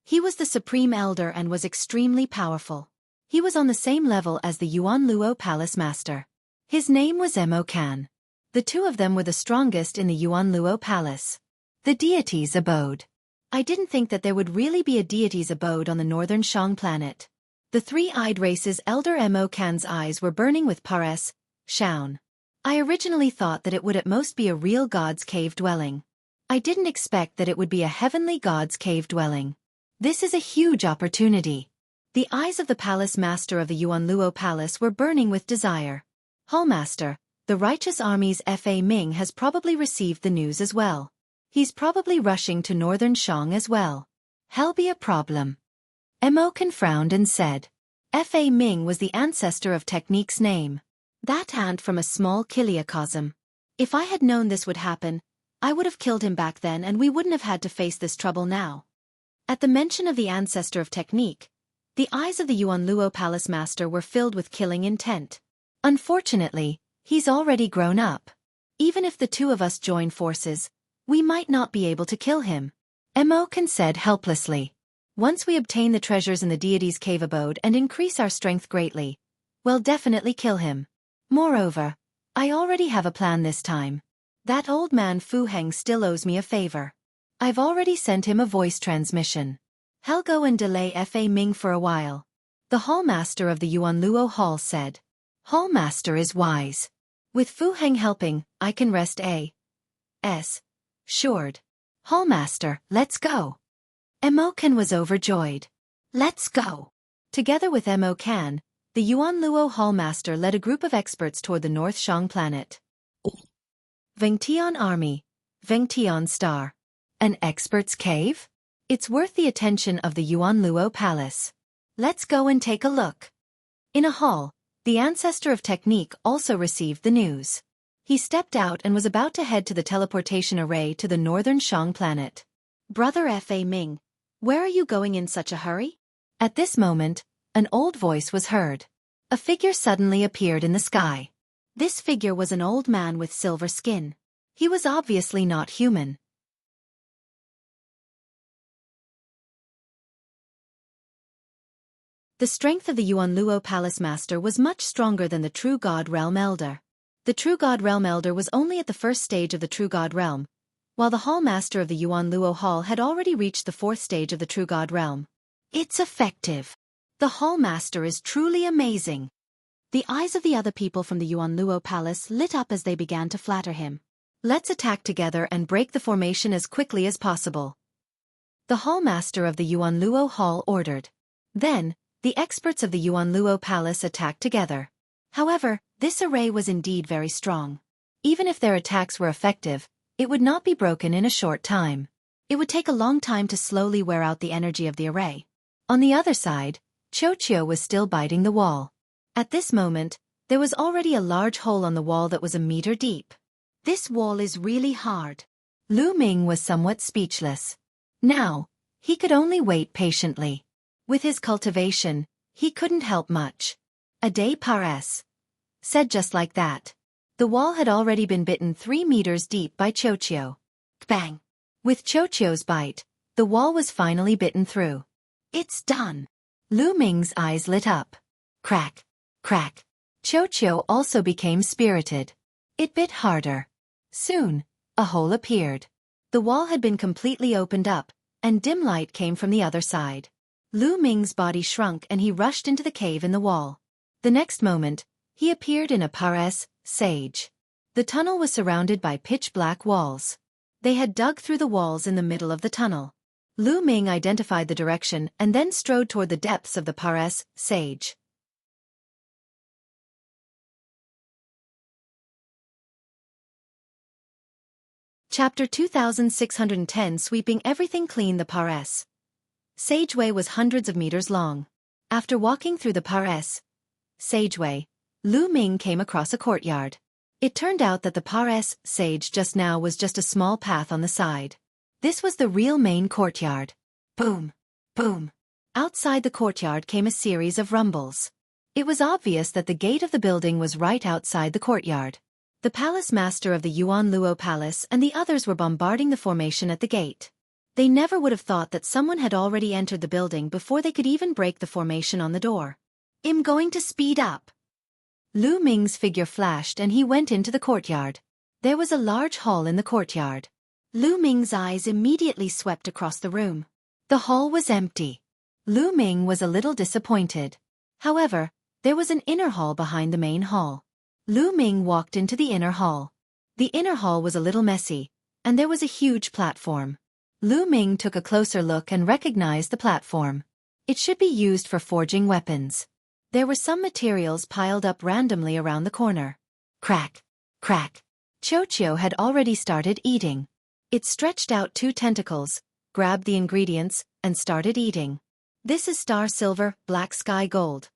He was the supreme elder and was extremely powerful. He was on the same level as the Yuan Luo Palace Master. His name was Mo Kan. The two of them were the strongest in the Yuan Luo Palace. The deity's abode. I didn't think that there would really be a deity's abode on the northern Shang planet. The 3-eyed race's elder Mo Kan's eyes were burning with pares, shaun. I originally thought that it would at most be a real god's cave dwelling. I didn't expect that it would be a heavenly god's cave dwelling. This is a huge opportunity. The eyes of the palace master of the Yuan Luo Palace were burning with desire. Hallmaster, the righteous army's Fa Ming has probably received the news as well. He's probably rushing to northern Shang as well. Hell be a problem. Mo Kan frowned and said. Fa Ming was the ancestor of Technique's name. That ant from a small kiliacosm. If I had known this would happen, I would have killed him back then and we wouldn't have had to face this trouble now. At the mention of the ancestor of Technique, the eyes of the Yuan Luo Palace Master were filled with killing intent. Unfortunately, he's already grown up. Even if the two of us join forces, we might not be able to kill him. Mo Kan said helplessly. Once we obtain the treasures in the deity's cave abode and increase our strength greatly, we'll definitely kill him. Moreover, I already have a plan this time. That old man Fu Heng still owes me a favor. I've already sent him a voice transmission. He'll go and delay Fa Ming for a while. The hallmaster of the Yuan Luo Hall said. Hallmaster is wise. With Fu Heng helping, I can rest assured. Hallmaster, let's go. Mo Kan was overjoyed. Let's go. Together with Mo Kan, the Yuan Luo Hallmaster led a group of experts toward the North Shang planet. Vengtian Army, Vengtian Star. An expert's cave? It's worth the attention of the Yuan Luo Palace. Let's go and take a look. In a hall, the ancestor of Technique also received the news. He stepped out and was about to head to the teleportation array to the northern Shang planet. Brother Fa Ming, where are you going in such a hurry? At this moment, an old voice was heard. A figure suddenly appeared in the sky. This figure was an old man with silver skin. He was obviously not human. The strength of the Yuanluo Palace Master was much stronger than the True God Realm Elder. The True God Realm Elder was only at the first stage of the True God Realm, while the Hall Master of the Yuanluo Hall had already reached the fourth stage of the True God Realm. It's effective. The Hall Master is truly amazing. The eyes of the other people from the Yuanluo Palace lit up as they began to flatter him. Let's attack together and break the formation as quickly as possible. The Hall Master of the Yuanluo Hall ordered. Then, the experts of the Yuanluo Palace attacked together. However, this array was indeed very strong. Even if their attacks were effective, it would not be broken in a short time. It would take a long time to slowly wear out the energy of the array. On the other side, Xiaofan was still biting the wall. At this moment, there was already a large hole on the wall that was a meter deep. This wall is really hard. Lu Ming was somewhat speechless. Now, he could only wait patiently. With his cultivation, he couldn't help much. A day pass. Said just like that. The wall had already been bitten 3 meters deep by Xiaofan. Bang! With Xiaoqiu's bite, the wall was finally bitten through. It's done. Lu Ming's eyes lit up. Crack! Crack! Xiaoqiu also became spirited. It bit harder. Soon, a hole appeared. The wall had been completely opened up, and dim light came from the other side. Lu Ming's body shrunk and he rushed into the cave in the wall. The next moment, he appeared in a paras sage. The tunnel was surrounded by pitch-black walls. They had dug through the walls in the middle of the tunnel. Lu Ming identified the direction and then strode toward the depths of the paras sage. Chapter 2610 Sweeping Everything Clean. The paras sageway was hundreds of meters long. After walking through the paras sageway, Lu Ming came across a courtyard. It turned out that the paras sage just now was just a small path on the side. This was the real main courtyard. Boom! Boom! Outside the courtyard came a series of rumbles. It was obvious that the gate of the building was right outside the courtyard. The palace master of the Yuanluo Palace and the others were bombarding the formation at the gate. They never would have thought that someone had already entered the building before they could even break the formation on the door. I'm going to speed up. Lu Ming's figure flashed and he went into the courtyard. There was a large hall in the courtyard. Lu Ming's eyes immediately swept across the room. The hall was empty. Lu Ming was a little disappointed. However, there was an inner hall behind the main hall. Lu Ming walked into the inner hall. The inner hall was a little messy, and there was a huge platform. Lu Ming took a closer look and recognized the platform. It should be used for forging weapons. There were some materials piled up randomly around the corner. Crack! Crack! Xiaoqiu had already started eating. It stretched out 2 tentacles, grabbed the ingredients, and started eating. This is star silver, black sky gold.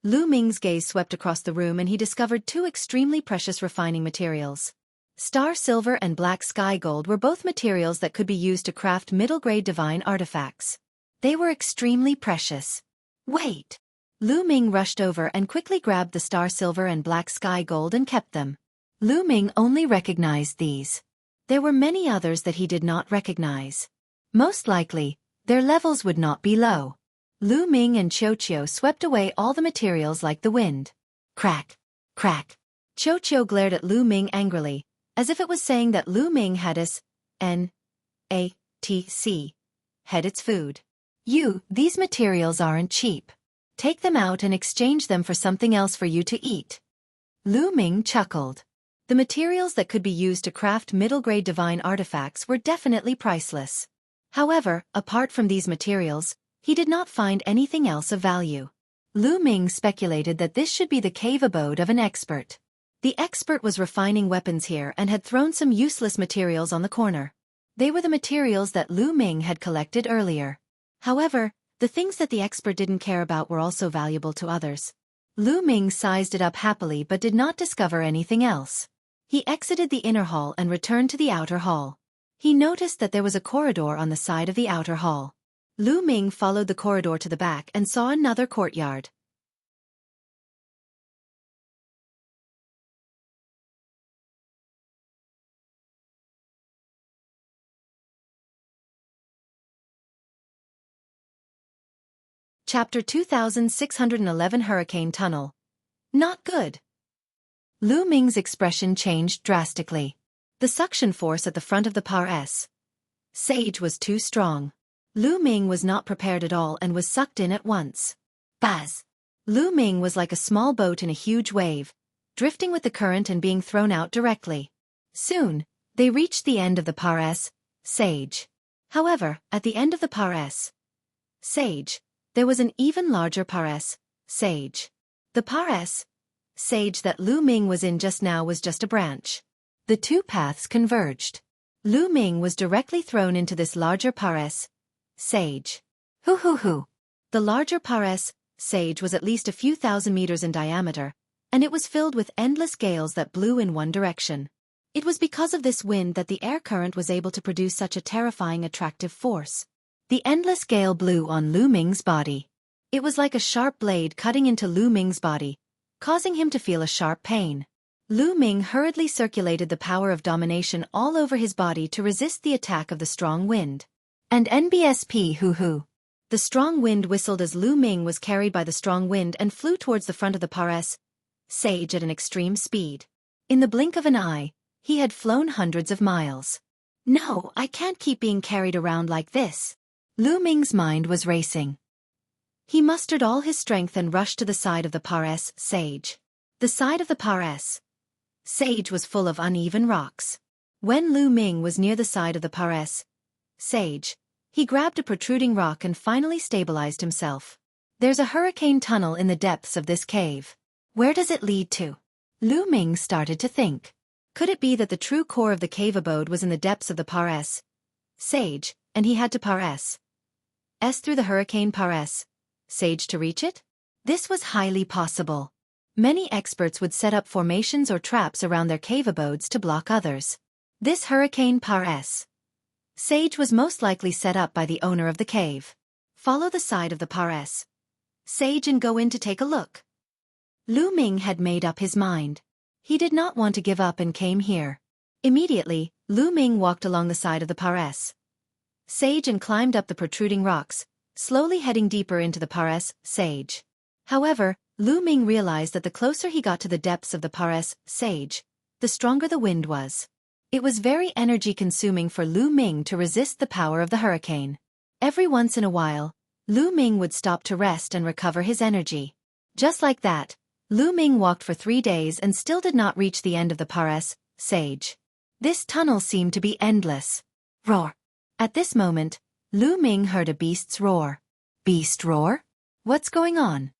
Lu Ming's gaze swept across the room and he discovered 2 extremely precious refining materials. Star silver and black sky gold were both materials that could be used to craft middle-grade divine artifacts. They were extremely precious. Wait! Lu Ming rushed over and quickly grabbed the star silver and black sky gold and kept them. Lu Ming only recognized these. There were many others that he did not recognize. Most likely, their levels would not be low. Lu Ming and Xiaoqiu swept away all the materials like the wind. Crack! Crack! Xiaoqiu glared at Lu Ming angrily, as if it was saying that Lu Ming had had its food. These materials aren't cheap. Take them out and exchange them for something else for you to eat. Lu Ming chuckled. The materials that could be used to craft middle-grade divine artifacts were definitely priceless. However, apart from these materials, he did not find anything else of value. Lu Ming speculated that this should be the cave abode of an expert. The expert was refining weapons here and had thrown some useless materials on the corner. They were the materials that Lu Ming had collected earlier. However, the things that the expert didn't care about were also valuable to others. Lu Ming sized it up happily but did not discover anything else. He exited the inner hall and returned to the outer hall. He noticed that there was a corridor on the side of the outer hall. Lu Ming followed the corridor to the back and saw another courtyard. Chapter 2611 Hurricane Tunnel. Not good. Lu Ming's expression changed drastically. The suction force at the front of the Par S Sage was too strong. Lu Ming was not prepared at all and was sucked in at once. Buzz! Lu Ming was like a small boat in a huge wave, drifting with the current and being thrown out directly. Soon, they reached the end of the Par S Sage. However, at the end of the Par S Sage, there was an even larger Par S Sage. The Par S Sage that Lu Ming was in just now was just a branch. The two paths converged. Lu Ming was directly thrown into this larger Par S Sage. Hoo. The larger Par S Sage was at least a few thousand meters in diameter, and it was filled with endless gales that blew in one direction. It was because of this wind that the air current was able to produce such a terrifying attractive force. The endless gale blew on Lu Ming's body. It was like a sharp blade cutting into Lu Ming's body, causing him to feel a sharp pain. Lu Ming hurriedly circulated the power of domination all over his body to resist the attack of the strong wind. And NBSP hoo. The strong wind whistled as Lu Ming was carried by the strong wind and flew towards the front of the Par S Sage at an extreme speed. In the blink of an eye, he had flown hundreds of miles. No, I can't keep being carried around like this. Lu Ming's mind was racing. He mustered all his strength and rushed to the side of the Par S Sage. The side of the Par S Sage was full of uneven rocks. When Lu Ming was near the side of the Par S Sage, he grabbed a protruding rock and finally stabilized himself. There's a hurricane tunnel in the depths of this cave. Where does it lead to? Lu Ming started to think. Could it be that the true core of the cave abode was in the depths of the Par S Sage, and he had to Par S through the hurricane Par S Sage to reach it? This was highly possible. Many experts would set up formations or traps around their cave abodes to block others. This hurricane Par S Sage was most likely set up by the owner of the cave. Follow the side of the Par S Sage and go in to take a look. Lu Ming had made up his mind. He did not want to give up and came here. Immediately, Lu Ming walked along the side of the Par S Sage and climbed up the protruding rocks, slowly heading deeper into the Par S Sage. However, Lu Ming realized that the closer he got to the depths of the Par S Sage, the stronger the wind was. It was very energy-consuming for Lu Ming to resist the power of the hurricane. Every once in a while, Lu Ming would stop to rest and recover his energy. Just like that, Lu Ming walked for 3 days and still did not reach the end of the Par S Sage. This tunnel seemed to be endless. Roar! At this moment, Lu Ming heard a beast's roar. Beast roar? What's going on?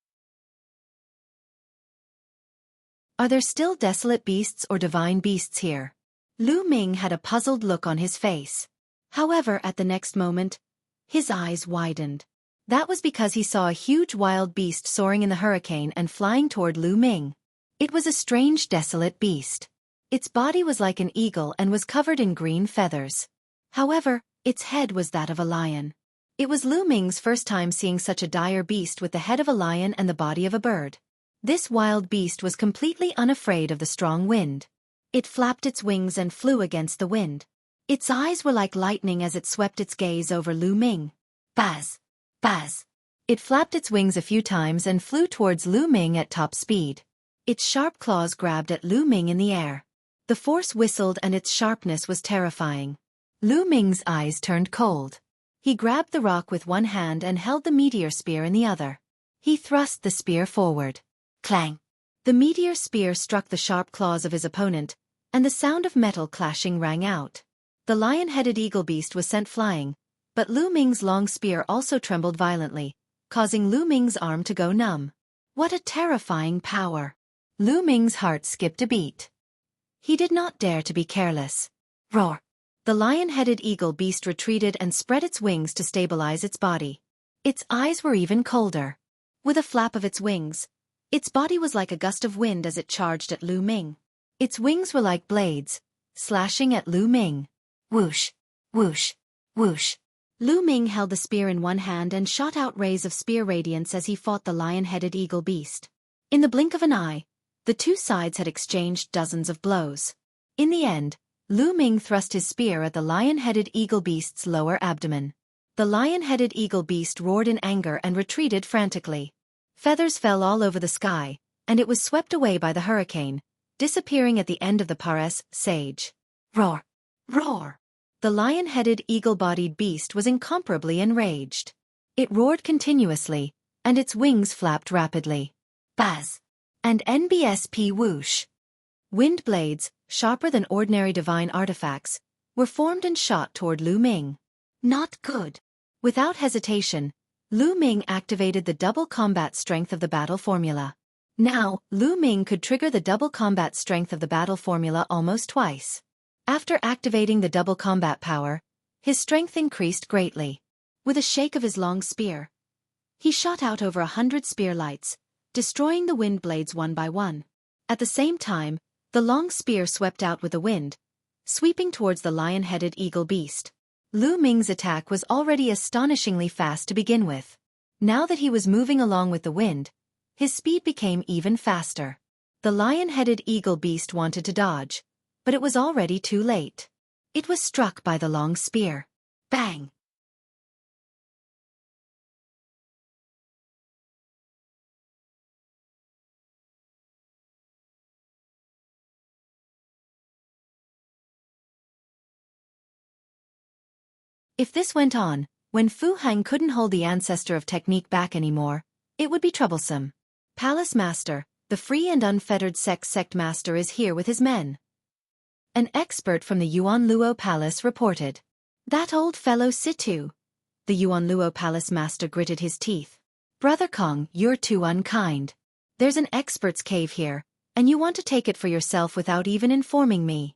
Are there still desolate beasts or divine beasts here? Lu Ming had a puzzled look on his face. However, at the next moment, his eyes widened. That was because he saw a huge wild beast soaring in the hurricane and flying toward Lu Ming. It was a strange desolate beast. Its body was like an eagle and was covered in green feathers. However, its head was that of a lion. It was Lu Ming's first time seeing such a dire beast with the head of a lion and the body of a bird. This wild beast was completely unafraid of the strong wind. It flapped its wings and flew against the wind. Its eyes were like lightning as it swept its gaze over Lu Ming. Buzz! Buzz! It flapped its wings a few times and flew towards Lu Ming at top speed. Its sharp claws grabbed at Lu Ming in the air. The force whistled and its sharpness was terrifying. Lu Ming's eyes turned cold. He grabbed the rock with one hand and held the meteor spear in the other. He thrust the spear forward. Clang! The meteor spear struck the sharp claws of his opponent, and the sound of metal clashing rang out. The lion-headed eagle beast was sent flying, but Lu Ming's long spear also trembled violently, causing Lu Ming's arm to go numb. What a terrifying power! Lu Ming's heart skipped a beat. He did not dare to be careless. Roar! The lion-headed eagle beast retreated and spread its wings to stabilize its body. Its eyes were even colder. With a flap of its wings, its body was like a gust of wind as it charged at Lu Ming. Its wings were like blades, slashing at Lu Ming. Whoosh! Whoosh! Whoosh! Lu Ming held the spear in one hand and shot out rays of spear radiance as he fought the lion-headed eagle beast. In the blink of an eye, the two sides had exchanged dozens of blows. In the end, Lu Ming thrust his spear at the lion-headed eagle beast's lower abdomen. The lion-headed eagle beast roared in anger and retreated frantically. Feathers fell all over the sky, and it was swept away by the hurricane, disappearing at the end of the Pares sage. Roar! Roar! The lion-headed eagle-bodied beast was incomparably enraged. It roared continuously, and its wings flapped rapidly. Buzz! And NBSP whoosh! Wind blades, sharper than ordinary divine artifacts, were formed and shot toward Lu Ming. Not good. Without hesitation, Lu Ming activated the double combat strength of the battle formula. Now, Lu Ming could trigger the double combat strength of the battle formula almost twice. After activating the double combat power, his strength increased greatly. With a shake of his long spear, he shot out over 100 spear lights, destroying the wind blades one by one. At the same time, the long spear swept out with the wind, sweeping towards the lion-headed eagle beast. Lu Ming's attack was already astonishingly fast to begin with. Now that he was moving along with the wind, his speed became even faster. The lion-headed eagle beast wanted to dodge, but it was already too late. It was struck by the long spear. Bang! If this went on, when Fu Hang couldn't hold the ancestor of technique back anymore, it would be troublesome. Palace Master, the free and unfettered sect master is here with his men. An expert from the Yuan Luo Palace reported. That old fellow Situ. The Yuan Luo Palace Master gritted his teeth. Brother Kong, you're too unkind. There's an expert's cave here, and you want to take it for yourself without even informing me.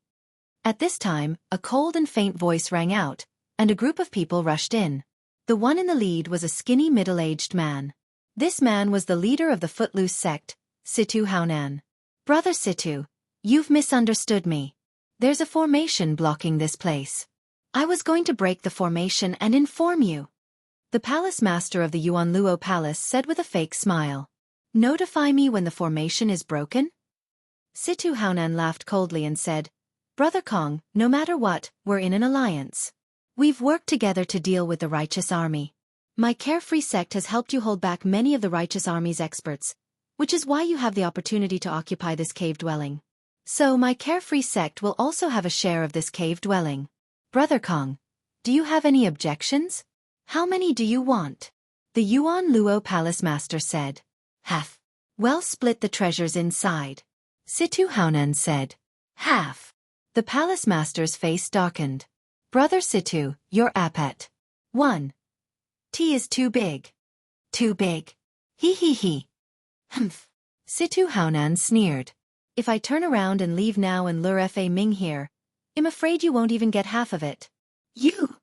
At this time, a cold and faint voice rang out, and a group of people rushed in. The one in the lead was a skinny middle-aged man. This man was the leader of the Footloose sect, Situ Haonan. Brother Situ, you've misunderstood me. There's a formation blocking this place. I was going to break the formation and inform you. The palace master of the Yuan Luo Palace said with a fake smile. Notify me when the formation is broken? Situ Haonan laughed coldly and said, Brother Kong, no matter what, we're in an alliance. We've worked together to deal with the righteous army. My carefree sect has helped you hold back many of the righteous army's experts, which is why you have the opportunity to occupy this cave dwelling. So my carefree sect will also have a share of this cave dwelling. Brother Kong, do you have any objections? How many do you want? The Yuan Luo Palace Master said. Half. Well, split the treasures inside. Situ Haonan said. Half. The Palace Master's face darkened. Brother Situ, you're apat. 1. T is too big. Too big. He. Humph. Situ Haonan sneered. If I turn around and leave now and lure Fa Ming here, I'm afraid you won't even get half of it. You!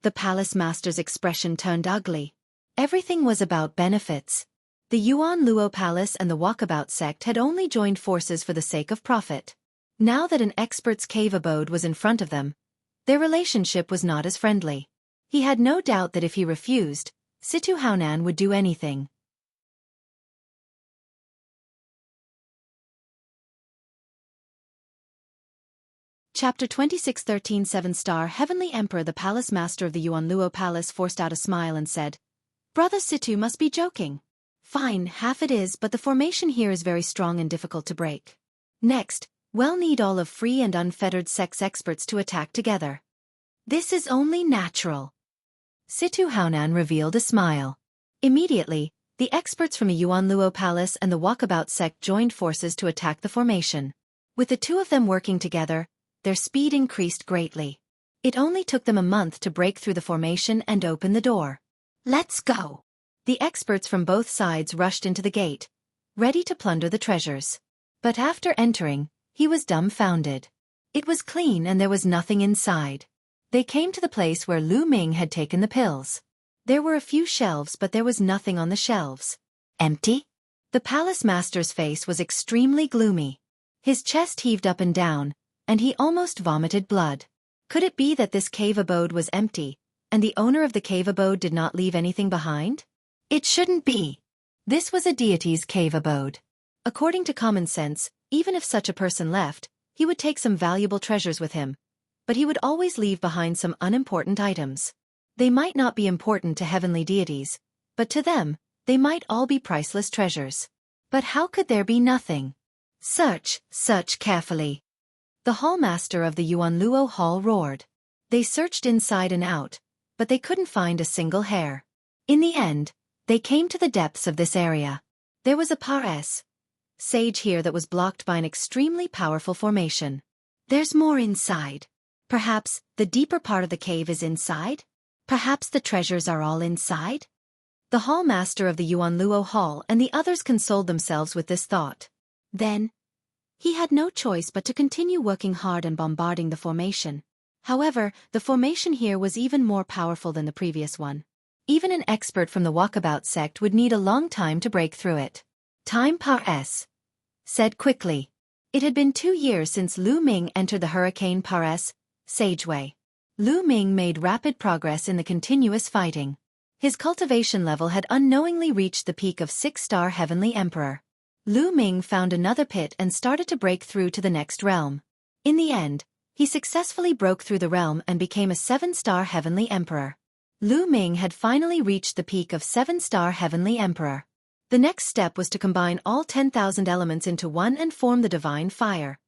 The Palace Master's expression turned ugly. Everything was about benefits. The Yuan Luo Palace and the Walkabout sect had only joined forces for the sake of profit. Now that an expert's cave abode was in front of them, their relationship was not as friendly. He had no doubt that if he refused, Situ Haonan would do anything. Chapter 26 13 7-star Heavenly Emperor. The Palace Master of the Yuan Luo Palace forced out a smile and said, Brother Situ must be joking. Fine, half it is, but the formation here is very strong and difficult to break. Next, we'll need all of free and unfettered sex experts to attack together. This is only natural. Situ Haonan revealed a smile. Immediately, the experts from the Yuan Luo Palace and the Walkabout sect joined forces to attack the formation. With the two of them working together, their speed increased greatly. It only took them a month to break through the formation and open the door. Let's go! The experts from both sides rushed into the gate, ready to plunder the treasures. But after entering, he was dumbfounded. It was clean and there was nothing inside. They came to the place where Lu Ming had taken the pills. There were a few shelves, but there was nothing on the shelves. Empty? The palace master's face was extremely gloomy. His chest heaved up and down, and he almost vomited blood. Could it be that this cave abode was empty, and the owner of the cave abode did not leave anything behind? It shouldn't be. This was a deity's cave abode. According to common sense, even if such a person left, he would take some valuable treasures with him, but he would always leave behind some unimportant items. They might not be important to heavenly deities, but to them, they might all be priceless treasures. But how could there be nothing? Search carefully. The hallmaster of the Yuanluo Hall roared. They searched inside and out, but they couldn't find a single hair. In the end, they came to the depths of this area. There was a sage here that was blocked by an extremely powerful formation. There's more inside. Perhaps the deeper part of the cave is inside? Perhaps the treasures are all inside? The hallmaster of the Yuanluo Hall and the others consoled themselves with this thought. Then, he had no choice but to continue working hard and bombarding the formation. However, the formation here was even more powerful than the previous one. Even an expert from the Walkabout sect would need a long time to break through it. Time said quickly. It had been 2 years since Lu Ming entered the Hurricane Sageway. Lu Ming made rapid progress in the continuous fighting. His cultivation level had unknowingly reached the peak of 6-star Heavenly Emperor. Lu Ming found another pit and started to break through to the next realm. In the end, he successfully broke through the realm and became a 7-star Heavenly Emperor. Lu Ming had finally reached the peak of 7-star Heavenly Emperor. The next step was to combine all 10,000 elements into one and form the divine fire.